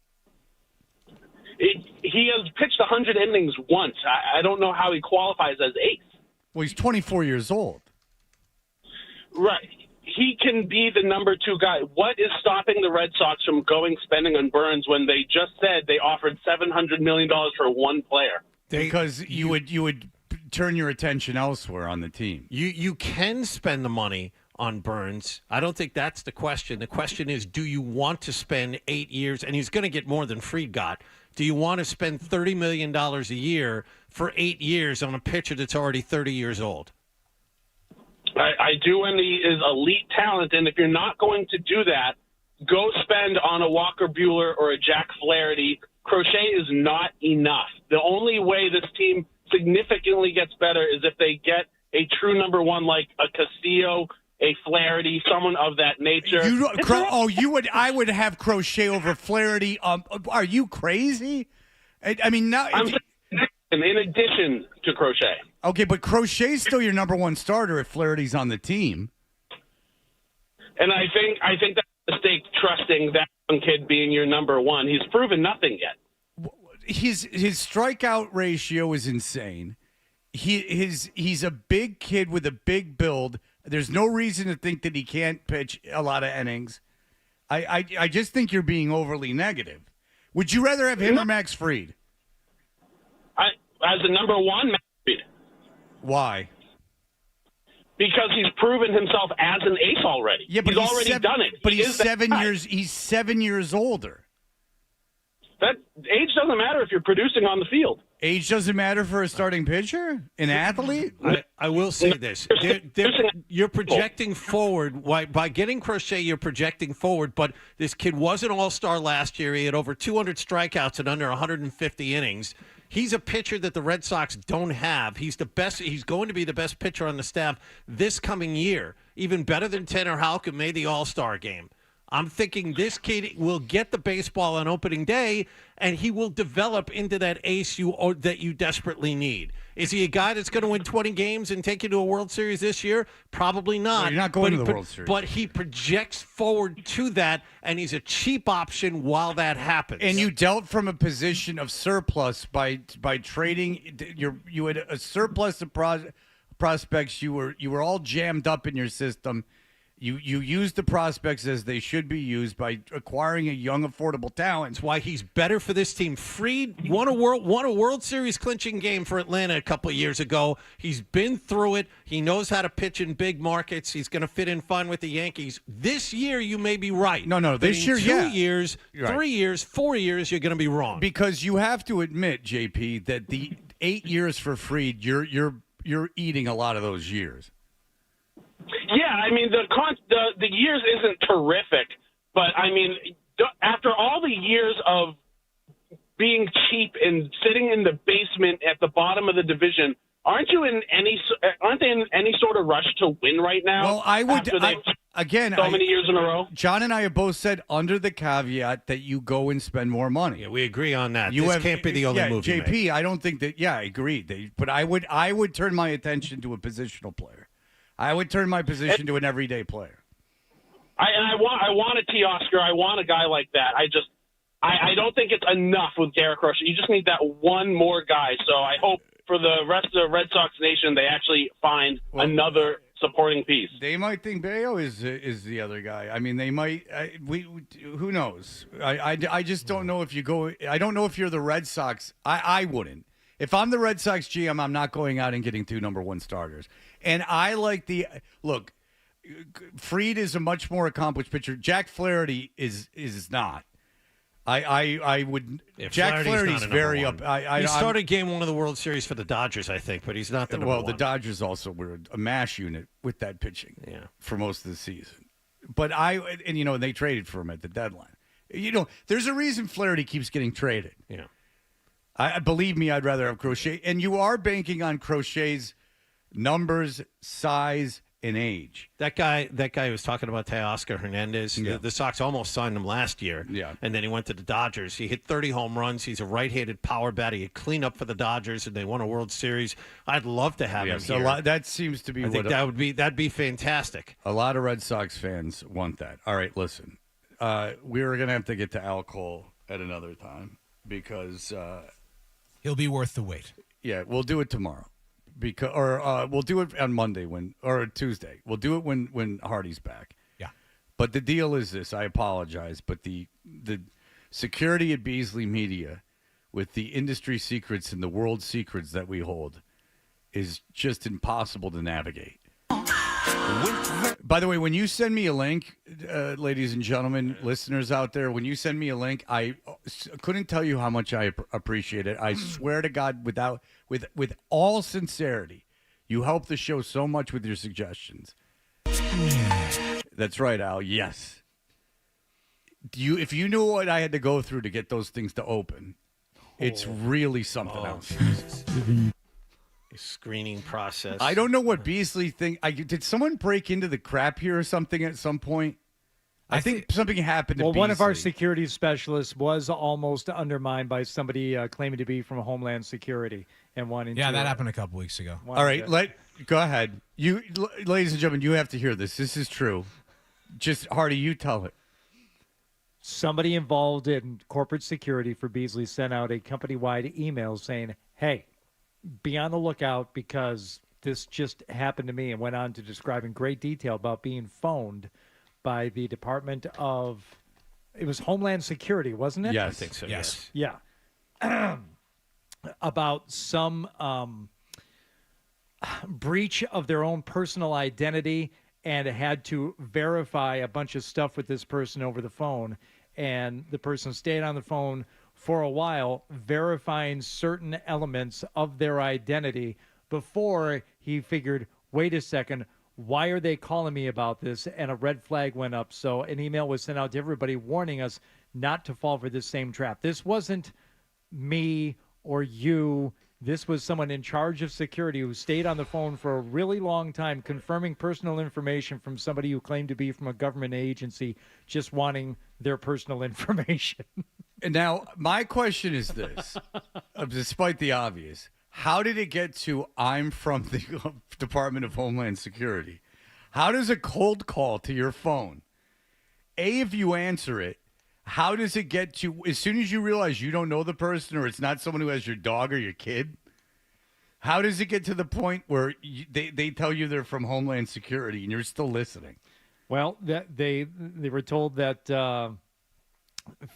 He has pitched 100 innings once. I don't know how he qualifies as ace. Well, he's 24 years old. Right. He can be the number two guy. What is stopping the Red Sox from spending on Burns when they just said they offered $700 million for one player? Because you would turn your attention elsewhere on the team. You can spend the money on Burns. I don't think that's the question. The question is, do you want to spend 8 years? And he's going to get more than Fried got. Do you want to spend $30 million a year for 8 years on a pitcher that's already 30 years old? I do, and he is elite talent. And if you're not going to do that, go spend on a Walker Buehler or a Jack Flaherty. Crochet is not enough. The only way this team significantly gets better is if they get a true number one like a Castillo, a Flaherty, someone of that nature. I would have Crochet over Flaherty. Are you crazy? I mean, now in addition to Crochet. Okay, but Crochet's still your number one starter if Flaherty's on the team. And I think that's a mistake trusting that young kid being your number one. He's proven nothing yet. His strikeout ratio is insane. He's a big kid with a big build. There's no reason to think that he can't pitch a lot of innings. I just think you're being overly negative. Would you rather have him or Max Fried? As the number one, Max Fried. Why? Because he's proven himself as an ace already. Yeah, but he's already done it. But He he's is that 7 guy. years. He's 7 years older. That age doesn't matter if you're producing on the field. Age doesn't matter for a starting pitcher, an athlete. I will say this: you're projecting forward. By getting Crochet, you're projecting forward. But this kid was an all-star last year. He had over 200 strikeouts and under 150 innings. He's a pitcher that the Red Sox don't have. He's the best. He's going to be the best pitcher on the staff this coming year, even better than Tanner Houck, who made the All-Star game. I'm thinking this kid will get the baseball on opening day, and he will develop into that ace that you desperately need. Is he a guy that's going to win 20 games and take you to a World Series this year? Probably not. Well, you're not going to the World Series. But he projects forward to that, and he's a cheap option while that happens. And you dealt from a position of surplus by trading. You had a surplus of prospects. You were all jammed up in your system. You used the prospects as they should be used by acquiring a young, affordable talent. That's why he's better for this team. Fried won a World Series clinching game for Atlanta a couple of years ago. He's been through it. He knows how to pitch in big markets. He's going to fit in fine with the Yankees. This year, you may be right. No, this year, 2 years, Right. 3 years, 4 years, you're going to be wrong. Because you have to admit, JP, that the 8 years for Fried, you're eating a lot of those years. Yeah, I mean the years isn't terrific, but I mean after all the years of being cheap and sitting in the basement at the bottom of the division, aren't they in any sort of rush to win right now? Well, I would after they've so many years in a row. John and I have both said under the caveat that you go and spend more money. Yeah, we agree on that. This can't be the only move you JP, make. I don't think that. Yeah, I agree. But I would turn my attention to a positional player. I would turn my position to an everyday player. I want a T. Oscar. I want a guy like that. I don't think it's enough with Garrett Crochet. You just need that one more guy. So I hope for the rest of the Red Sox nation, they actually find another supporting piece. They might think Bayo is the other guy. I mean, they might. Who knows? I just don't know if you go. I don't know if you're the Red Sox. I wouldn't. If I'm the Red Sox GM, I'm not going out and getting 2 number 1 starters. And I like the look. Fried is a much more accomplished pitcher. Jack Flaherty is not. I would. Yeah, Jack Flaherty's very up. He started Game 1 of the World Series for the Dodgers, I think, but he's not the number 1. The Dodgers also were a mash unit with that pitching. For most of the season. But they traded for him at the deadline. There's a reason Flaherty keeps getting traded. Yeah. Believe me, I'd rather have Crochet. And you are banking on Crochet's numbers, size, and age. That guy who was talking about Teoscar Hernandez, the Sox almost signed him last year. Yeah. And then he went to the Dodgers. He hit 30 home runs. He's a right-handed power bat. He had clean up for the Dodgers, and they won a World Series. I'd love to have him here. That seems to be I think that'd be fantastic. A lot of Red Sox fans want that. All right, listen. We're going to have to get to Al Cole at another time because he'll be worth the wait. Yeah, we'll do it tomorrow. We'll do it on Monday or Tuesday. We'll do it when Hardy's back. Yeah. But the deal is this. I apologize, but the security at Beasley Media with the industry secrets and the world secrets that we hold is just impossible to navigate. By the way, when you send me a link, ladies and gentlemen, listeners out there, when you send me a link, I couldn't tell you how much I appreciate it. I swear to God, with all sincerity, you help the show so much with your suggestions. That's right, Al. Yes. If you knew what I had to go through to get those things to open, it's really something else. Screening process. I don't know what Beasley think. Did someone break into the crap here or something at some point? I think something happened to Beasley. One of our security specialists was almost undermined by somebody claiming to be from Homeland Security and wanting to. Yeah, that happened a couple weeks ago. All right, go ahead. You, ladies and gentlemen, you have to hear this. This is true. Just, Hardy, you tell it. Somebody involved in corporate security for Beasley sent out a company-wide email saying, hey, be on the lookout because this just happened to me, and went on to describe in great detail about being phoned by the Department of, it was Homeland Security, wasn't it? Yes, I think so. Yes. Yeah. About some breach of their own personal identity, and had to verify a bunch of stuff with this person over the phone. And the person stayed on the phone for a while, verifying certain elements of their identity before he figured, wait a second, why are they calling me about this? And a red flag went up. So an email was sent out to everybody warning us not to fall for this same trap. This wasn't me or you. This was someone in charge of security who stayed on the phone for a really long time, confirming personal information from somebody who claimed to be from a government agency, just wanting their personal information. And now, my question is this, despite the obvious, how did it get to I'm from the Department of Homeland Security? How does a cold call to your phone, if you answer it, how does it get to, as soon as you realize you don't know the person or it's not someone who has your dog or your kid, how does it get to the point where they tell you they're from Homeland Security and you're still listening? Well, they were told that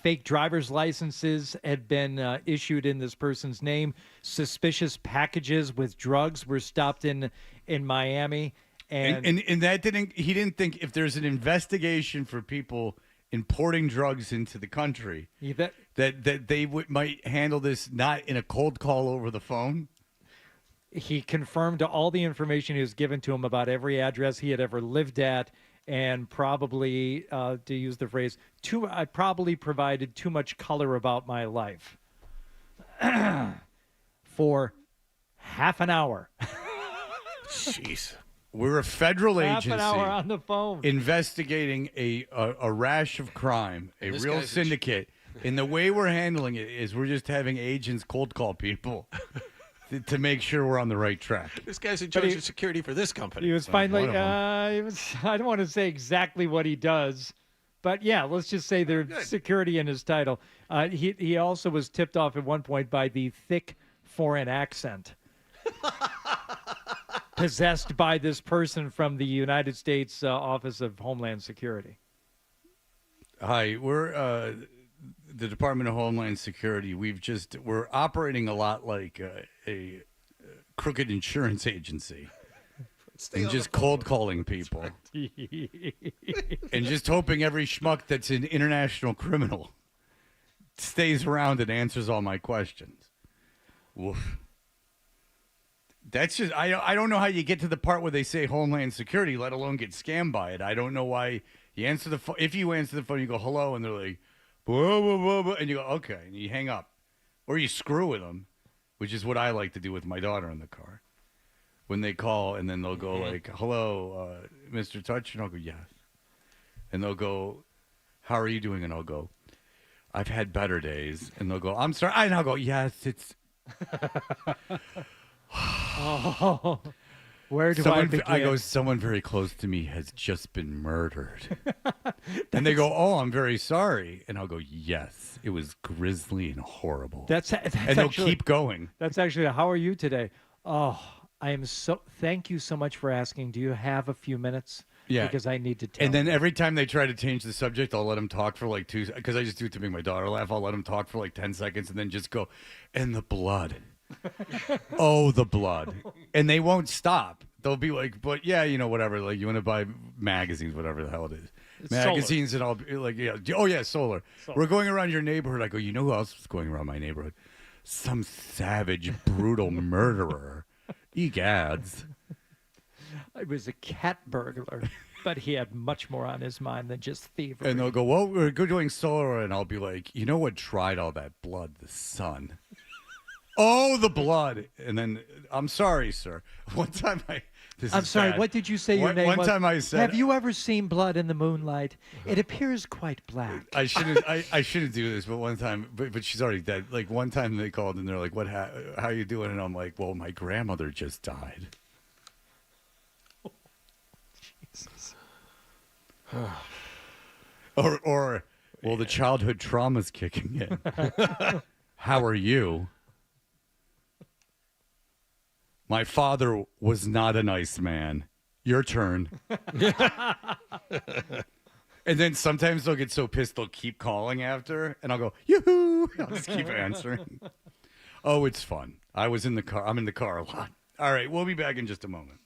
fake driver's licenses had been issued in this person's name. Suspicious packages with drugs were stopped in Miami. And that he didn't think if there's an investigation for people importing drugs into the country, that they might handle this not in a cold call over the phone. He confirmed all the information he was given to him about every address he had ever lived at, and probably, to use the phrase, I probably provided too much color about my life for half an hour. Jeez. We're a federal half agency an hour on the phone investigating a rash of crime, a real syndicate. And the way we're handling it is we're just having agents cold call people to make sure we're on the right track. This guy's in charge of security for this company. He was finally, I don't want to say exactly what he does, But yeah, let's just say there's security in his title. He also was tipped off at one point by the thick foreign accent possessed by this person from the United States Office of Homeland Security. Hi, we're the Department of Homeland Security. We're operating a lot like a crooked insurance agency. And just cold calling people. And just hoping every schmuck that's an international criminal stays around and answers all my questions. Woof. That's just, I don't know how you get to the part where they say Homeland Security, let alone get scammed by it. I don't know why you answer the phone. If you answer the phone, you go, hello, and they're like, blah, blah, blah, blah, and you go, okay, and you hang up. Or you screw with them, which is what I like to do with my daughter in the car. When they call, and then they'll go like, hello, Mr. Touch, and I'll go, yes. And they'll go, how are you doing? And I'll go, I've had better days. And they'll go, I'm sorry. And I'll go, yes, it's... Oh, where do I begin? I go, someone very close to me has just been murdered. And they go, oh, I'm very sorry. And I'll go, yes, it was grisly and horrible. That's and they'll keep going. That's actually, how are you today? Oh, I am so, thank you so much for asking. Do you have a few minutes? Yeah. Because I need to tell And then every time they try to change the subject, I'll let them talk for like because I just do it to make my daughter laugh. I'll let them talk for like 10 seconds and then just go, and the blood. Oh, the blood. And they won't stop. They'll be like, but yeah, you know, whatever. Like, you want to buy magazines, whatever the hell it is. It's magazines, solar. and I'll be like, yeah. Oh, yeah, solar. We're going around your neighborhood. I go, you know who else is going around my neighborhood? Some savage, brutal murderer. Egads. It was a cat burglar, but he had much more on his mind than just thievery. And they'll go, well, we're doing solar. And I'll be like, you know what dried all that blood? The sun. Oh, the blood. And then, I'm sorry, sir. One time I'm sorry, bad. what did you say your name was? was? One time I said... Have you ever seen blood in the moonlight? It appears quite black. I shouldn't do this, but one time, but she's already dead. Like, one time they called and they're like, how you doing? And I'm like, well, my grandmother just died. Oh, Jesus. or, well, the childhood trauma's kicking in. How are you? My father was not a nice man. Your turn. And then sometimes they'll get so pissed they'll keep calling after, and I'll go, yoo-hoo! I'll just keep answering. Oh, it's fun. I'm in the car a lot. All right, we'll be back in just a moment.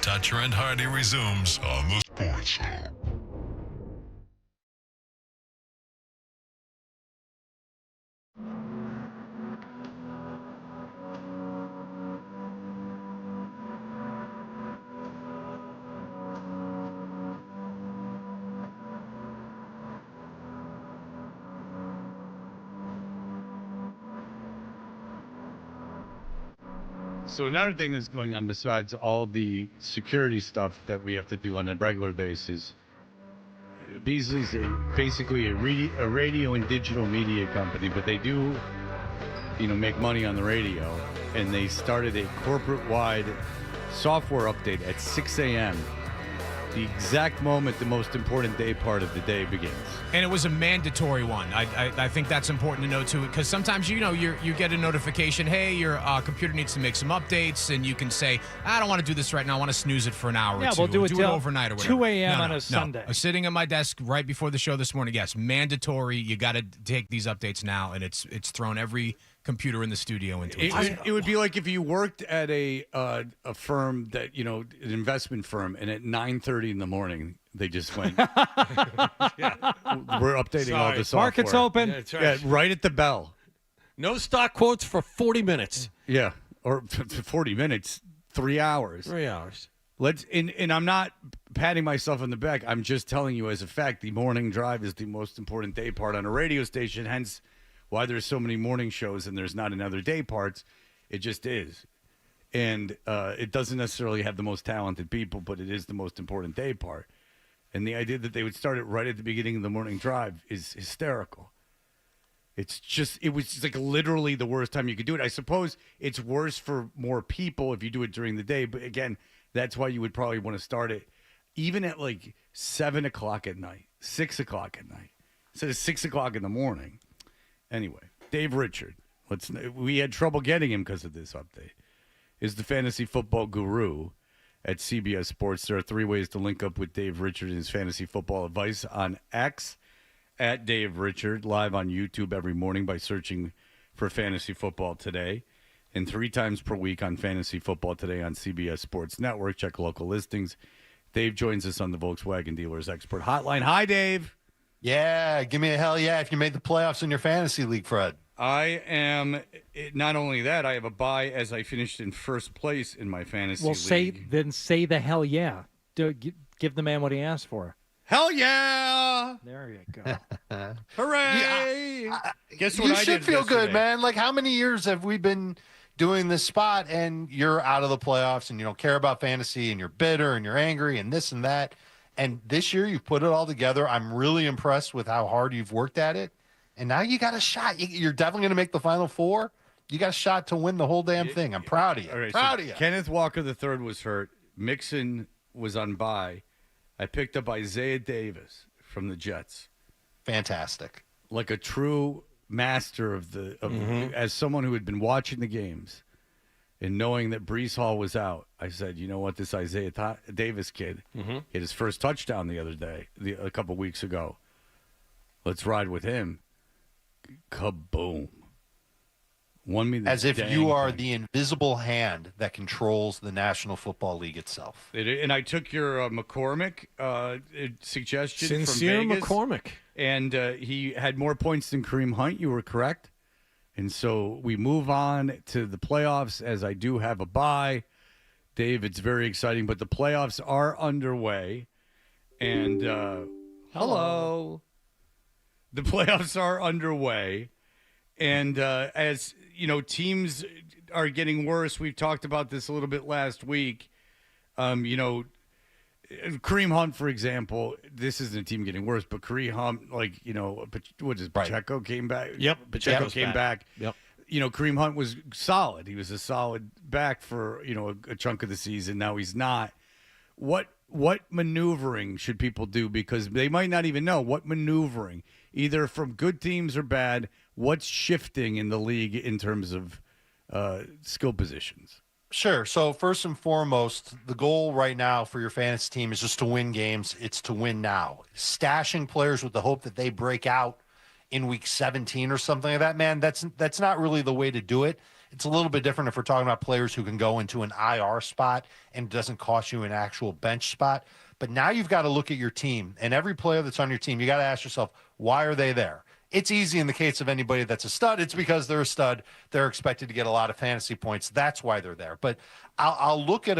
Toucher and Hardy resumes on the Sports Hub. So another thing that's going on besides all the security stuff that we have to do on a regular basis, Beasley's basically a radio and digital media company, but they do, make money on the radio, and they started a corporate-wide software update at 6 a.m., the exact moment the most important day part of the day begins. And it was a mandatory one. I think that's important to know, too, because sometimes, you get a notification, hey, your computer needs to make some updates, and you can say, I don't want to do this right now. I want to snooze it for an hour or two. We'll do it overnight or whatever. 2 a.m. on a No. Sunday. I was sitting at my desk right before the show this morning. Yes, mandatory. You got to take these updates now, and it's thrown every computer in the studio into it. It would be like if you worked at a firm that, an investment firm, and at 9:30 in the morning, they just went, we're updating all the software. Market's open. Yeah, that's right. Yeah, right at the bell. No stock quotes for 40 minutes. Yeah, or 40 minutes, 3 hours. 3 hours. And I'm not patting myself on the back. I'm just telling you as a fact, the morning drive is the most important day part on a radio station, hence why there's so many morning shows and there's not another day parts. It just is. And it doesn't necessarily have the most talented people, but it is the most important day part. And the idea that they would start it right at the beginning of the morning drive is hysterical. It was just like literally the worst time you could do it. I suppose it's worse for more people if you do it during the day. But again, that's why you would probably want to start it even at like 7 o'clock at night, 6 o'clock at night, instead of 6 o'clock in the morning. Anyway, Dave Richard, we had trouble getting him because of this update, is the fantasy football guru at CBS Sports. There are 3 ways to link up with Dave Richard and his fantasy football advice on X, at Dave Richard, live on YouTube every morning by searching for Fantasy Football Today, and 3 times per week on Fantasy Football Today on CBS Sports Network. Check local listings. Dave joins us on the Volkswagen Dealers Expert Hotline. Hi, Dave. Yeah, give me a hell yeah if you made the playoffs in your fantasy league, Fred. I am, not only that, I have a bye as I finished in first place in my fantasy league. Say the hell yeah. Give the man what he asked for. Hell yeah! There you go. Hooray! Guess what you I should did feel yesterday? good, man. Like, how many years have we been doing this spot and you're out of the playoffs and you don't care about fantasy and you're bitter and you're angry and this and that? And this year you've put it all together. I'm really impressed with how hard you've worked at it. And now you got a shot. You're definitely going to make the Final Four. You got a shot to win the whole damn thing. I'm proud of you. All right, proud so of you. Kenneth Walker III was hurt. Mixon was on bye. I picked up Isaiah Davis from the Jets. Fantastic. Like a true master of as someone who had been watching the games and knowing that Breece Hall was out, I said, you know what, this Isaiah Davis kid hit his first touchdown the other day, a couple weeks ago. Let's ride with him. Kaboom. Won me the As if dang you are thing. the invisible hand that controls the National Football League itself. And I took your McCormick suggestion Sincere from Vegas. McCormick. And he had more points than Kareem Hunt. You were correct. And so we move on to the playoffs as I do have a bye. Dave, it's very exciting, but the playoffs are underway. And hello. The playoffs are underway. And as, teams are getting worse, we've talked about this a little bit last week. Kareem Hunt, for example, this isn't a team getting worse, but Kareem Hunt, Pacheco came back? Yep, Pacheco came back. Yep. Kareem Hunt was solid. He was a solid back for, a chunk of the season. Now he's not. What maneuvering should people do? Because they might not even know what maneuvering, either from good teams or bad, what's shifting in the league in terms of skill positions. Sure. So first and foremost, the goal right now for your fantasy team is just to win games. It's to win now. Stashing players with the hope that they break out in week 17 or something like that, man, that's not really the way to do it. It's a little bit different if we're talking about players who can go into an IR spot and it doesn't cost you an actual bench spot. But now you've got to look at your team, and every player that's on your team, you got to ask yourself, why are they there? It's easy in the case of anybody that's a stud. It's because they're a stud. They're expected to get a lot of fantasy points. That's why they're there. But I'll look at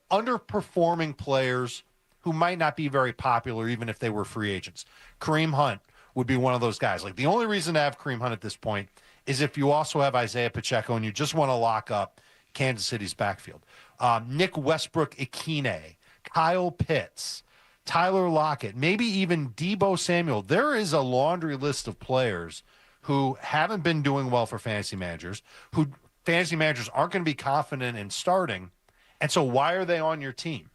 underperforming players who might not be very popular, even if they were free agents. Kareem Hunt would be one of those guys. Like, the only reason to have Kareem Hunt at this point is if you also have Isaiah Pacheco and you just want to lock up Kansas City's backfield. Nick Westbrook-Ikine, Kyle Pitts, Tyler Lockett, maybe even Deebo Samuel. There is a laundry list of players who haven't been doing well for fantasy managers, who fantasy managers aren't going to be confident in starting. And so why are they on your team?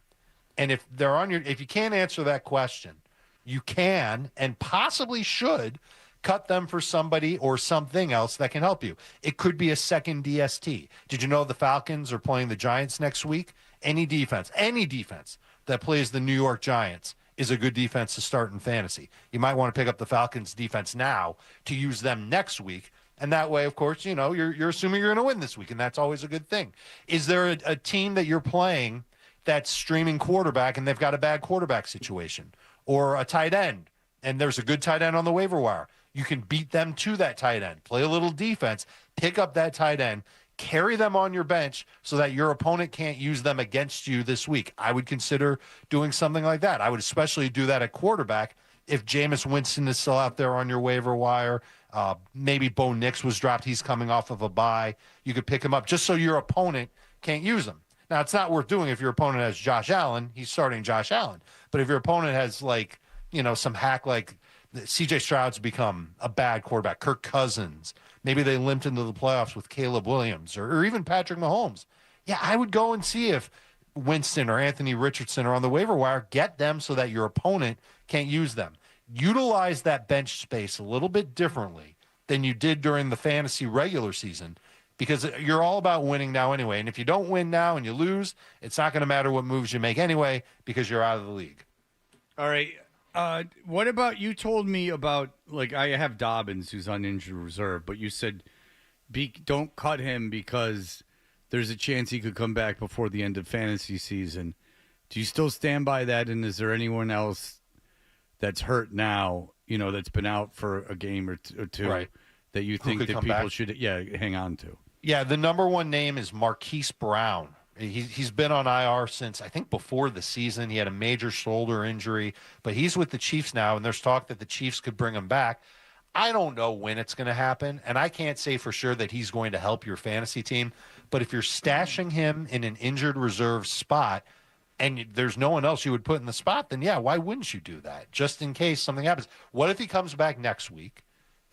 And if they're on your, if you can't answer that question, you can and possibly should cut them for somebody or something else that can help you. It could be a second DST. Did you know the Falcons are playing the Giants next week? Any defense that plays the New York Giants is a good defense to start in fantasy. You might want to pick up the Falcons defense now to use them next week. And that way, of course, you know, you're assuming you're going to win this week, and that's always a good thing. Is there a team that you're playing that's streaming quarterback and they've got a bad quarterback situation, or a tight end and there's a good tight end on the waiver wire? You can beat them to that tight end, play a little defense, pick up that tight end, carry them on your bench so that your opponent can't use them against you this week. I would consider doing something like that. I would especially do that at quarterback if Jameis Winston is still out there on your waiver wire. Maybe Bo Nix was dropped. He's coming off of a bye. You could pick him up just so your opponent can't use him. Now, it's not worth doing if your opponent has Josh Allen. He's starting Josh Allen. But if your opponent has, like, you know, some hack like C.J. Stroud's become a bad quarterback, Kirk Cousins, maybe they limped into the playoffs with Caleb Williams or even Patrick Mahomes. Yeah, I would go and see if Winston or Anthony Richardson are on the waiver wire. Get them so that your opponent can't use them. Utilize that bench space a little bit differently than you did during the fantasy regular season, because you're all about winning now anyway. And if you don't win now and you lose, it's not going to matter what moves you make anyway, because you're out of the league. All right. What about, you told me about, like, I have Dobbins who's on injured reserve, but you said don't cut him because there's a chance he could come back before the end of fantasy season. Do you still stand by that? And is there anyone else that's hurt now, you know, that's been out for a game or two, right, that you think that people back? Should hang on to? Yeah, the number one name is Marquise Brown. He's been on IR since, I think, before the season. He had a major shoulder injury, but he's with the Chiefs now, and there's talk that the Chiefs could bring him back. I don't know when it's going to happen, and I can't say for sure that he's going to help your fantasy team. But if you're stashing him in an injured reserve spot and there's no one else you would put in the spot, then, yeah, why wouldn't you do that just in case something happens? What if he comes back next week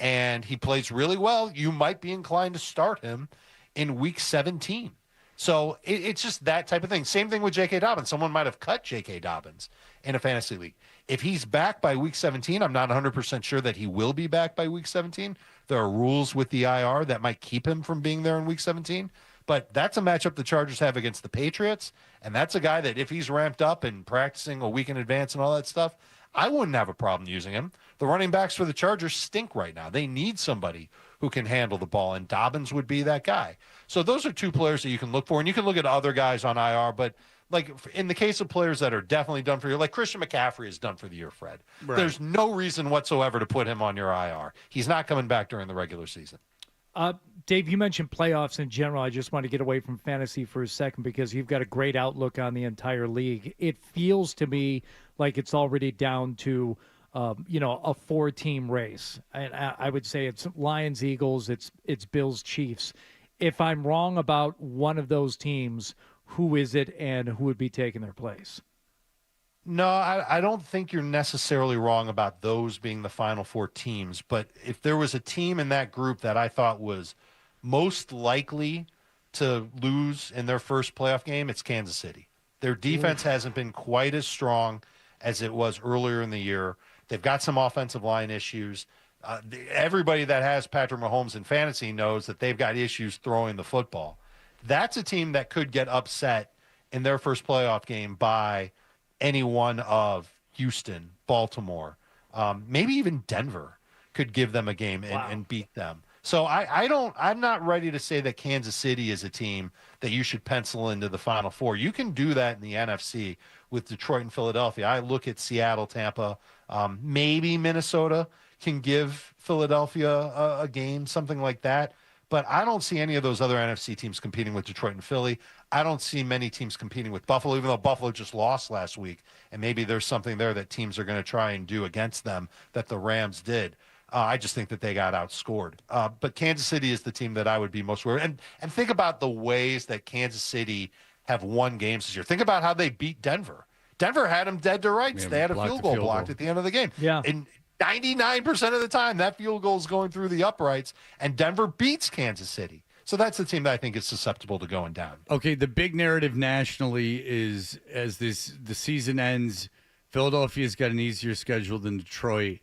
and he plays really well? You might be inclined to start him in week 17. So it's just that type of thing. Same thing with J.K. Dobbins. Someone might have cut J.K. Dobbins in a fantasy league. If he's back by week 17, I'm not 100% sure that he will be back by week 17. There are rules with the IR that might keep him from being there in week 17. But that's a matchup the Chargers have against the Patriots, and that's a guy that if he's ramped up and practicing a week in advance and all that stuff, I wouldn't have a problem using him. The running backs for the Chargers stink right now. They need somebody who can handle the ball, and Dobbins would be that guy. So those are two players that you can look for, and you can look at other guys on IR, but like in the case of players that are definitely done for you, like Christian McCaffrey is done for the year, Fred. Right. There's no reason whatsoever to put him on your IR. He's not coming back during the regular season. Dave, you mentioned playoffs in general. I just want to get away from fantasy for a second because you've got a great outlook on the entire league. It feels to me like it's already down to a 4-team race. And I would say it's Lions, Eagles, it's Bills, Chiefs. If I'm wrong about one of those teams, who is it and who would be taking their place? No, I don't think you're necessarily wrong about those being the final 4 teams. But if there was a team in that group that I thought was most likely to lose in their first playoff game, it's Kansas City. Their defense hasn't been quite as strong as it was earlier in the year. They've got some offensive line issues. Everybody that has Patrick Mahomes in fantasy knows that they've got issues throwing the football. That's a team that could get upset in their first playoff game by any one of Houston, Baltimore, maybe even Denver could give them a game and beat them. So I'm not ready to say that Kansas City is a team that you should pencil into the Final Four. You can do that in the NFC with Detroit and Philadelphia. I look at Seattle, Tampa, maybe Minnesota can give Philadelphia a game, something like that. But I don't see any of those other NFC teams competing with Detroit and Philly. I don't see many teams competing with Buffalo, even though Buffalo just lost last week. And maybe there's something there that teams are going to try and do against them that the Rams did. I just think that they got outscored. But Kansas City is the team that I would be most worried. And think about the ways that Kansas City have won games this year. Think about how they beat Denver. Denver had them dead to rights. They had a field goal blocked at the end of the game. Yeah. And 99% of the time, that field goal is going through the uprights, and Denver beats Kansas City. So that's the team that I think is susceptible to going down. Okay, the big narrative nationally is as the season ends, Philadelphia's got an easier schedule than Detroit.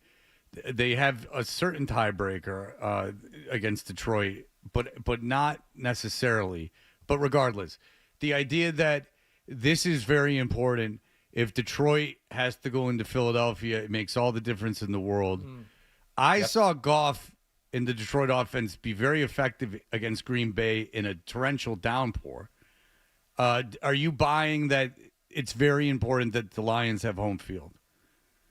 They have a certain tiebreaker against Detroit, but not necessarily. But regardless, the idea that this is very important. If Detroit has to go into Philadelphia, it makes all the difference in the world. I saw Goff in the Detroit offense be very effective against Green Bay in a torrential downpour. Are you buying that it's very important that the Lions have home field?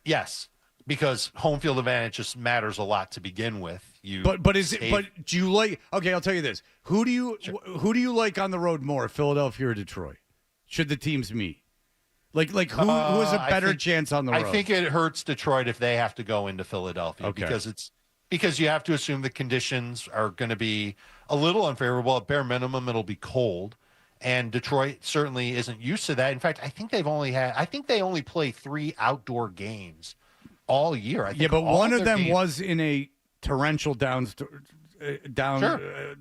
Yes, because home field advantage just matters a lot to begin with. But do you like? Okay, I'll tell you this: who do you like on the road more, Philadelphia or Detroit? Should the teams meet? Like who has a better chance on the road? I think it hurts Detroit if they have to go into Philadelphia because you have to assume the conditions are going to be a little unfavorable. At bare minimum, it'll be cold, and Detroit certainly isn't used to that. In fact, I think they only play 3 outdoor games all year. I think but one of them was in a torrential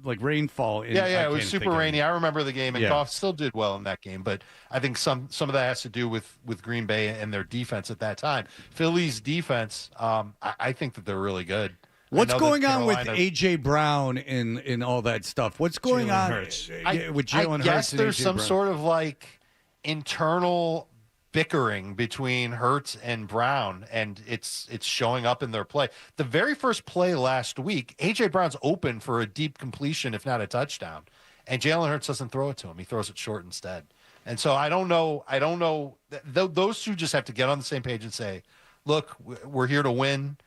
like rainfall. It was super rainy. I remember the game, and Goff still did well in that game. But I think some of that has to do with Green Bay and their defense at that time. Philly's defense, I think that they're really good. What's going on with A.J. Brown and all that stuff? What's going on with Jalen Hurts? I guess and there's A.J. some Brown? sort of like internal bickering between Hurts and Brown, and it's showing up in their play. The very first play last week, A.J. Brown's open for a deep completion, if not a touchdown, and Jalen Hurts doesn't throw it to him. He throws it short instead. And so I don't know. Those two just have to get on the same page and say, look, we're here to win.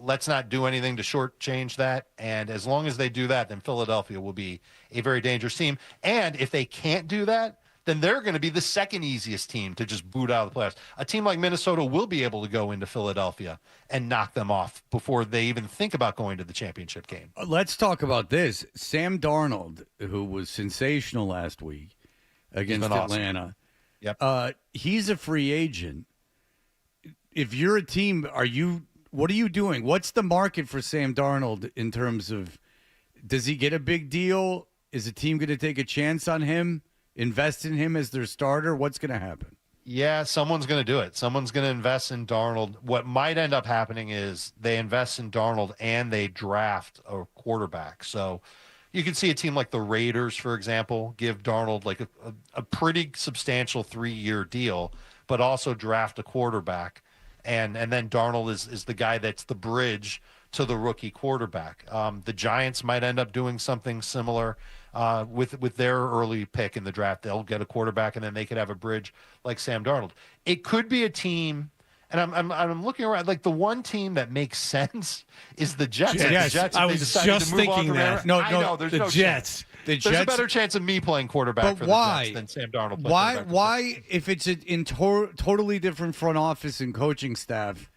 Let's not do anything to shortchange that. And as long as they do that, then Philadelphia will be a very dangerous team. And if they can't do that, then they're going to be the second easiest team to just boot out of the playoffs. A team like Minnesota will be able to go into Philadelphia and knock them off before they even think about going to the championship game. Let's talk about this. Sam Darnold, who was sensational last week against Atlanta. Awesome. Yep. He's a free agent. If you're a team, what are you doing? What's the market for Sam Darnold in terms of, does he get a big deal? Is a team going to take a chance on him? Invest in him as their starter? What's going to happen? Yeah, someone's going to do it. Someone's going to invest in Darnold. What might end up happening is they invest in Darnold and they draft a quarterback. So you can see a team like the Raiders, for example, give Darnold like a pretty substantial 3-year deal, but also draft a quarterback. And then Darnold is the guy that's the bridge to the rookie quarterback. The Giants might end up doing something similar with their early pick in the draft. They'll get a quarterback, and then they could have a bridge like Sam Darnold. It could be a team, and I'm looking around. Like the one team that makes sense is the Jets. Yes, the Jets, I was just thinking that. No, there's no Jets. Chance. There's a better chance of me playing quarterback for the Jets than Sam Darnold. Why, if it's in totally different front office and coaching staff?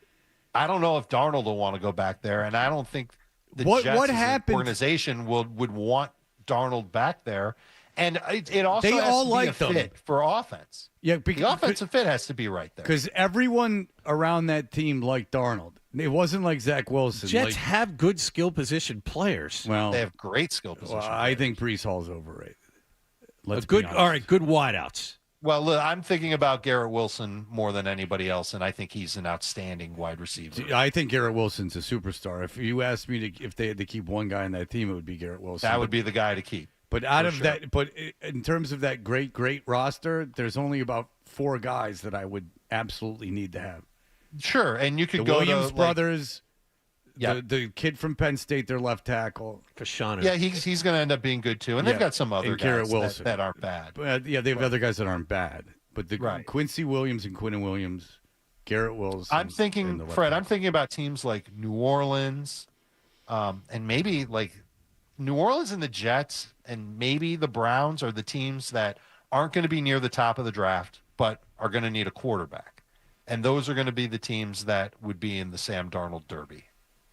I don't know if Darnold will want to go back there, and I don't think the Jets as an organization would want Darnold back there. And it also has to be a fit for offense. Yeah, the offensive fit has to be right there. Because everyone around that team liked Darnold. It wasn't like Zach Wilson. Jets have good skill position players. Well, they have great skill position players. I think Breece Hall's overrated. Let's good. be honest. All right, good wideouts. Well, look, I'm thinking about Garrett Wilson more than anybody else, and I think he's an outstanding wide receiver. I think Garrett Wilson's a superstar. If you asked me if they had to keep one guy in that team, it would be Garrett Wilson. That would be the guy to keep. But but in terms of that great roster, there's only about 4 guys that I would absolutely need to have. Sure, and you could the go Williams to brothers, the kid from Penn State, their left tackle. Fashanu. Yeah, he's going to end up being good too. And they've got some other and Garrett guys Wilson. that aren't bad. They have other guys that aren't bad. But the Quincy Williams and Quinnen Williams, Garrett Wilson. I'm thinking, Fred, I'm thinking about teams like New Orleans, and maybe like New Orleans and the Jets, and maybe the Browns are the teams that aren't going to be near the top of the draft, but are going to need a quarterback. And those are going to be the teams that would be in the Sam Darnold Derby.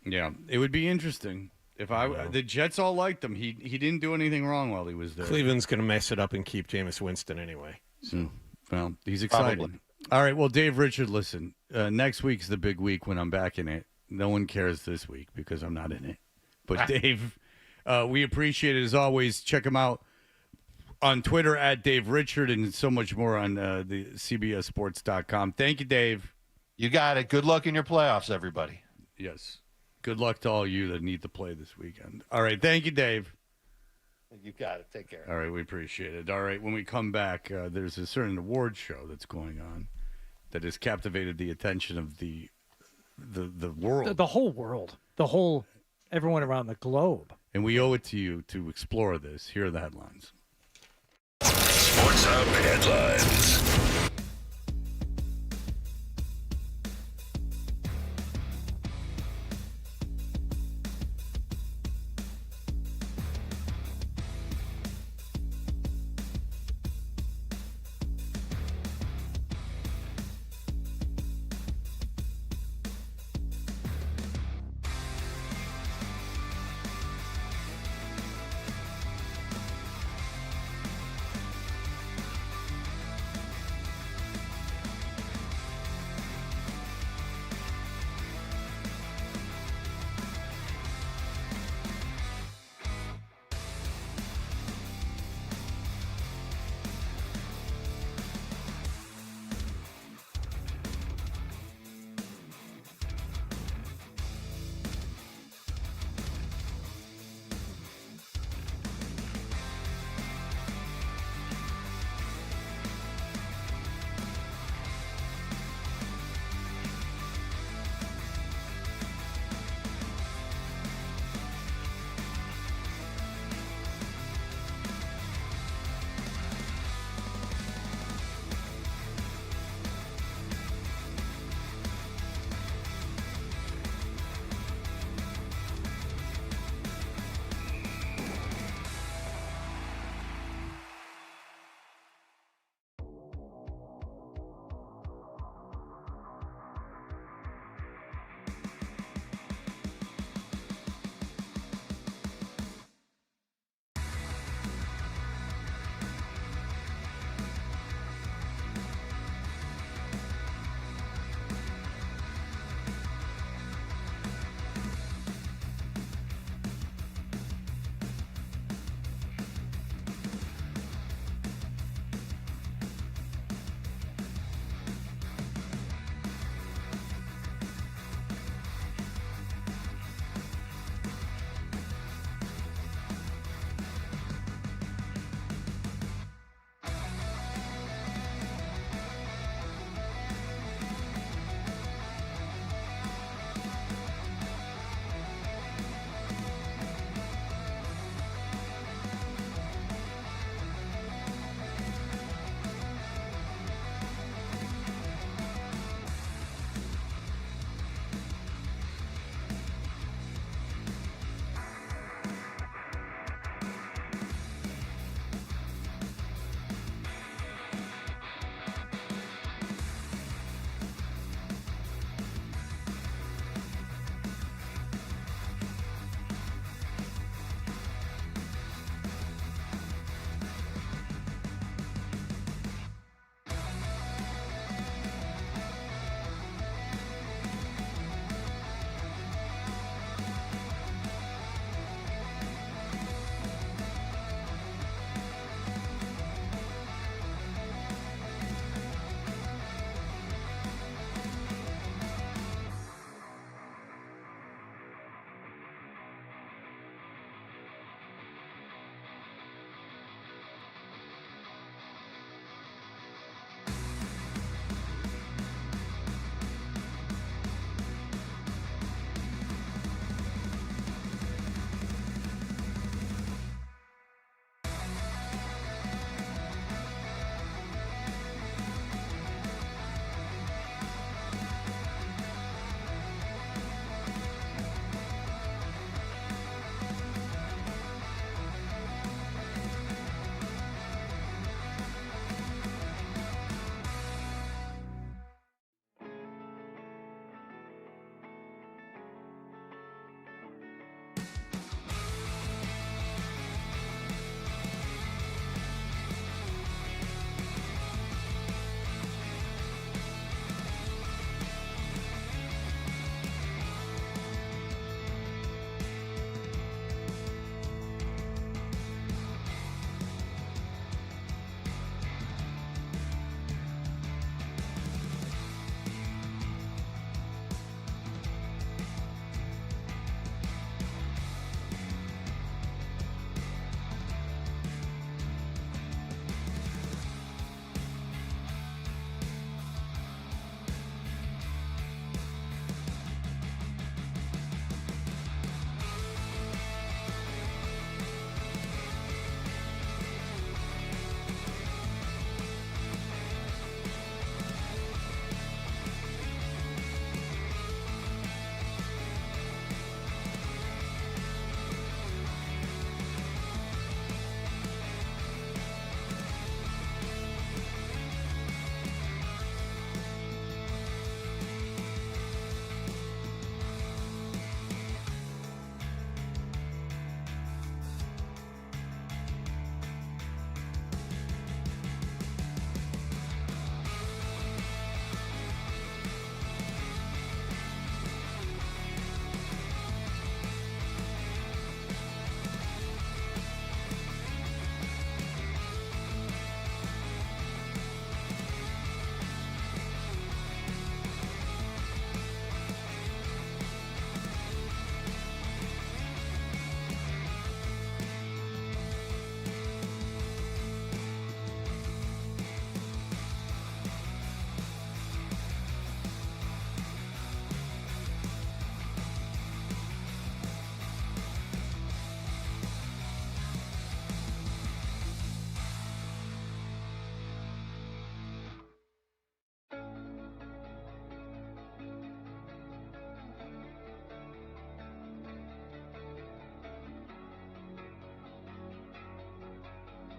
Yeah, it would be interesting. The Jets all liked him. He didn't do anything wrong while he was there. Cleveland's going to mess it up and keep Jameis Winston anyway. So, well, he's excited. Probably. All right, well, Dave Richard, listen, next week's the big week when I'm back in it. No one cares this week because I'm not in it. But Dave, we appreciate it as always. Check him out on Twitter at Dave Richard and so much more on the CBSSports.com. Thank you, Dave. You got it. Good luck in your playoffs, everybody. Yes. Good luck to all you that need to play this weekend. All right. Thank you, Dave. You got it. Take care. All right. We appreciate it. All right. When we come back, there's a certain award show that's going on that has captivated the attention of the world. The whole world. Everyone around the globe. And we owe it to you to explore this. Here are the headlines. Sports Hub headlines.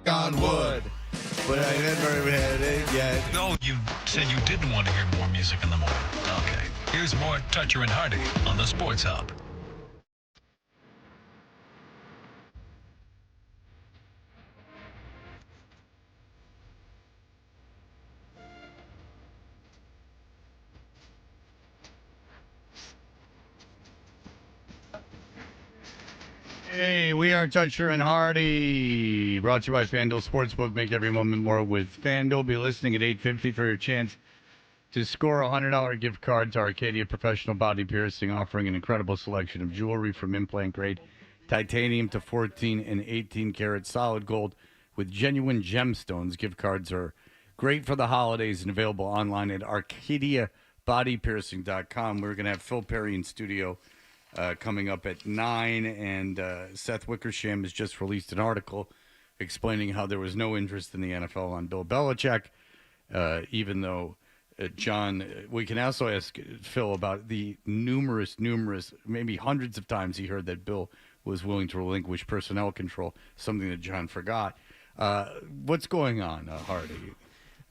knock on wood. But I never had it yet. No, you said you didn't want to hear more music in the morning. Okay. Here's more Toucher and Hardy on the Sports Hub. Hey, we are Toucher and Hardy, brought to you by FanDuel Sportsbook. Make every moment more with FanDuel. Be listening at 8:50 for your chance to score a $100 gift card to Arcadia Professional Body Piercing, offering an incredible selection of jewelry from implant-grade titanium to 14 and 18-karat solid gold with genuine gemstones. Gift cards are great for the holidays and available online at arcadiabodypiercing.com. We're going to have Phil Perry in studio coming up at 9, and Seth Wickersham has just released an article explaining how there was no interest in the NFL on Bill Belichick, even though, John, we can also ask Phil about the numerous, maybe hundreds of times he heard that Bill was willing to relinquish personnel control, something that John forgot. What's going on, Hardy?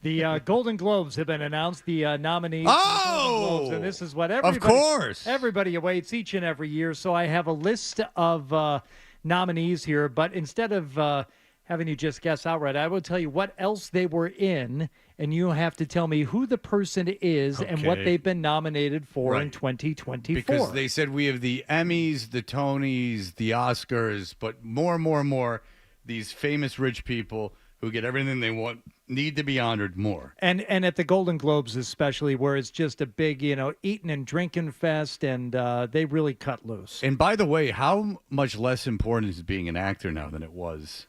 The Golden Globes have been announced, the nominees. Oh! Globes, and this is what everybody awaits each and every year. So I have a list of nominees here, but instead of having you just guess outright, I will tell you what else they were in, and you have to tell me who the person is and what they've been nominated for in 2024. Because they said we have the Emmys, the Tonys, the Oscars, but more, these famous rich people who get everything they want need to be honored more. And at the Golden Globes especially, where it's just a big, eating and drinking fest, and they really cut loose. And by the way, how much less important is being an actor now than it was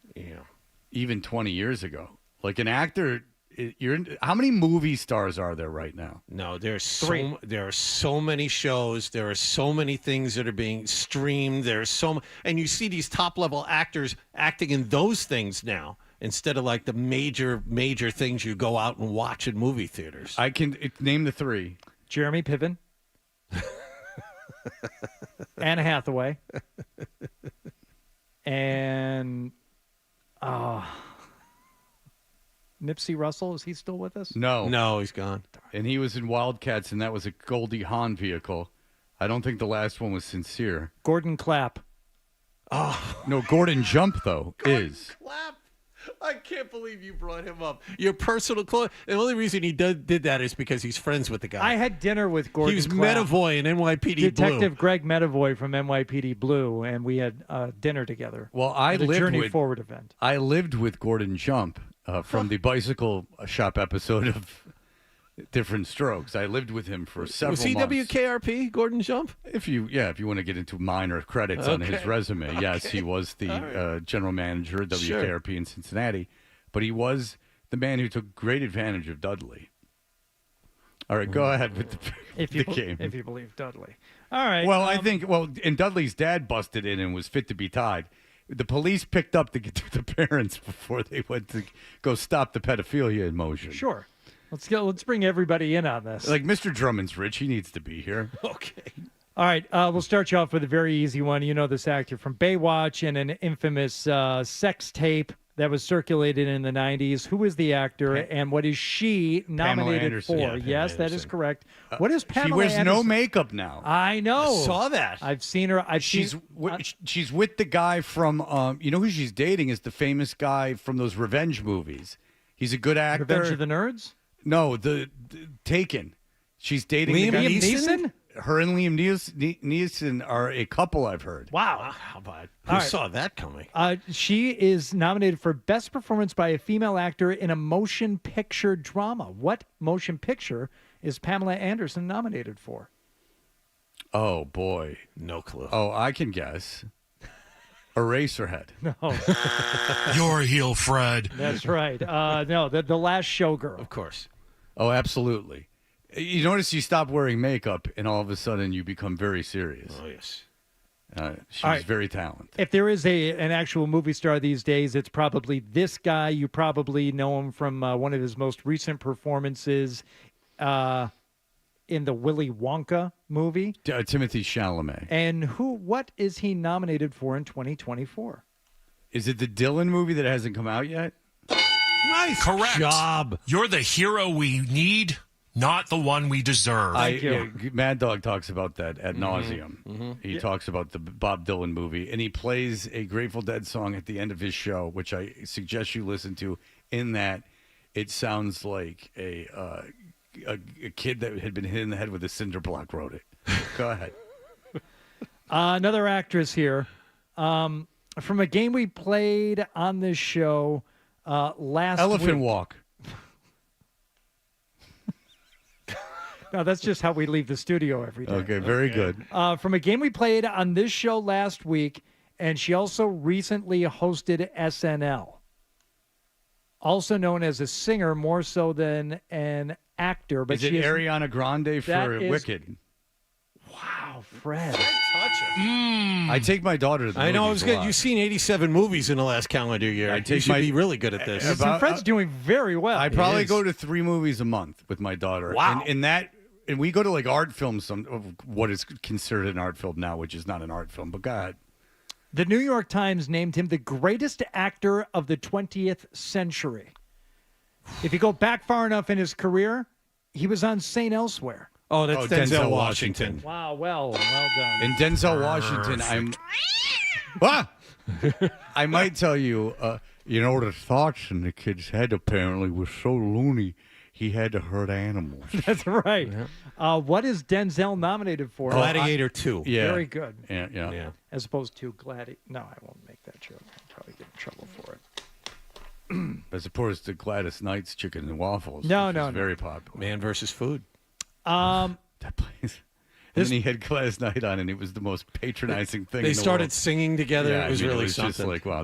even 20 years ago? Like an actor, how many movie stars are there right now? No, there are so many shows. There are so many things that are being streamed. And you see these top-level actors acting in those things now, instead of like the major things you go out and watch in movie theaters. I can name the three. Jeremy Piven. Anne Hathaway. And Nipsey Russell, is he still with us? No, he's gone. And he was in Wildcats, and that was a Goldie Hawn vehicle. I don't think the last one was Sincere. Gordon Clapp. Oh. No, Gordon Jump, though, is. Clapp. I can't believe you brought him up. Your personal clone. The only reason he did that is because he's friends with the guy. I had dinner with Gordon. He was Clapp, Medavoy in NYPD Detective Blue. Greg Medavoy from NYPD Blue, and we had dinner together. Well, I at a lived Journey with Forward event. I lived with Gordon Jump from the Bicycle Shop episode of Different Strokes. I lived with him for several months. Was he WKRP, Gordon Jump? If you want to get into minor credits on his resume, yes, he was the general manager of WKRP in Cincinnati, but he was the man who took great advantage of Dudley. All right, go ahead with the game. If you believe Dudley. All right. Well, I think, and Dudley's dad busted in and was fit to be tied. The police picked up the parents before they went to go stop the pedophilia in motion. Sure. Let's bring everybody in on this. Like Mr. Drummond's rich. He needs to be here. Okay. All right. We'll start you off with a very easy one. You know this actor from Baywatch and an infamous sex tape that was circulated in the 90s. Who is the actor and what is she nominated for? Yeah, yes, that is correct. What is Pamela She wears Anderson? no makeup now. I know. I saw that. I've seen her. She's with the guy from, you know who she's dating is the famous guy from those revenge movies. He's a good actor. Revenge of the Nerds? No, the Taken. She's dating Liam the guy. Neeson? Her and Liam Neeson are a couple, I've heard. Wow. How about who saw that coming? She is nominated for Best Performance by a Female Actor in a Motion Picture Drama. What motion picture is Pamela Anderson nominated for? Oh, boy. No clue. Oh, I can guess. Eraserhead. No. Your heel, Fred. That's right. No, the Last Showgirl. Of course. Oh, absolutely. You notice you stop wearing makeup, and all of a sudden you become very serious. Oh, yes. She's very talented. If there is an actual movie star these days, it's probably this guy. You probably know him from one of his most recent performances in the Willy Wonka movie. Timothy Chalamet. And what is he nominated for in 2024? Is it the Dylan movie that hasn't come out yet? Nice Correct. job. You're the hero we need, not the one we deserve. Mad Dog talks about that ad nauseum. He talks about the Bob Dylan movie, and he plays a Grateful Dead song at the end of his show, which I suggest you listen to. In that, it sounds like a kid that had been hit in the head with a cinder block wrote it. Go ahead. Another actress here. From a game we played on this show last Elephant week. Walk. No, that's just how we leave the studio every day. Okay, very good. From a game we played on this show last week, and she also recently hosted SNL. Also known as a singer more so than an actor. But Is it Ariana Grande for is- Wicked? Wow, Fred. I take my daughter to the I know it was movies a good. lot. You've seen 87 movies in the last calendar year. I You take should my- be really good at this. And Fred's doing very well. I probably go to 3 movies a month with my daughter. Wow. And we go to like art films, of what is considered an art film now, which is not an art film. But go ahead. The New York Times named him the greatest actor of the 20th century. If you go back far enough in his career, he was on St. Elsewhere. Oh, that's Denzel Washington. Wow, well done. In Denzel Washington, I might tell you, the thoughts in the kid's head apparently were so loony, he had to hurt animals. That's right. What is Denzel nominated for? Gladiator 2. Yeah. Very good. Yeah. As opposed to Gladiator. No, I won't make that joke. I'll probably get in trouble for it. As opposed to Gladys Knight's Chicken and Waffles. No, which no, is no. very popular. Man versus Food. That place. And then he had Gladys Knight on, and it was the most patronizing thing. They in the started world. singing together. Yeah, It was really just something. like, wow,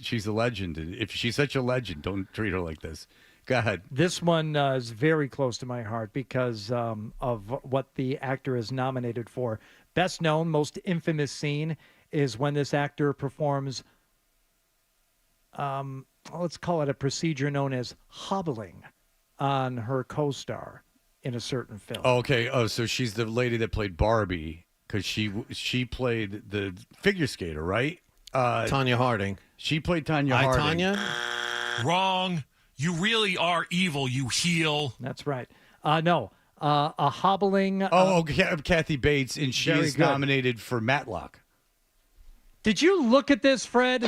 she's a legend. If she's such a legend, don't treat her like this. Go ahead. This one is very close to my heart because of what the actor is nominated for. Best known, most infamous scene is when this actor performs, let's call it a procedure known as hobbling on her co-star in a certain film. Oh, okay. Oh, so she's the lady that played Barbie because she played the figure skater, right? Tanya Harding. She played Tanya Hi, Harding. Tanya. Wrong. You really are evil, you heel. That's right. No, a hobbling. Kathy Bates, and she Very is good. nominated for Matlock. Did you look at this, Fred?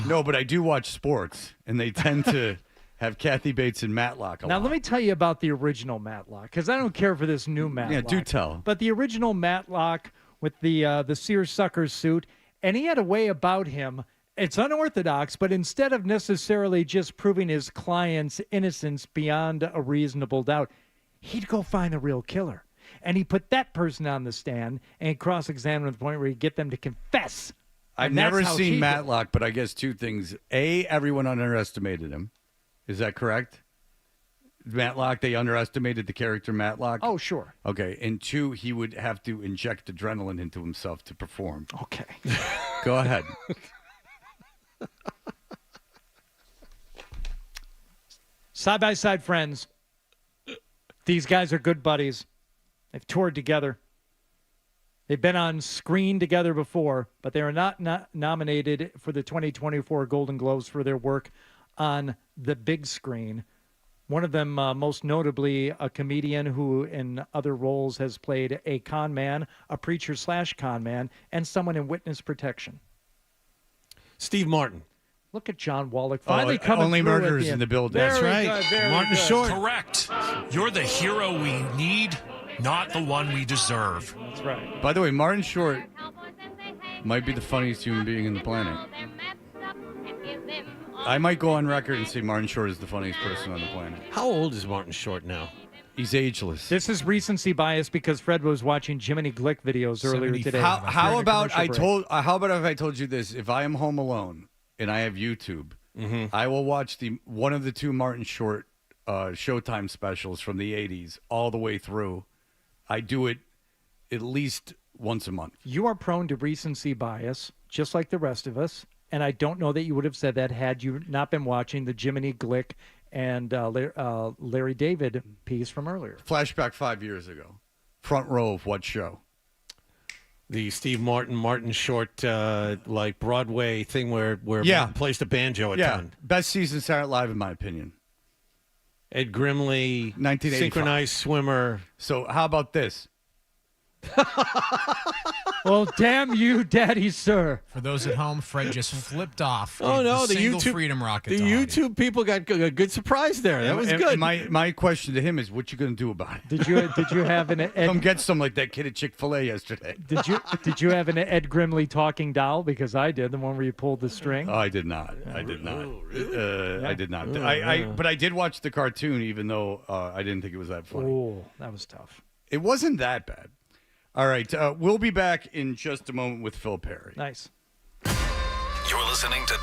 No, but I do watch sports, and they tend to have Kathy Bates and Matlock a Now, lot. let me tell you about the original Matlock, because I don't care for this new Matlock. Yeah, do tell. But the original Matlock with the seersucker suit, and he had a way about him. It's unorthodox, but instead of necessarily just proving his client's innocence beyond a reasonable doubt, he'd go find the real killer. And he put that person on the stand and cross-examine to the point where he'd get them to confess. I've And that's never how seen he- Matlock, but I guess 2 things. A, everyone underestimated him. Is that correct? Matlock, they underestimated the character Matlock? Oh, sure. Okay. And 2, he would have to inject adrenaline into himself to perform. Okay. Go ahead. Side-by-side friends. These guys are good buddies. They've toured together. They've been on screen together before, but they are not nominated for the 2024 Golden Globes for their work on the big screen. One of them, most notably, a comedian who in other roles has played a con man, a preacher/con man, and someone in witness protection. Steve Martin. Look at John Wallach finally Oh, coming only through at murderers the in end. the building. Very That's right. good, very Martin good. Short. Correct. You're the hero we need, not the one we deserve. That's right. By the way, Martin Short might be the funniest human being in the planet. I might go on record and say Martin Short is the funniest person on the planet. How old is Martin Short now? He's ageless. This is recency bias because Fred was watching Jiminy Glick videos earlier today. How about During a commercial break. how about if I told you this? If I am home alone and I have YouTube, I will watch one of the 2 Martin Short Showtime specials from the 80s all the way through. I do it at least once a month. You are prone to recency bias, just like the rest of us. And I don't know that you would have said that had you not been watching the Jiminy Glick and Larry David piece from earlier. Flashback 5 years ago. Front row of what show? The Steve Martin short, like Broadway thing where Yeah. plays the banjo a ton. Best season Saturday Night Live in my opinion. Ed Grimley, 1985. synchronized swimmer. So how about this? Well, damn you, Daddy, sir. For those at home, Fred just flipped off. Oh no, the single YouTube Freedom Rocket. The to Hardy. YouTube people got a good surprise there. That was And good. My question to him is, what you going to do about it? Did you have an Ed? Come get some like that kid at Chick-fil-A yesterday. Did you have an Ed Grimley talking doll? Because I did, the one where you pulled the string. Oh, I did not. I did not. I did not. But I did watch the cartoon, even though I didn't think it was that funny. Oh, that was tough. It wasn't that bad. All right, we'll be back in just a moment with Phil Perry. Nice. You're listening to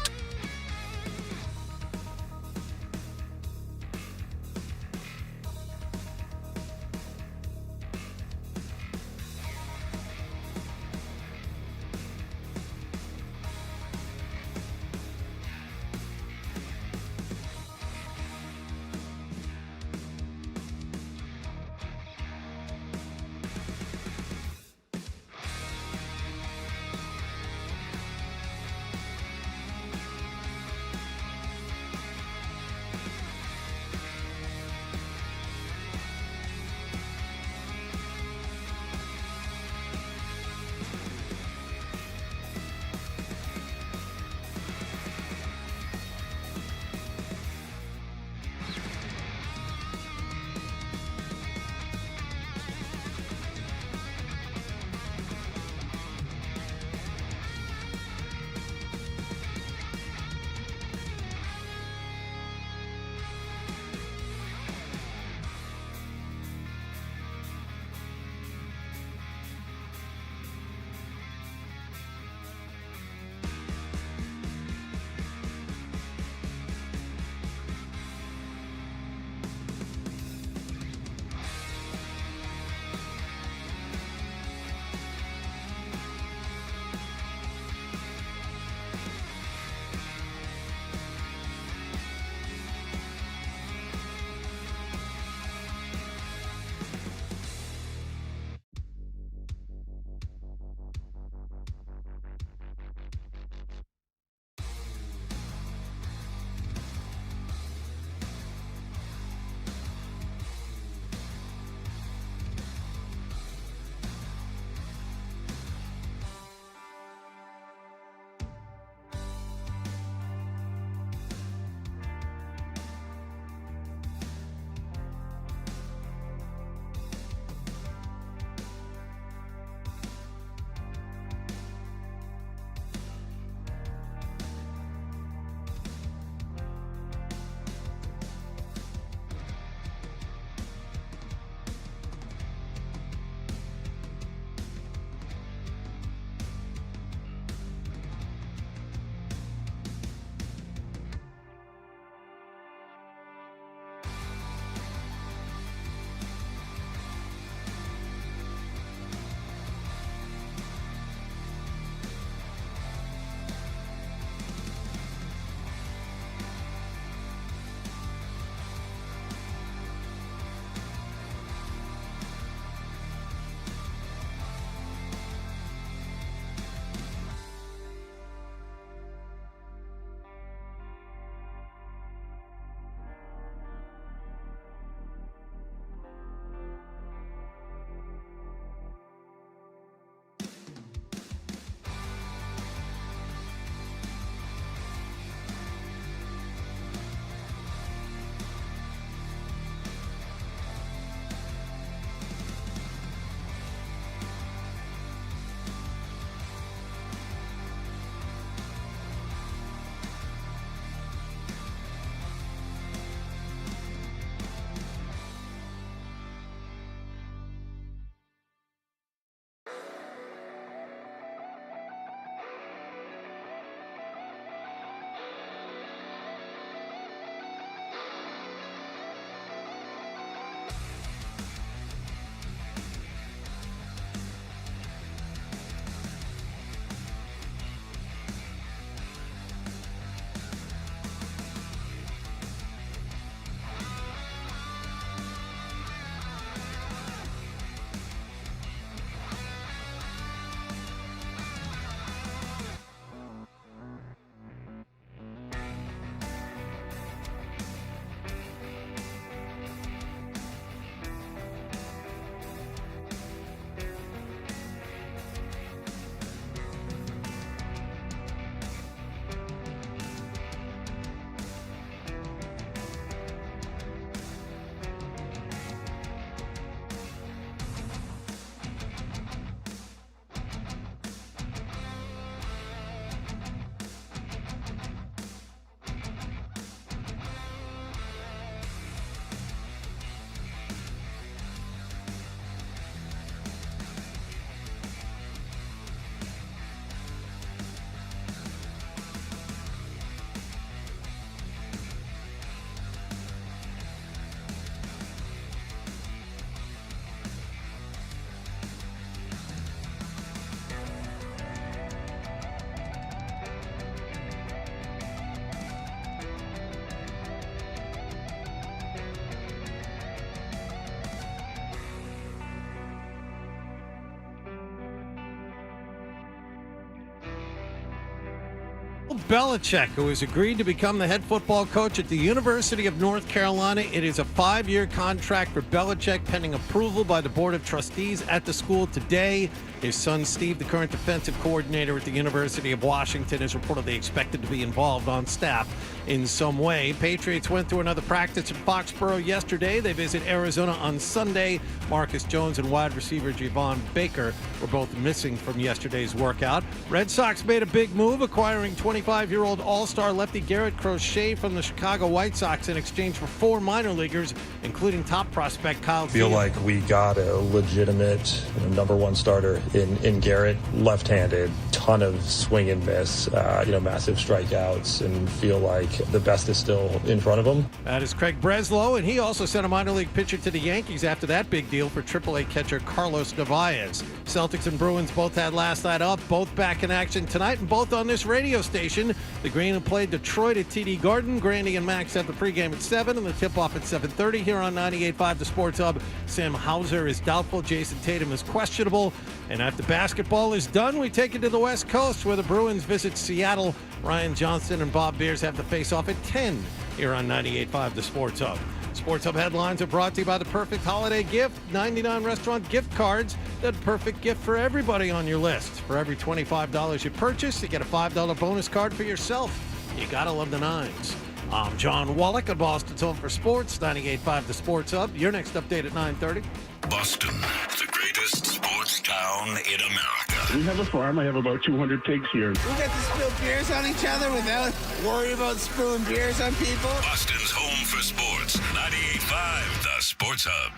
Belichick, who has agreed to become the head football coach at the University of North Carolina. It is a 5-year contract for Belichick, pending approval by the Board of Trustees at the school today. His son, Steve, the current defensive coordinator at the University of Washington, is reportedly expected to be involved on staff in some way. Patriots went through another practice in Foxborough yesterday. They visit Arizona on Sunday. Marcus Jones and wide receiver Javon Baker were both missing from yesterday's workout. Red Sox made a big move, acquiring 25-year-old all-star lefty Garrett Crochet from the Chicago White Sox in exchange for 4 minor leaguers, including top prospect Kyle I feel Seager. like we got a legitimate number one starter in Garrett, left-handed, ton of swing and miss, massive strikeouts, and feel like the best is still in front of him. That is Craig Breslow, and he also sent a minor league pitcher to the Yankees after that big deal for AAA catcher Carlos Narvaez. Celtics and Bruins both had last night off, both back in action tonight, and both on this radio station. The Green will play Detroit at TD Garden. Grandy and Max have the pregame at 7 and the tip-off at 7:30 here on 98.5 The Sports Hub. Sam Hauser is doubtful. Jason Tatum is questionable. And after basketball is done, we take it to the West Coast where the Bruins visit Seattle. Ryan Johnston and Bob Beers have the face-off at 10 here on 98.5 The Sports Hub. Sports Hub headlines are brought to you by the perfect holiday gift, 99 restaurant gift cards. The perfect gift for everybody on your list. For every $25 you purchase, you get a $5 bonus card for yourself. You gotta love the nines. I'm John Wallach at Boston's Home for Sports, 98.5 The Sports Hub. Your next update at 9:30. Boston, the greatest sports town in America. We have a farm. I have about 200 pigs here. We get to spill beers on each other without worry about spilling beers on people. Boston's home for sports, 98.5 The Sports Hub.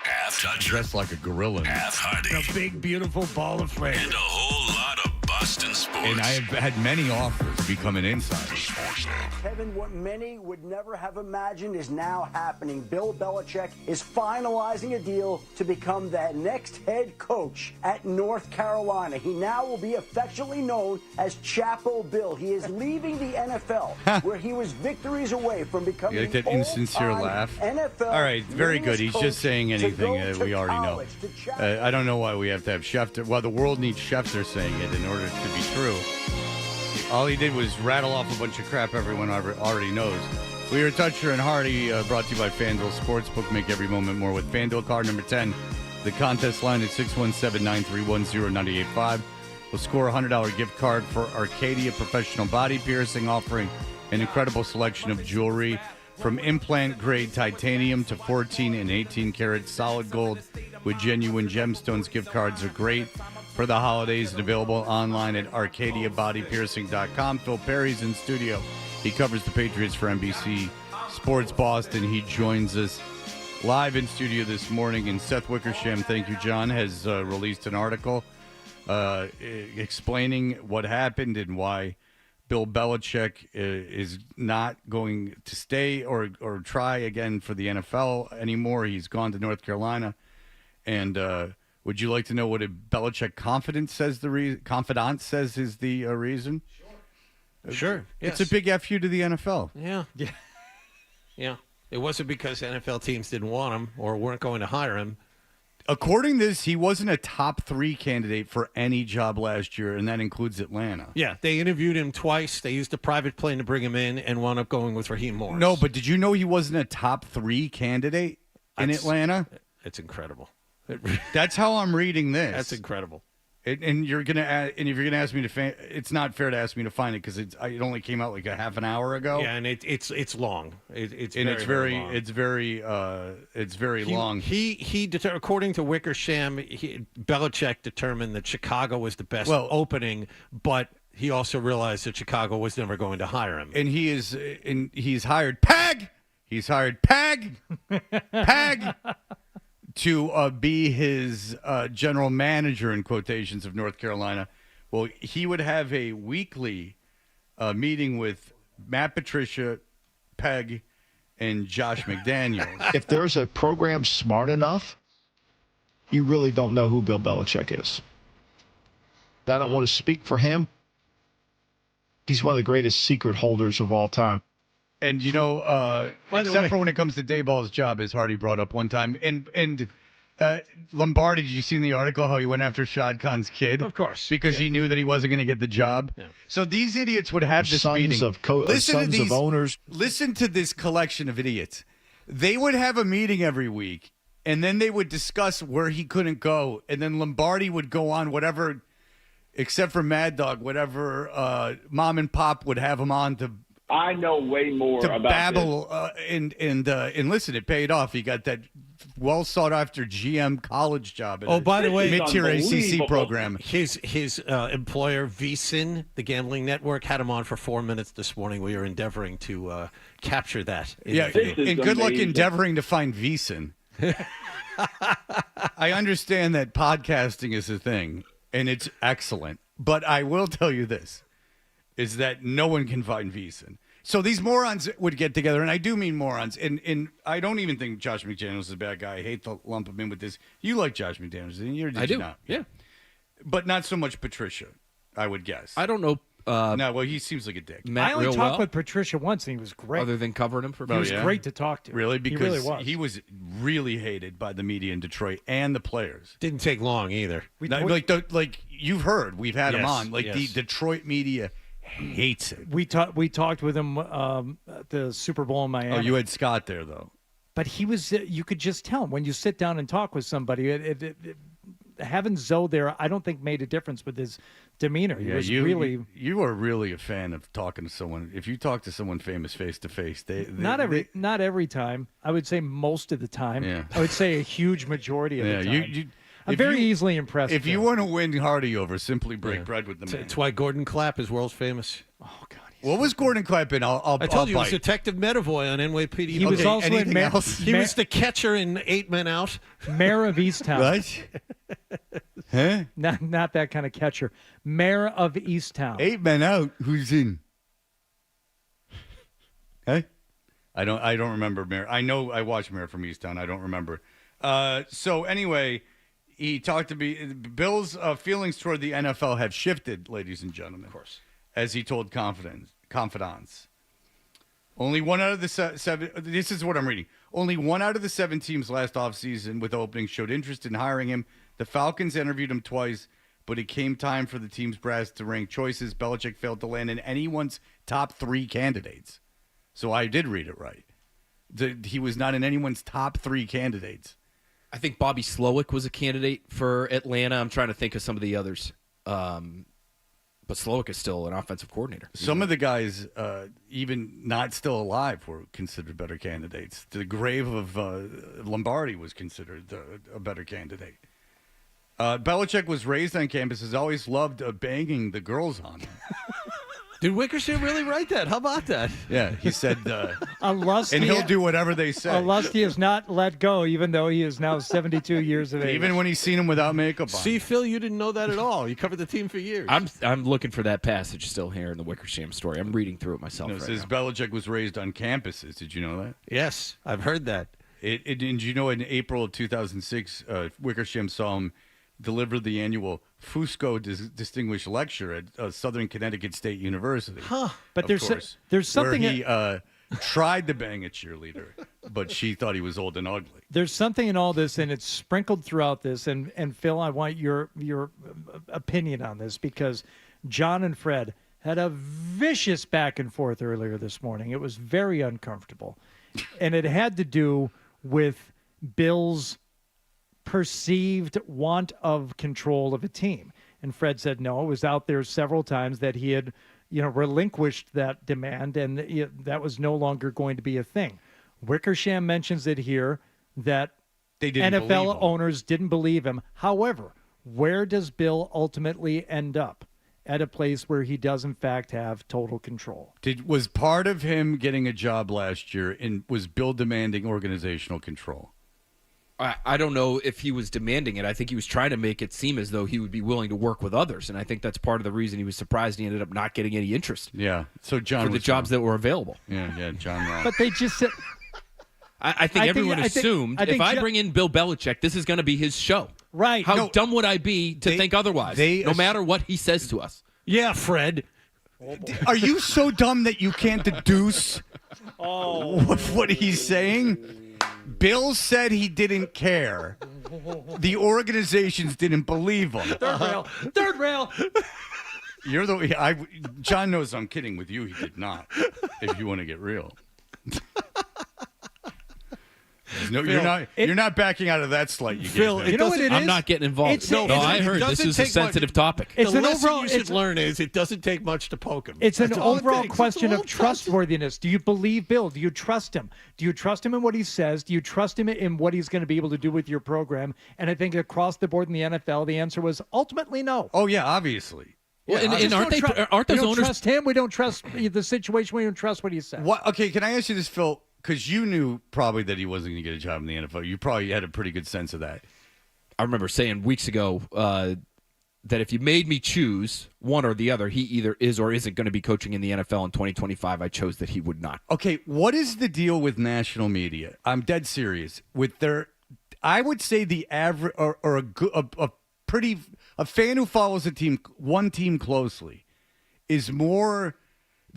Half toucher. Dressed like a gorilla. Half Hardy. A big, beautiful ball of flame. And a whole lot of Boston sports. And I have had many offers to become an insider. Kevin, what many would never have imagined is now happening. Bill Belichick is finalizing a deal to become the next head coach at North Carolina. He now will be affectionately known as Chapo Bill. He is leaving the NFL, where he was victories away from becoming You like that insincere laugh? NFL. All right, very good. He's just saying anything that we already know. I don't know why we have to have Schefter. Well, the world needs Schefter saying it in order to be true. All he did was rattle off a bunch of crap everyone already knows. We are Toucher and Hardy, brought to you by FanDuel Sportsbook. Make every moment more with FanDuel. Card number 10. The contest line is 617-931-0985. We'll score a $100 gift card for Arcadia Professional Body Piercing, offering an incredible selection of jewelry from implant-grade titanium to 14 and 18-karat solid gold with genuine gemstones. Gift cards are great for the holidays and available online at arcadiabodypiercing.com. Phil Perry's in studio. He covers the Patriots for NBC Sports Boston. He joins us live in studio this morning. And Seth Wickersham, thank you, John, has released an article explaining what happened and why Bill Belichick is not going to stay or try again for the NFL anymore. He's gone to North Carolina. And would you like to know what a Belichick confidant says is the reason? Sure. It's a big F you to the NFL. Yeah. It wasn't because NFL teams didn't want him or weren't going to hire him. According to this, he wasn't a top 3 candidate for any job last year, and that includes Atlanta. Yeah, they interviewed him twice. They used a private plane to bring him in and wound up going with Raheem Morris. No, but did you know he wasn't a top 3 candidate in Atlanta? It's incredible. That's how I'm reading this. That's incredible. And you're gonna and if you're gonna ask me to, it's not fair to ask me to find it because it only came out like a half an hour ago. Yeah, and it's long. It's very long. It's very long. According to Wickersham, Belichick determined that Chicago was the best opening, but he also realized that Chicago was never going to hire him. And he's hired Peg. He's hired Peg. Peg. To be his general manager, in quotations, of North Carolina. Well, he would have a weekly meeting with Matt Patricia, Peg, and Josh McDaniels. If there's a program smart enough, you really don't know who Bill Belichick is. I don't want to speak for him. He's one of the greatest secret holders of all time. And, except for when it comes to Dayball's job, as Hardy brought up one time. And Lombardi, did you see in the article how he went after Shad Khan's kid? Of course. Because he knew that he wasn't going to get the job. Yeah. So these idiots would have this Sons meeting. of sons of owners. Listen to this collection of idiots. They would have a meeting every week, and then they would discuss where he couldn't go, and then Lombardi would go on whatever, except for Mad Dog, whatever Mom and Pop would have him on to I know way more to about babble and listen. It paid off. He got that well sought after GM college job. Oh, by the way, mid-tier ACC program. His employer, VSiN, the gambling network, had him on for 4 minutes this morning. We are endeavoring to capture that. Yeah, and good luck endeavoring to find VSiN. I understand that podcasting is a thing, and it's excellent. But I will tell you this, is that no one can find VSiN. So these morons would get together, and I do mean morons, and I don't even think Josh McDaniels is a bad guy. I hate to lump him in with this. You like Josh McDaniels, didn't you? Or did I you do, not? yeah. But not so much Patricia, I would guess. I don't know. No, well, he seems like a dick. I only talked with Patricia once, and he was great. Other than covering him for he was great to talk to. Really? Because he was really hated by the media in Detroit and the players. Didn't take long either. Like you've heard, we've had him Yes, on. Like yes. the Detroit media hates it. We talked with him at the Super Bowl in Miami. Oh, you had Scott there though. But he was. You could just tell when you sit down and talk with somebody. Having Zoe there, I don't think made a difference with his demeanor. He was really. You are really a fan of talking to someone. If you talk to someone famous face to face, not every time. I would say most of the time. Yeah. I would say a huge majority of the time. You, I'm very easily impressed. If you want to win Hardy over, simply break bread with the man. That's why Gordon Clapp is world famous. Oh God. What was Gordon Clapp in? I told you he was Detective Medavoy on NYPD. He was also in He was the catcher in 8 Men Out. Mayor of Easttown. What? Huh? Not that kind of catcher. Mayor of Easttown. 8 Men Out. Who's in? Hey, I don't remember Mayor. I know I watched Mayor from Easttown. I don't remember. So anyway, he talked to me. Bill's feelings toward the NFL have shifted, ladies and gentlemen. Of course, as he told confidants. Only one out of the seven. This is what I'm reading. Only one out of the 7 teams last offseason with openings showed interest in hiring him. The Falcons interviewed him twice, but it came time for the team's brass to rank choices. Belichick failed to land in anyone's top 3 candidates. So I did read it right. He was not in anyone's top 3 candidates. I think Bobby Slowick was a candidate for Atlanta. I'm trying to think of some of the others. But Slowick is still an offensive coordinator. Some of the guys, even not still alive, were considered better candidates. The grave of Lombardi was considered a better candidate. Belichick was raised on campus, has always loved banging the girls on him. Did Wickersham really write that? How about that? Yeah, he said, unless and he'll do whatever they say. Unless he is not let go, even though he is now 72 years of age. Even when he's seen him without makeup on. See, Phil, you didn't know that at all. You covered the team for years. I'm looking for that passage still here in the Wickersham story. I'm reading through it myself. It says Belichick was raised on campuses. Did you know that? Yes, I've heard that. And you know, in April of 2006, Wickersham saw him deliver the annual Fusco Distinguished Lecture at Southern Connecticut State University. Huh. But there's something where he tried to bang a cheerleader, but she thought he was old and ugly. There's something in all this, and it's sprinkled throughout this. And Phil, I want your opinion on this, because John and Fred had a vicious back and forth earlier this morning. It was very uncomfortable, and it had to do with Bill's perceived want of control of a team. And Fred said no, it was out there several times that he had, relinquished that demand, and that was no longer going to be a thing. Wickersham mentions it here that NFL owners didn't believe him. However, where does Bill ultimately end up? At a place where he does in fact have total control. Was part of him getting a job last year, and was Bill demanding organizational control? I don't know if he was demanding it. I think he was trying to make it seem as though he would be willing to work with others, and I think that's part of the reason he was surprised he ended up not getting any interest. Yeah, so John for the jobs that were available. Yeah, John wrong. But they just said. I think everyone assumed if I bring in Bill Belichick, this is going to be his show. Right? How dumb would I be to think otherwise? No matter what he says to us. Yeah, Fred. Are you so dumb that you can't deduce what he's saying? Bill said he didn't care. the organizations didn't believe him. Third rail. You're John knows I'm kidding with you. He did not. If you want to get real. No, Phil, you're not backing out of that slight. You Phil, gave you know what it is? I'm not getting involved. I heard this is a sensitive topic. It's the an lesson overall. you should learn is it doesn't take much to poke him. It's an That's all it overall takes. question It's a of little trustworthiness. Do you believe Bill? Do you trust him? Do you trust him in what he says? Do you trust him in what he's going to be able to do with your program? And I think across the board in the NFL, the answer was ultimately no. Oh yeah, obviously. Well, Yeah, and aren't those we don't owners? trust him. We don't trust the situation. We don't trust what he says. What? Okay, can I ask you this, Phil? Because you knew probably that he wasn't going to get a job in the NFL. You probably had a pretty good sense of that. I remember saying weeks ago that if you made me choose one or the other, he either is or isn't going to be coaching in the NFL in 2025. I chose that he would not. Okay, what is the deal with national media? I'm dead serious. With their, I would say the average or a fan who follows one team closely is more.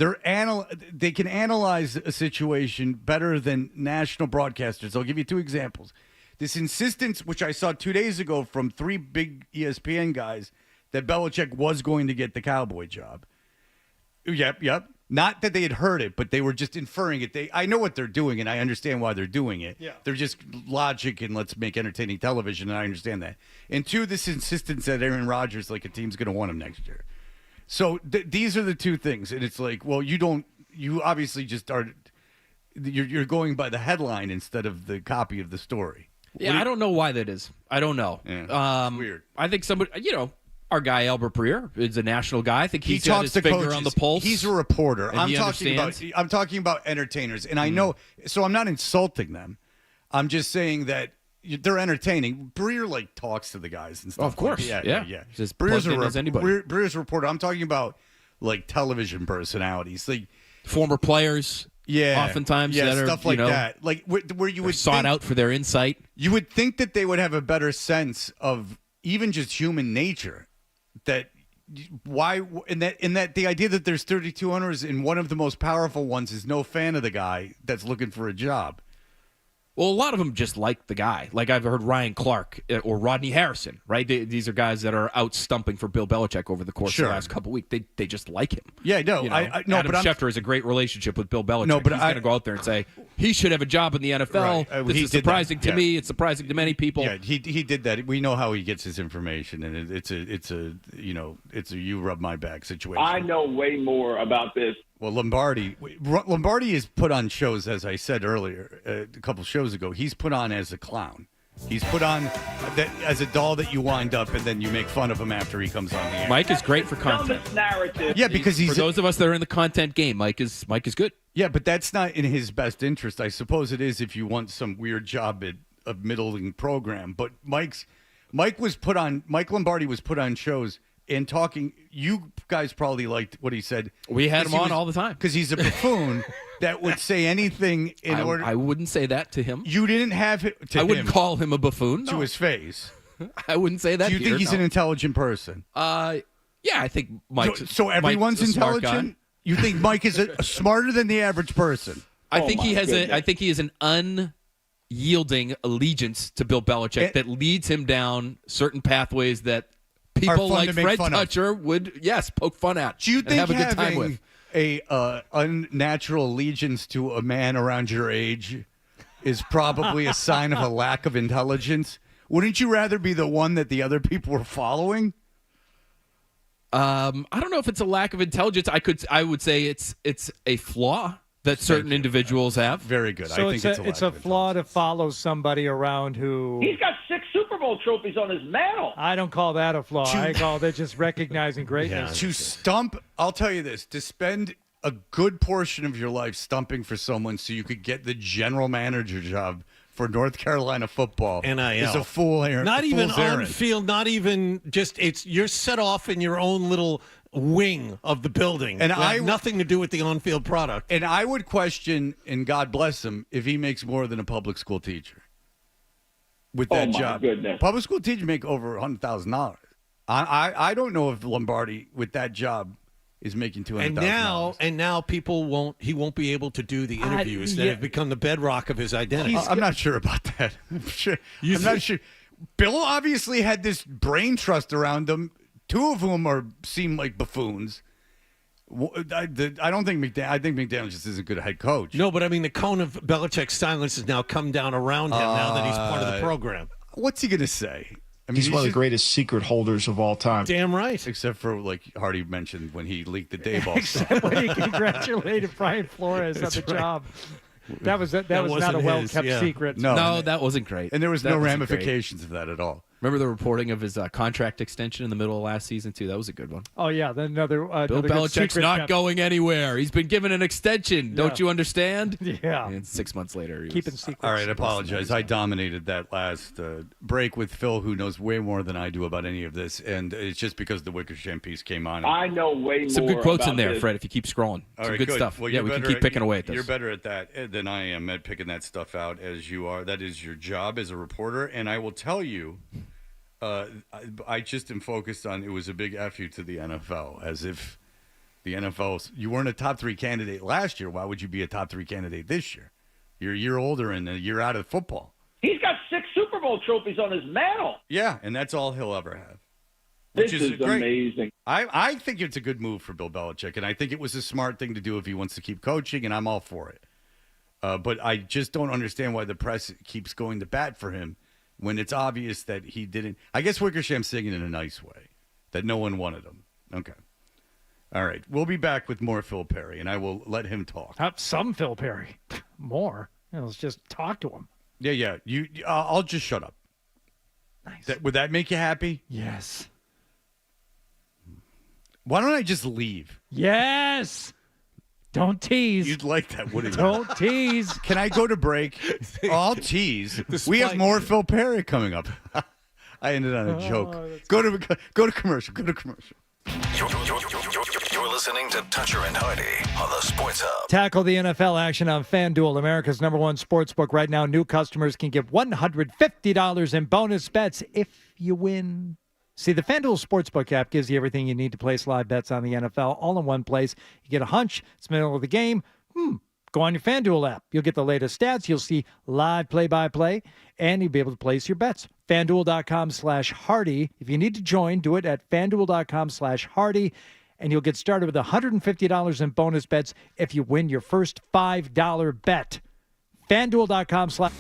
They can analyze a situation better than national broadcasters. I'll give you 2 examples. This insistence, which I saw 2 days ago from 3 big ESPN guys, that Belichick was going to get the Cowboy job. Yep. Not that they had heard it, but they were just inferring it. I know what they're doing, and I understand why they're doing it. Yeah. They're just logic and let's make entertaining television, and I understand that. And 2, this insistence that Aaron Rodgers, like a team's going to want him next year. So these are the 2 things, and it's like, well, you obviously just are, you're going by the headline instead of the copy of the story. Yeah, I don't know why that is. I don't know. Yeah, it's weird. I think somebody, our guy Albert Breer is a national guy. I think he's got his to finger coaches. on the pulse. He's a reporter. and I'm he talking about entertainers, and I know. So I'm not insulting them. I'm just saying that they're entertaining. Breer talks to the guys and stuff. Of course, yeah. Just Breer's plugged in as anybody. Breer's a reporter. I'm talking about television personalities, former players. Yeah, oftentimes yeah, that are stuff like that. Where you would sought out for their insight. You would think that they would have a better sense of even just human nature. That why and that the idea that there's 32 owners and one of the most powerful ones is no fan of the guy that's looking for a job. Well, a lot of them just like the guy. Like I've heard Ryan Clark or Rodney Harrison, right? These are guys that are out stumping for Bill Belichick over the course of the last couple of weeks. They just like him. Yeah, no, Adam Schefter has a great relationship with Bill Belichick. No, but he's going to go out there and say he should have a job in the NFL. Right. This is surprising to me. It's surprising to many people. Yeah, he did that. We know how he gets his information, and it's a you rub my back situation. I know way more about this. Well, Lombardi is put on shows, as I said earlier, a couple shows ago. He's put on as a clown. He's put on as a doll that you wind up and then you make fun of him after he comes on the air. Mike is great for content. Dumbest narrative. Yeah, because for those of us that are in the content game, Mike is good. Yeah, but that's not in his best interest. I suppose it is if you want some weird job at a middling program. But Mike Lombardi was put on shows and talking. You guys probably liked what he said. We had him on all the time because he's a buffoon that would say anything in order. I wouldn't say that to him. You didn't have it. I wouldn't call him a buffoon to his face. I wouldn't say that. Do you think he's an intelligent person? Yeah, I think Mike. So everyone's intelligent. You think Mike is smarter than the average person? I think he has I think he has an unyielding allegiance to Bill Belichick that leads him down certain pathways that people like Fred Toucher would, poke fun at. Do you think have a good time with a unnatural allegiance to a man around your age is probably a sign of a lack of intelligence? Wouldn't you rather be the one that the other people were following? I don't know if it's a lack of intelligence. I would say it's a flaw that certain individuals have. Very good. So I think it's a flaw to follow somebody around who. He's got 6 Super Bowl trophies on his mantle. I don't call that a flaw. I call that just recognizing greatness. To stump, I'll tell you this: to spend a good portion of your life stumping for someone so you could get the general manager job for North Carolina football NIL is a fool errand. Not even on field, not even just you're set off in your own little wing of the building. And I have nothing to do with the on-field product. And I would question, and God bless him, if he makes more than a public school teacher with that job. Goodness. Public school teachers make over $100,000. I don't know if Lombardi with that job is making $200,000. And now he won't be able to do the interviews that have become the bedrock of his identity. I'm not sure about that. I'm not sure. Bill obviously had this brain trust around them, two of whom seem like buffoons. I don't think I think McDaniel just isn't a good head coach. No, but I mean, the cone of Belichick's silence has now come down around him now that he's part of the program. What's he going to say? I mean, He's one of the greatest secret holders of all time. Damn right. Except for, like Hardy mentioned, when he leaked the Dayball Except when he congratulated Brian Flores on the job. That was not a well-kept secret. No, that wasn't great. And there was no ramifications of that at all. Remember the reporting of his contract extension in the middle of last season, too? That was a good one. Oh, yeah. Then another Bill Belichick's not going anywhere. He's been given an extension. Yeah. Don't you understand? Yeah. And 6 months later, he keeping was, secrets. All right, I apologize. I dominated that last break with Phil, who knows way more than I do about any of this, and it's just because the Wickersham piece came on. I know way more. Some good quotes about in there, this. Fred, if you keep scrolling. All Some right, good stuff. Well, yeah, we can keep picking away at this. You're better at that than I am at picking that stuff out as you are. That is your job as a reporter, and I will tell you, I just am focused on it was a big F you to the NFL, as if the NFL, you weren't a top 3 candidate last year. Why would you be a top 3 candidate this year? You're a year older and a year out of football. He's got 6 Super Bowl trophies on his mantle. Yeah, and that's all he'll ever have. This is great. amazing. I think it's a good move for Bill Belichick, and I think it was a smart thing to do if he wants to keep coaching, and I'm all for it. But I just don't understand why the press keeps going to bat for him when it's obvious that he didn't. I guess Wickersham's singing in a nice way, that no one wanted him. Okay. All right. We'll be back with more Phil Perry, and I will let him talk. Some Phil Perry. More. Let's just talk to him. Yeah. I'll just shut up. Nice. Would that make you happy? Yes. Why don't I just leave? Yes. Don't tease. You'd like that, wouldn't you? Don't tease. Can I go to break? I'll tease. We have more Phil Perry coming up. I ended on a joke. Go to commercial. Go to commercial. You're listening to Toucher and Hardy on the Sports Hub. Tackle the NFL action on FanDuel, America's #1 sportsbook. Right now, new customers can get $150 in bonus bets if you win. See, the FanDuel Sportsbook app gives you everything you need to place live bets on the NFL all in one place. You get a hunch. It's the middle of the game. Go on your FanDuel app. You'll get the latest stats. You'll see live play-by-play, and you'll be able to place your bets. FanDuel.com/Hardy. If you need to join, do it at FanDuel.com/Hardy, and you'll get started with $150 in bonus bets if you win your first $5 bet. FanDuel.com/.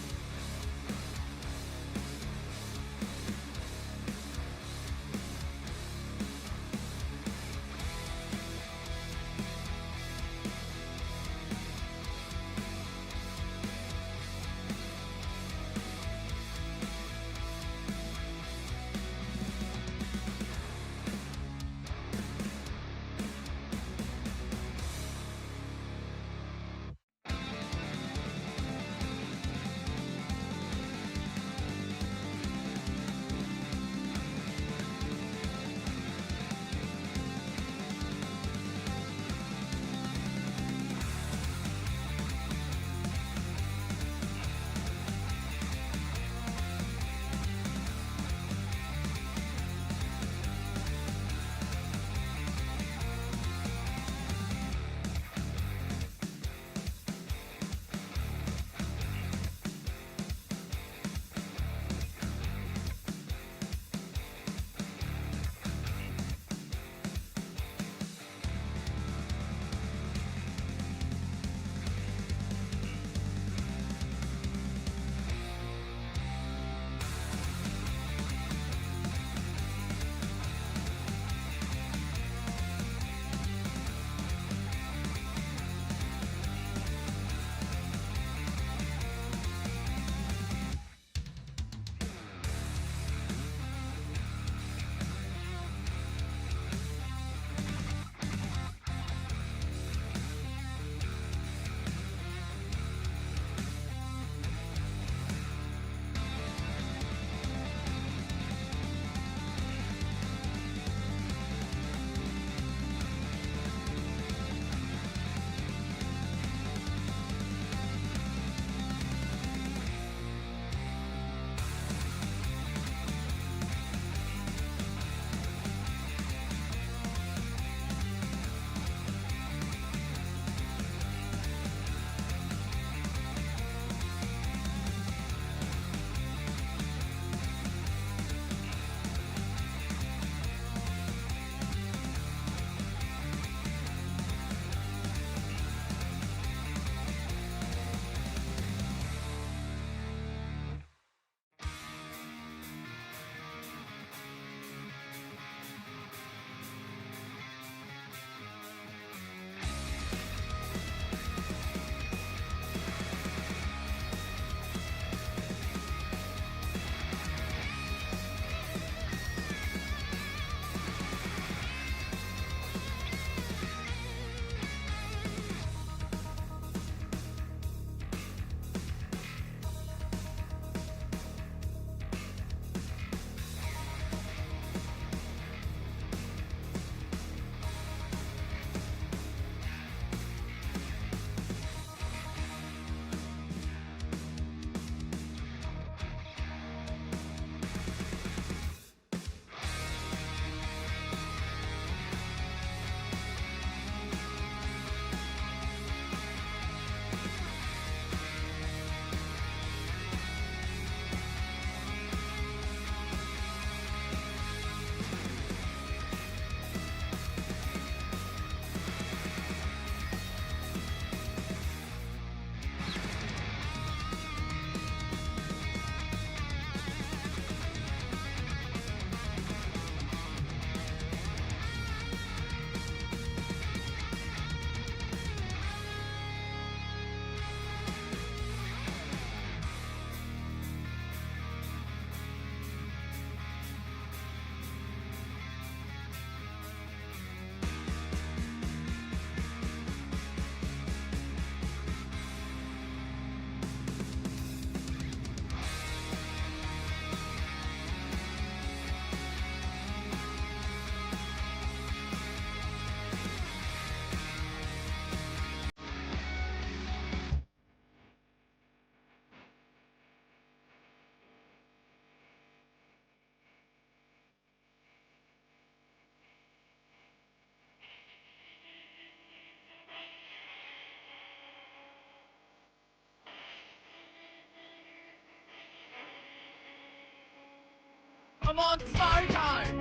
I'm on fire time.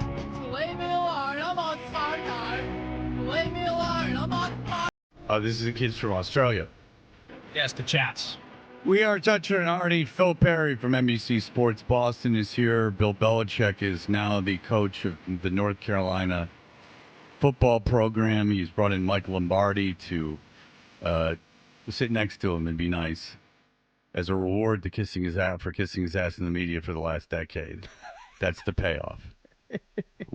Leave me alone. I'm on fire time. Leave me alone. I'm on fire. This is the kids from Australia. Yes, the chats. We are Toucher and Hardy. Phil Perry from NBC Sports Boston is here. Bill Belichick is now the coach of the North Carolina football program. He's brought in Mike Lombardi to sit next to him and be nice as a reward to kissing his ass in the media for the last decade. That's the payoff.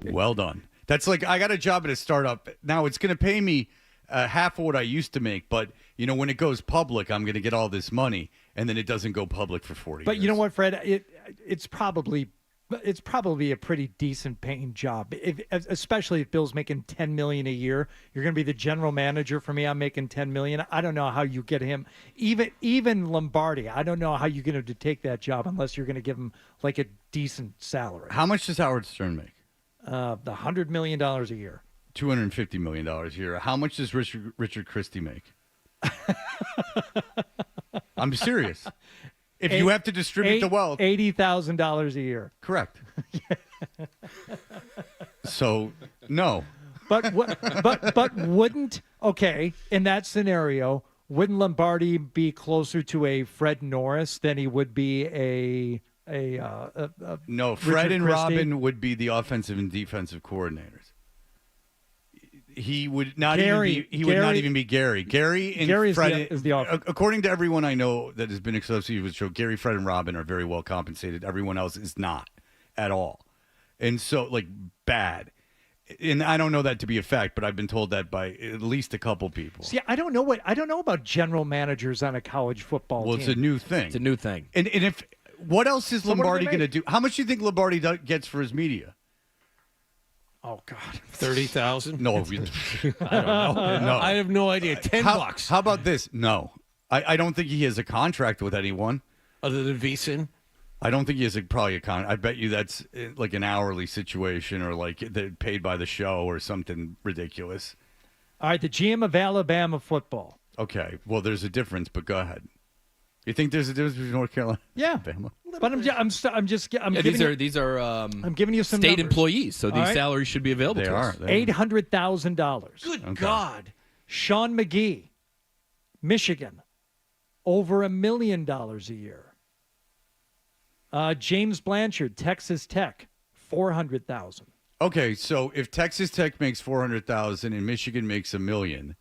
Well done. That's like, I got a job at a startup. Now it's going to pay me half of what I used to make, but when it goes public, I'm going to get all this money, and then it doesn't go public for 40 years. But you know what, Fred? It's probably a pretty decent paying job. Especially if Bill's making $10 million a year, you're going to be the general manager for me. I'm making $10 million. I don't know how you get him. Even Lombardi, I don't know how you get him to take that job unless you're going to give him like a decent salary. How much does Howard Stern make? The $100 million a year. $250 million a year. How much does Richard Christie make? I'm serious. If you have to distribute the wealth, $80,000 a year. Correct. So no. But wouldn't in that scenario, wouldn't Lombardi be closer to a Fred Norris than he would be a no? Fred and Robin would be the offensive and defensive coordinators. He would not even be Gary. Gary and Fred is the offense. According to everyone I know that has been associated with the show, Gary, Fred, and Robin are very well compensated. Everyone else is not at all, and so bad. And I don't know that to be a fact, but I've been told that by at least a couple people. See, I don't know about general managers on a college football team. Well, it's a new thing. It's a new thing. And if what else is Lombardi going to do? How much do you think Lombardi gets for his media? Oh God, 30,000? No, I don't know. No, I have no idea. $10. How about this? No, I don't think he has a contract with anyone Other than VSiN? I don't think he has probably a contract. I bet you that's like an hourly situation or like they're paid by the show or something ridiculous. All right, the GM of Alabama football. Okay, well, there's a difference, but go ahead. You think there's a difference between North Carolina and Alabama? But these are I'm giving you some state numbers. employees, so these salaries should be available to us. $800,000. Good God. Sean McGee, Michigan, over $1 million a year. James Blanchard, Texas Tech, $400,000. Okay, so if Texas Tech makes $400,000 and Michigan makes $1 million,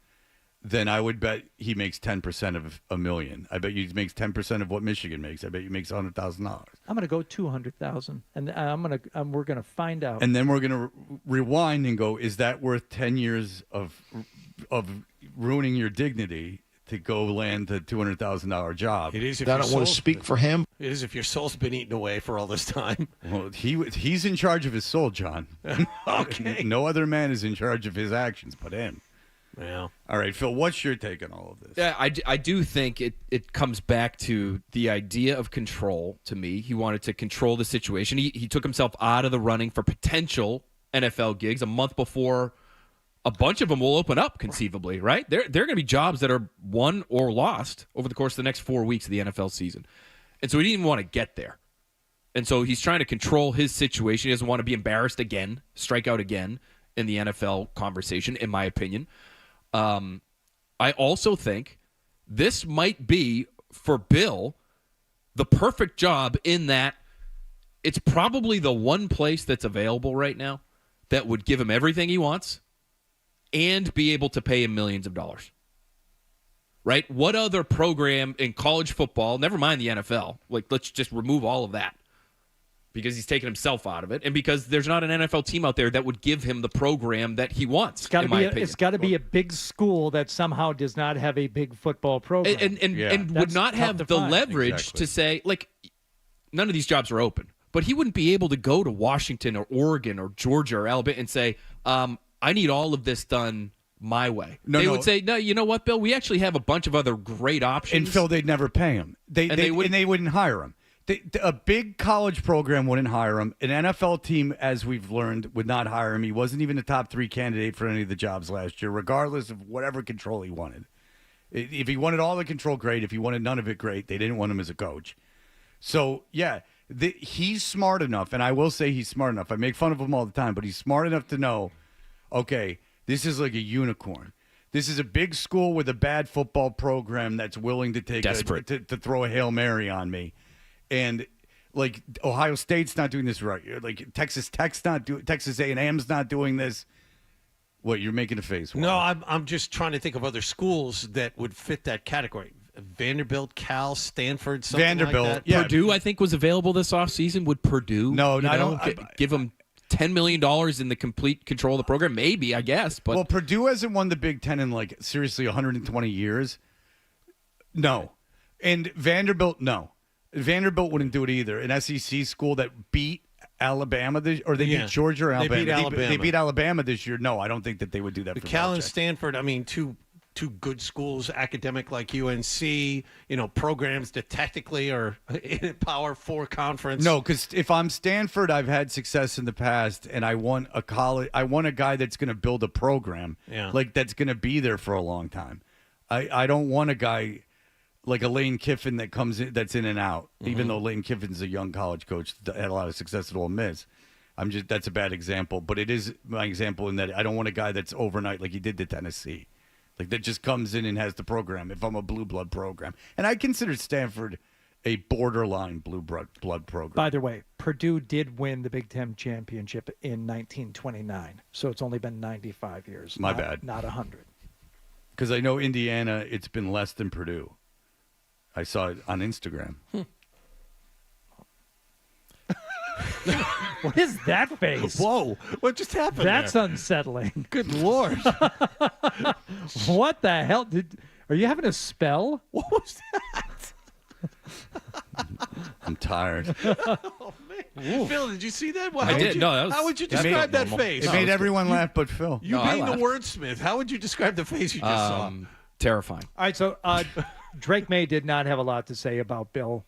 then I would bet he makes 10% of $1 million. I bet you he makes 10% of what Michigan makes. I bet you makes $100,000. I'm going to go $200,000, and we're going to find out. And then we're going to rewind and go: is that worth 10 years of ruining your dignity to go land the $200,000 job? It is. If I don't want to speak for him. It is if your soul's been eaten away for all this time. Well, he's in charge of his soul, John. Okay. No other man is in charge of his actions but him. Yeah. All right, Phil, what's your take on all of this? Yeah, I do think it comes back to the idea of control to me. He wanted to control the situation. He took himself out of the running for potential NFL gigs a month before a bunch of them will open up, conceivably, right? There are going to be jobs that are won or lost over the course of the next 4 weeks of the NFL season. And so he didn't even want to get there. And so he's trying to control his situation. He doesn't want to be embarrassed again, strike out again in the NFL conversation, in my opinion. I also think this might be, for Bill, the perfect job in that it's probably the one place that's available right now that would give him everything he wants and be able to pay him millions of dollars. Right? What other program in college football, never mind the NFL, let's just remove all of that, because he's taken himself out of it, and because there's not an NFL team out there that would give him the program that he wants, in my opinion. It's got to be a big school that somehow does not have a big football program. And would not have the leverage to say, none of these jobs are open. But he wouldn't be able to go to Washington or Oregon or Georgia or Alabama and say, I need all of this done my way. They would say, no, you know what, Bill? We actually have a bunch of other great options. And Phil, they'd never pay him. They wouldn't hire him. A big college program wouldn't hire him. An NFL team, as we've learned, would not hire him. He wasn't even a top 3 candidate for any of the jobs last year, regardless of whatever control he wanted. If he wanted all the control, great. If he wanted none of it, great. They didn't want him as a coach. So, yeah, He's smart enough, and I will say he's smart enough. I make fun of him all the time, but he's smart enough to know, okay, this is like a unicorn. This is a big school with a bad football program that's willing to take to throw a Hail Mary on me. And like Ohio State's not doing this right. Like Texas Tech's not doing, Texas A&M's not doing this. What, you're making a face? No, I'm just trying to think of other schools that would fit that category. Vanderbilt, Cal, Stanford, something Vanderbilt, like that. yeah. Purdue, I think, was available this offseason. Would Purdue? No, I don't. Give them $10 million in the complete control of the program. Maybe, I guess. But well, Purdue hasn't won the Big Ten in like seriously 120 years. No, and Vanderbilt, no. Vanderbilt wouldn't do it either. An SEC school that beat Alabama beat Georgia or Alabama. They beat Alabama. They beat Alabama this year. No, I don't think that they would do that. But for Cal and Belichick. Stanford, I mean, two good schools, academic like UNC, programs that technically are in a Power 4 conference. No, because if I'm Stanford, I've had success in the past, and I want a guy that's going to build a program, like that's going to be there for a long time. I don't want a guy like a Lane Kiffin that comes in, that's in and out. Even though Lane Kiffin's a young college coach that had a lot of success at Ole Miss. That's a bad example, but it is my example in that I don't want a guy that's overnight like he did to Tennessee. Like that just comes in and has the program if I'm a blue blood program. And I consider Stanford a borderline blue blood program. By the way, Purdue did win the Big Ten championship in 1929. So it's only been 95 years. My bad. Not 100. Because I know Indiana, it's been less than Purdue. I saw it on Instagram. What is that face? Whoa. What just happened That's there? unsettling. Good Lord. What the hell? Are you having a spell? What was that? I'm tired. Oh, man. Phil, did you see that? Well, I did. How would you describe that face? It made everyone laugh but Phil. You being the wordsmith, how would you describe the face you just saw? Terrifying. All right, so Drake May did not have a lot to say about Bill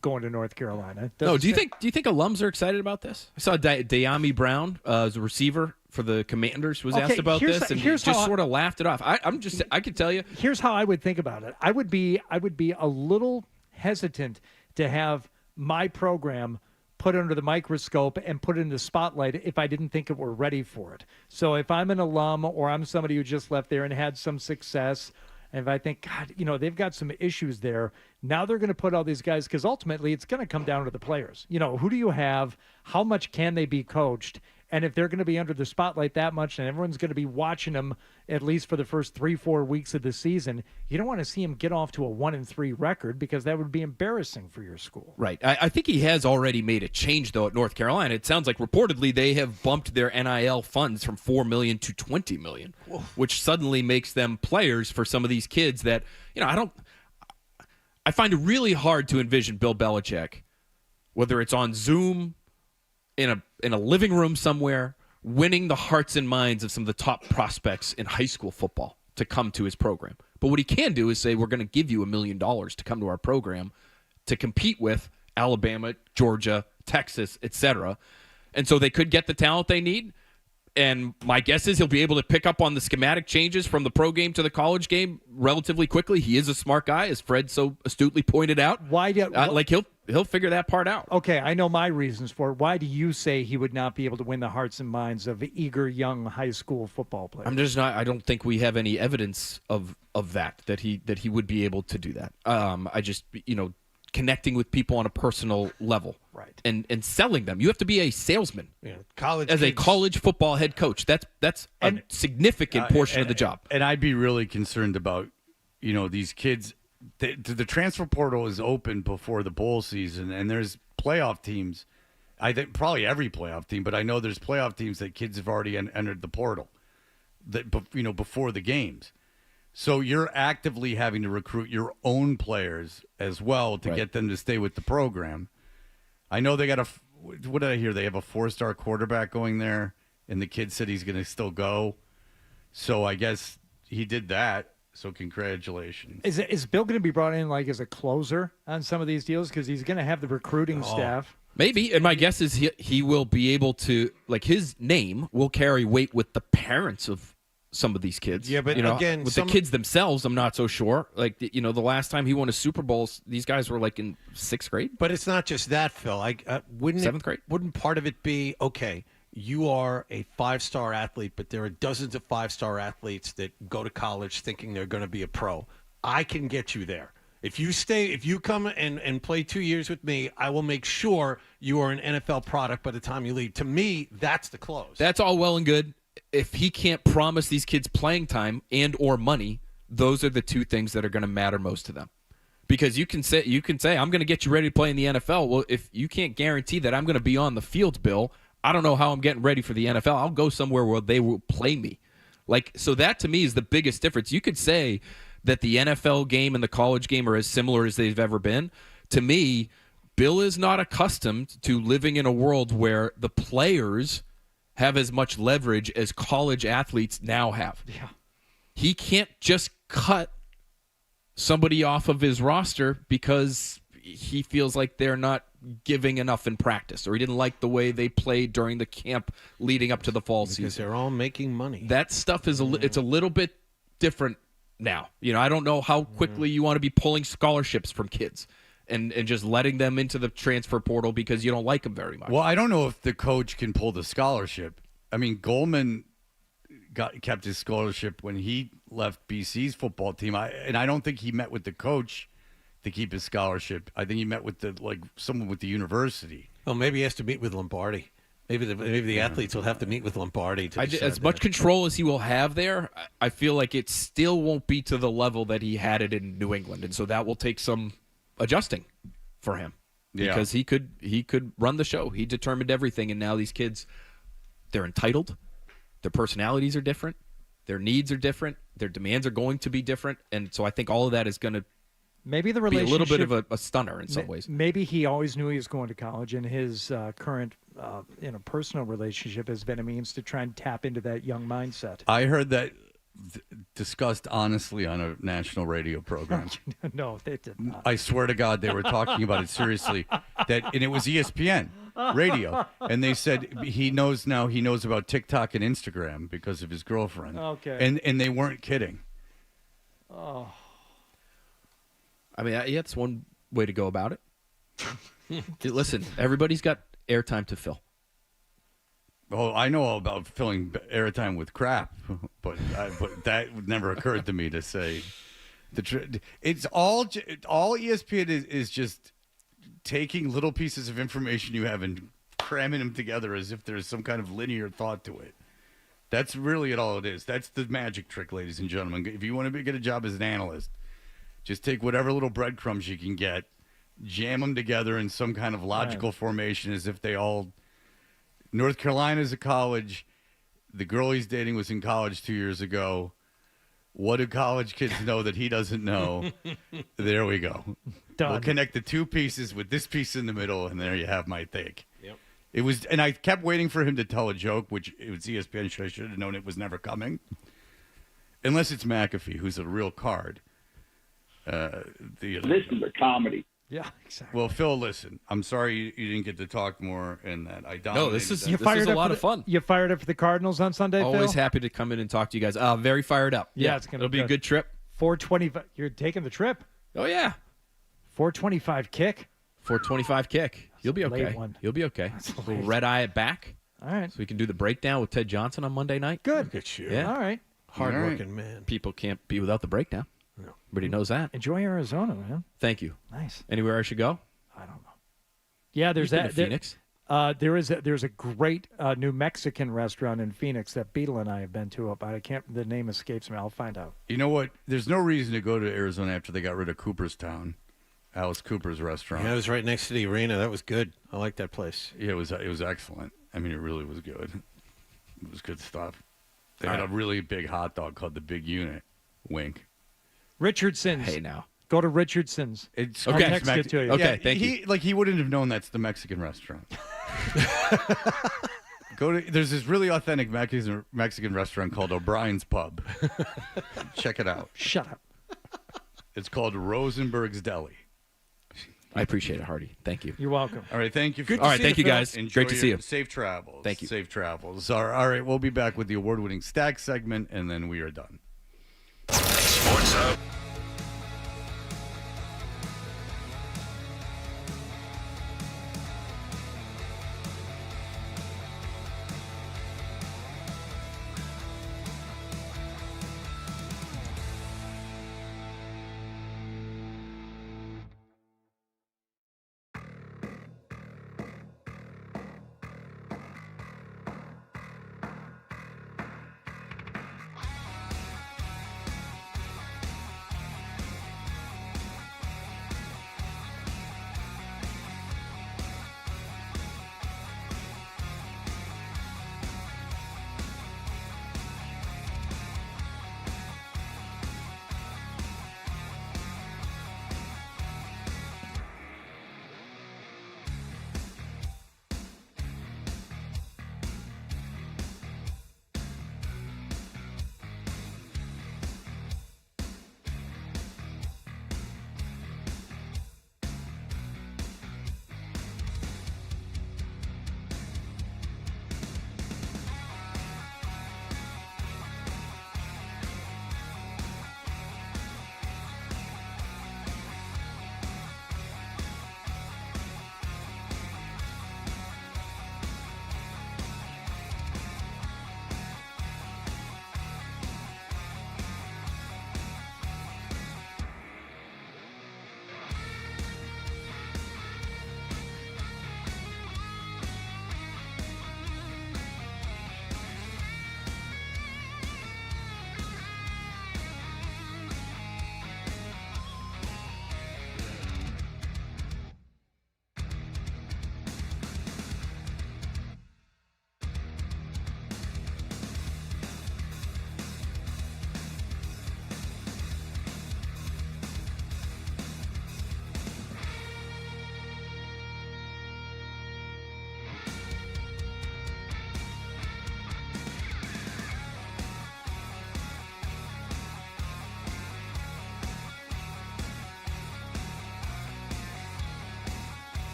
going to North Carolina. No, do you think alums are excited about this? I saw De'Ami Brown as a receiver for the Commanders was asked about this, and he just sort of laughed it off. I could tell you. Here's how I would think about it. I would be a little hesitant to have my program put under the microscope and put in the spotlight if I didn't think it were ready for it. So if I'm an alum or I'm somebody who just left there and had some success, and if I think, God, they've got some issues there, now they're going to put all these guys, because ultimately it's going to come down to the players. Who do you have? How much can they be coached? And if they're going to be under the spotlight that much and everyone's going to be watching them at least for the first 3-4 weeks of the season, you don't want to see them get off to a 1-3 record, because that would be embarrassing for your school. Right. I think he has already made a change, though, at North Carolina. It sounds like reportedly they have bumped their NIL funds from $4 million to $20 million, which suddenly makes them players for some of these kids that, I find it really hard to envision Bill Belichick, whether it's on Zoom, in a living room somewhere, winning the hearts and minds of some of the top prospects in high school football to come to his program. But what he can do is say, we're going to give you $1 million to come to our program to compete with Alabama, Georgia, Texas, etc. And so they could get the talent they need. And my guess is he'll be able to pick up on the schematic changes from the pro game to the college game relatively quickly. He is a smart guy, as Fred so astutely pointed out. He'll figure that part out. Okay, I know my reasons for it. Why do you say he would not be able to win the hearts and minds of eager young high school football players? I'm just not. I don't think we have any evidence of that he would be able to do that. I just connecting with people on a personal level, right? And selling them. You have to be a salesman. A college football head coach. That's a significant portion of the job. And I'd be really concerned about these kids. The transfer portal is open before the bowl season, and there's playoff teams. I think probably every playoff team, but I know there's playoff teams that kids have already entered the portal before the games. So you're actively having to recruit your own players as well to get them to stay with the program. I know they got what did I hear? They have a 4-star quarterback going there, and the kid said he's going to still go. So I guess he did that. So congratulations. Is Bill going to be brought in as a closer on some of these deals, because he's going to have the recruiting staff? Maybe, and my guess is he will be able to, his name will carry weight with the parents of some of these kids. Yeah, but again, with the kids themselves, I'm not so sure. Like, the last time he won a Super Bowl, these guys were like in 6th grade. But it's not just that, Phil. Wouldn't 7th grade? Wouldn't part of it be, okay, you are a 5-star athlete, but there are dozens of 5-star athletes that go to college thinking they're going to be a pro. I can get you there. If you come and play 2 years with me, I will make sure you are an NFL product by the time you leave. To me, that's the close. That's all well and good. If he can't promise these kids playing time and or money, those are the two things that are going to matter most to them. Because you can say I'm going to get you ready to play in the NFL. Well, if you can't guarantee that I'm going to be on the field, Bill, I don't know how I'm getting ready for the NFL. I'll go somewhere where they will play me. So that to me is the biggest difference. You could say that the NFL game and the college game are as similar as they've ever been. To me, Bill is not accustomed to living in a world where the players have as much leverage as college athletes now have. Yeah. He can't just cut somebody off of his roster because he feels like they're not giving enough in practice, or he didn't like the way they played during the camp leading up to the fall season. Because they're all making money. That stuff is it's a little bit different now. I don't know how quickly you want to be pulling scholarships from kids and just letting them into the transfer portal because you don't like them very much. Well, I don't know if the coach can pull the scholarship. I mean, Goldman kept his scholarship when he left BC's football team. I don't think he met with the coach to keep his scholarship. I think he met with someone with the university. Well, maybe he has to meet with Lombardi. Maybe the athletes will have to meet with Lombardi to decide as much control as he will have there, I feel like it still won't be to the level that he had it in New England, and so that will take some adjusting for him because he could run the show. He determined everything, and now these kids, they're entitled. Their personalities are different. Their needs are different. Their demands are going to be different, and so I think all of that is going to maybe the be a relationship little bit of a stunner in some ways. Maybe he always knew he was going to college, and his current personal relationship has been a means to try and tap into that young mindset. I heard that discussed honestly on a national radio program. No, they did not. I swear to God, they were talking about it seriously. And it was ESPN radio, and they said he knows about TikTok and Instagram because of his girlfriend. Okay, and they weren't kidding. Oh, I mean, it's one way to go about it. Listen, everybody's got airtime to fill. Oh, I know all about filling airtime with crap, but that never occurred to me to say. It's all ESPN is just taking little pieces of information you have and cramming them together as if there's some kind of linear thought to it. That's really all it is. That's the magic trick, ladies and gentlemen. If you want to get a job as an analyst, just take whatever little breadcrumbs you can get, jam them together in some kind of logical formation as if they all... North Carolina's a college. The girl he's dating was in college 2 years ago. What do college kids know that he doesn't know? There we go. Done. We'll connect the two pieces with this piece in the middle, and there you have my take. Yep. It was, and I kept waiting for him to tell a joke, which it was ESPN. I should have known it was never coming. Unless it's McAfee, who's a real card. This is a comedy. Yeah, exactly. Well, Phil, listen. I'm sorry you didn't get to talk more, and that I dominated. No, this is a lot of fun. You fired up for the Cardinals on Sunday, Always Phil? happy to come in and talk to you guys. Very fired up. Yeah, it'll be a good trip. 425. You're taking the trip? Oh yeah. 425 kick. 425 kick. You'll be Late okay. one. You'll be okay. That's We'll late. red eye it back. All right. So we can do the breakdown with Ted Johnson on Monday night. Good. Look at you. Yeah. All right. Hard-working man. People can't be without the breakdown. No. Everybody knows that. Enjoy Arizona, man. Thank you. Nice. Anywhere I should go? I don't know. Yeah, there's You've been that. to Phoenix. There's a great New Mexican restaurant in Phoenix that Beetle and I have been to. But I can't. The name escapes me. I'll find out. You know what? There's no reason to go to Arizona after they got rid of Cooperstown, Alice Cooper's restaurant. Yeah, it was right next to the arena. That was good. I like that place. Yeah, it was excellent. I mean, it really was good. It was good stuff. They had a really big hot dog called the Big Unit. Wink. Richardson's. Hey, now. Go to Richardson's. It's I'll text it to you. Okay, thank you. He wouldn't have known that's the Mexican restaurant. There's this really authentic Mexican restaurant called O'Brien's Pub. Check it out. Shut up. It's called Rosenberg's Deli. I appreciate it, Hardy. Thank you. You're welcome. All right, thank you. Good. All right, thank you, guys. Enjoy Great to see you. Safe travels. Thank you. Safe travels. All right, we'll be back with the award-winning Stack segment, and then we are done. Sports Hub.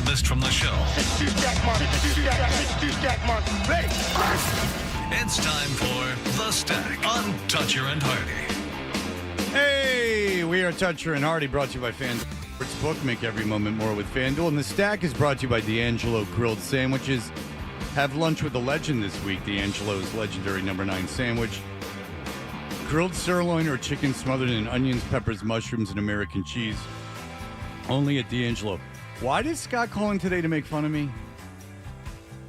missed from the show. It's time for The Stack on Toucher and Hardy. Hey, we are Toucher and Hardy, brought to you by FanDuel Sportsbook. Make every moment more with FanDuel. And The Stack is brought to you by D'Angelo Grilled Sandwiches. Have lunch with a legend this week. D'Angelo's legendary number 9 sandwich. Grilled sirloin or chicken smothered in onions, peppers, mushrooms, and American cheese. Only at D'Angelo. Why did Scott call in today to make fun of me?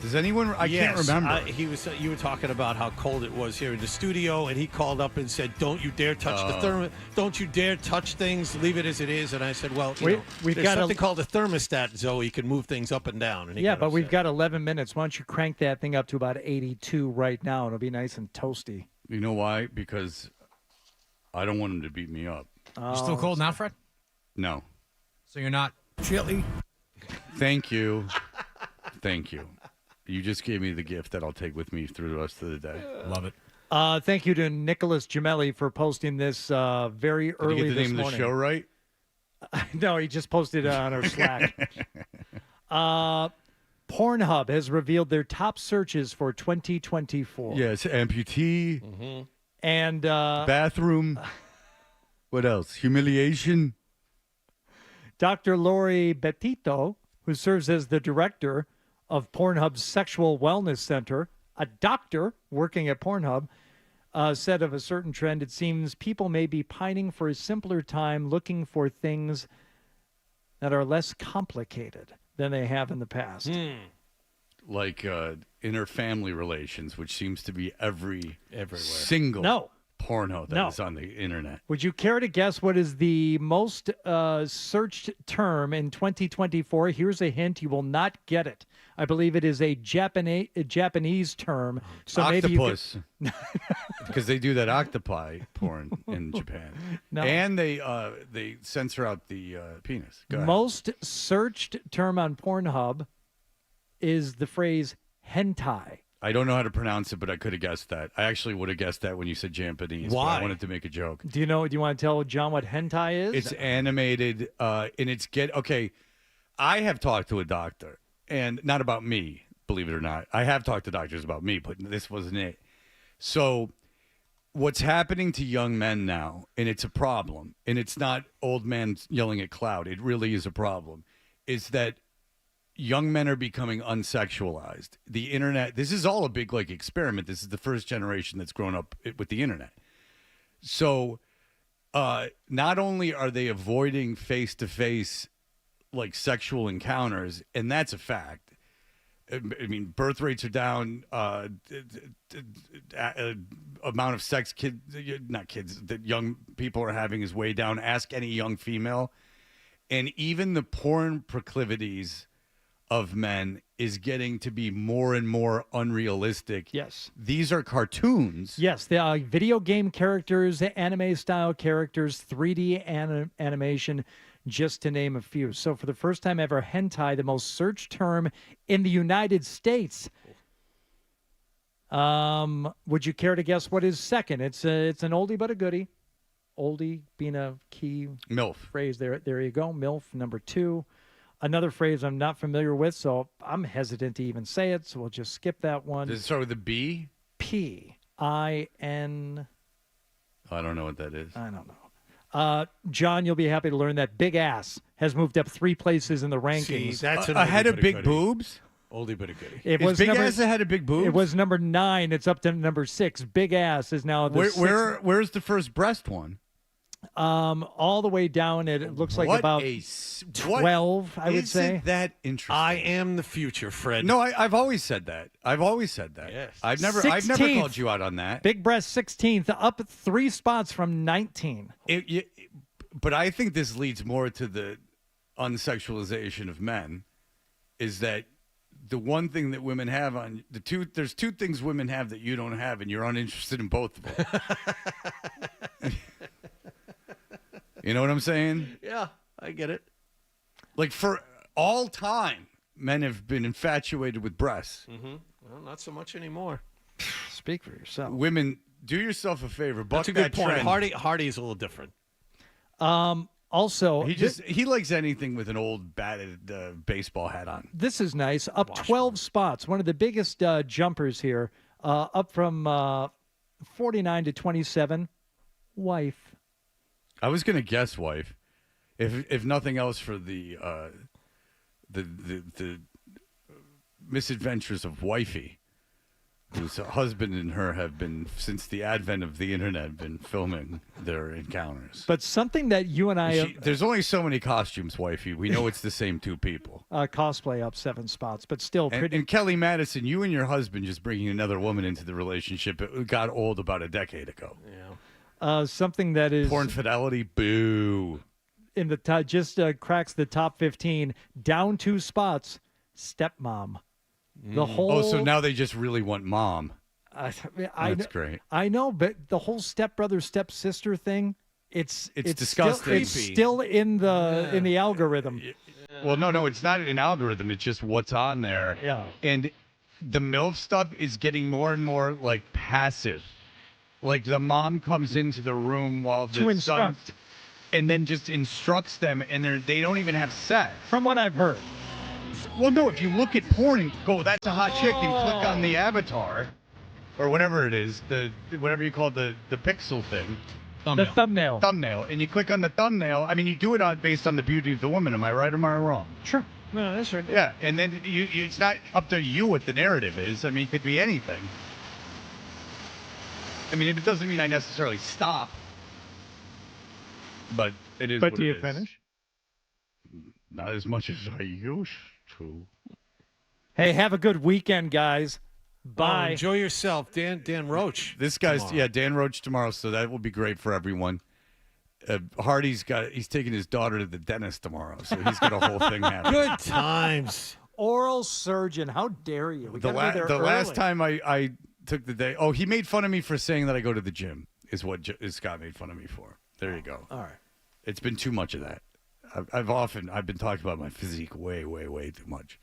Does anyone? I can't remember. You were talking about how cold it was here in the studio, and he called up and said, "Don't you dare touch the thermostat! Don't you dare touch things! Leave it as it is." And I said, "Well, we've got something called a thermostat, Zoe. You can move things up and down." And but we've got 11 minutes. Why don't you crank that thing up to about 82 right now? It'll be nice and toasty. You know why? Because I don't want him to beat me up. You still cold now, Fred? No. So you're not chilly? Thank you. Thank you. You just gave me the gift that I'll take with me through the rest of the day. Love it. Thank you to Nicholas Gemelli for posting this very early Did you get the this name morning. of the show right? No, he just posted it on our Slack. Pornhub has revealed their top searches for 2024. Yes, amputee. Mm-hmm. And bathroom. What else? Humiliation. Dr. Lori Betito, who serves as the director of Pornhub's Sexual Wellness Center, a doctor working at Pornhub, said of a certain trend, it seems people may be pining for a simpler time, looking for things that are less complicated than they have in the past. Like inter-family relations, which seems to be everywhere. No. Porno that is on the internet. Would you care to guess what is the most searched term in 2024? Here's a hint. You will not get it. I believe it is a Japanese term. So octopus. Maybe because they do that octopi porn in Japan. No. And they censor out the penis. Go ahead. Most searched term on Pornhub is the phrase hentai. I don't know how to pronounce it, but I could have guessed that. I actually would have guessed that when you said Japanese. Why? But I wanted to make a joke. Do you want to tell John what hentai is? It's animated, and it's okay. I have talked to a doctor, and not about me, believe it or not. I have talked to doctors about me, but this wasn't it. So what's happening to young men now, and it's a problem, and it's not old men yelling at cloud. It really is a problem, is that young men are becoming unsexualized. The internet, this is all a big experiment. This is the first generation that's grown up with the internet. So not only are they avoiding face-to-face sexual encounters, and that's a fact. I mean, birth rates are down. Amount of sex that young people are having is way down. Ask any young female. And even the porn proclivities of men is getting to be more and more unrealistic. Yes. These are cartoons. Yes, they are video game characters, anime-style characters, 3D animation, just to name a few. So for the first time ever, hentai, the most searched term in the United States. Would you care to guess what is second? It's an oldie but a goodie. Oldie being a key MILF phrase there. There you go. MILF, number 2. Another phrase I'm not familiar with, so I'm hesitant to even say it, so we'll just skip that one. Does it start with a B? P-I-N. I don't know what that is. I don't know. John, you'll be happy to learn that big ass has moved up 3 places in the rankings. See, that's ahead of big boobs? Oldie but a goodie. Is big ass ahead of big boobs? It was number 9. It's up to number 6. Big ass is now the where's the first breast one? All the way down. It looks like about 12. I would say. Isn't that interesting? I am the future, Fred. No, I've always said that. Yes. I've never called you out on that. Big breast 16th, up 3 spots from 19. But I think this leads more to the unsexualization of men. Is that the one thing that women have on there's 2 things women have that you don't have, and you're uninterested in both of them. You know what I'm saying? Yeah, I get it. For all time, men have been infatuated with breasts. Mm-hmm. Well, not so much anymore. Speak for yourself. Women, do yourself a favor. Buck That's a good that point. trend. Hardy's a little different. Also, he likes anything with an old batted baseball hat on. This is nice. Up 12 spots. One of the biggest jumpers here. Up from 49 to 27. Wife. I was gonna guess wife, if nothing else for the misadventures of wifey, whose husband and her have been, since the advent of the internet, been filming their encounters. But something that you and I there's only so many costumes, wifey. We know it's the same two people. Cosplay up 7 spots, but still pretty. And Kelly Madison, you and your husband just bringing another woman into the relationship, it got old about a decade ago. Yeah. Something that is porn fidelity, boo. In the just cracks the top 15, down 2 spots. Stepmom. The whole. So now they just really want mom. That's great. I know, but the whole stepbrother stepsister thing, it's disgusting. It's still in the algorithm. Well, no, it's not an algorithm. It's just what's on there. Yeah. And the MILF stuff is getting more and more like passive. Like the mom comes into the room while the son, and then just instructs them, and they don't even have sex. From what I've heard. Well, no, if you look at porn and go, that's a hot chick, and click on the avatar, or whatever it is, whatever you call the pixel thing. The thumbnail. Thumbnail. And you click on the thumbnail. I mean, you do it based on the beauty of the woman. Am I right or am I wrong? Sure. No, that's right. Yeah, and then it's not up to you what the narrative is. I mean, it could be anything. I mean, it doesn't mean I necessarily stop, but it is. But what do you it is. finish? Not as much as I used to. Hey, have a good weekend, guys. Bye. Enjoy yourself, Dan Roach. This guy's tomorrow. Dan Roach tomorrow, so that will be great for everyone. Hardy's he's taking his daughter to the dentist tomorrow, so he's got a whole thing happening. Good times. Oral surgeon. How dare you? We The gotta be there last early. time I took the day. Oh, he made fun of me for saying that I go to the gym. Is what Scott made fun of me for. There you go. All right. It's been too much of that. I've been talking about my physique way too much.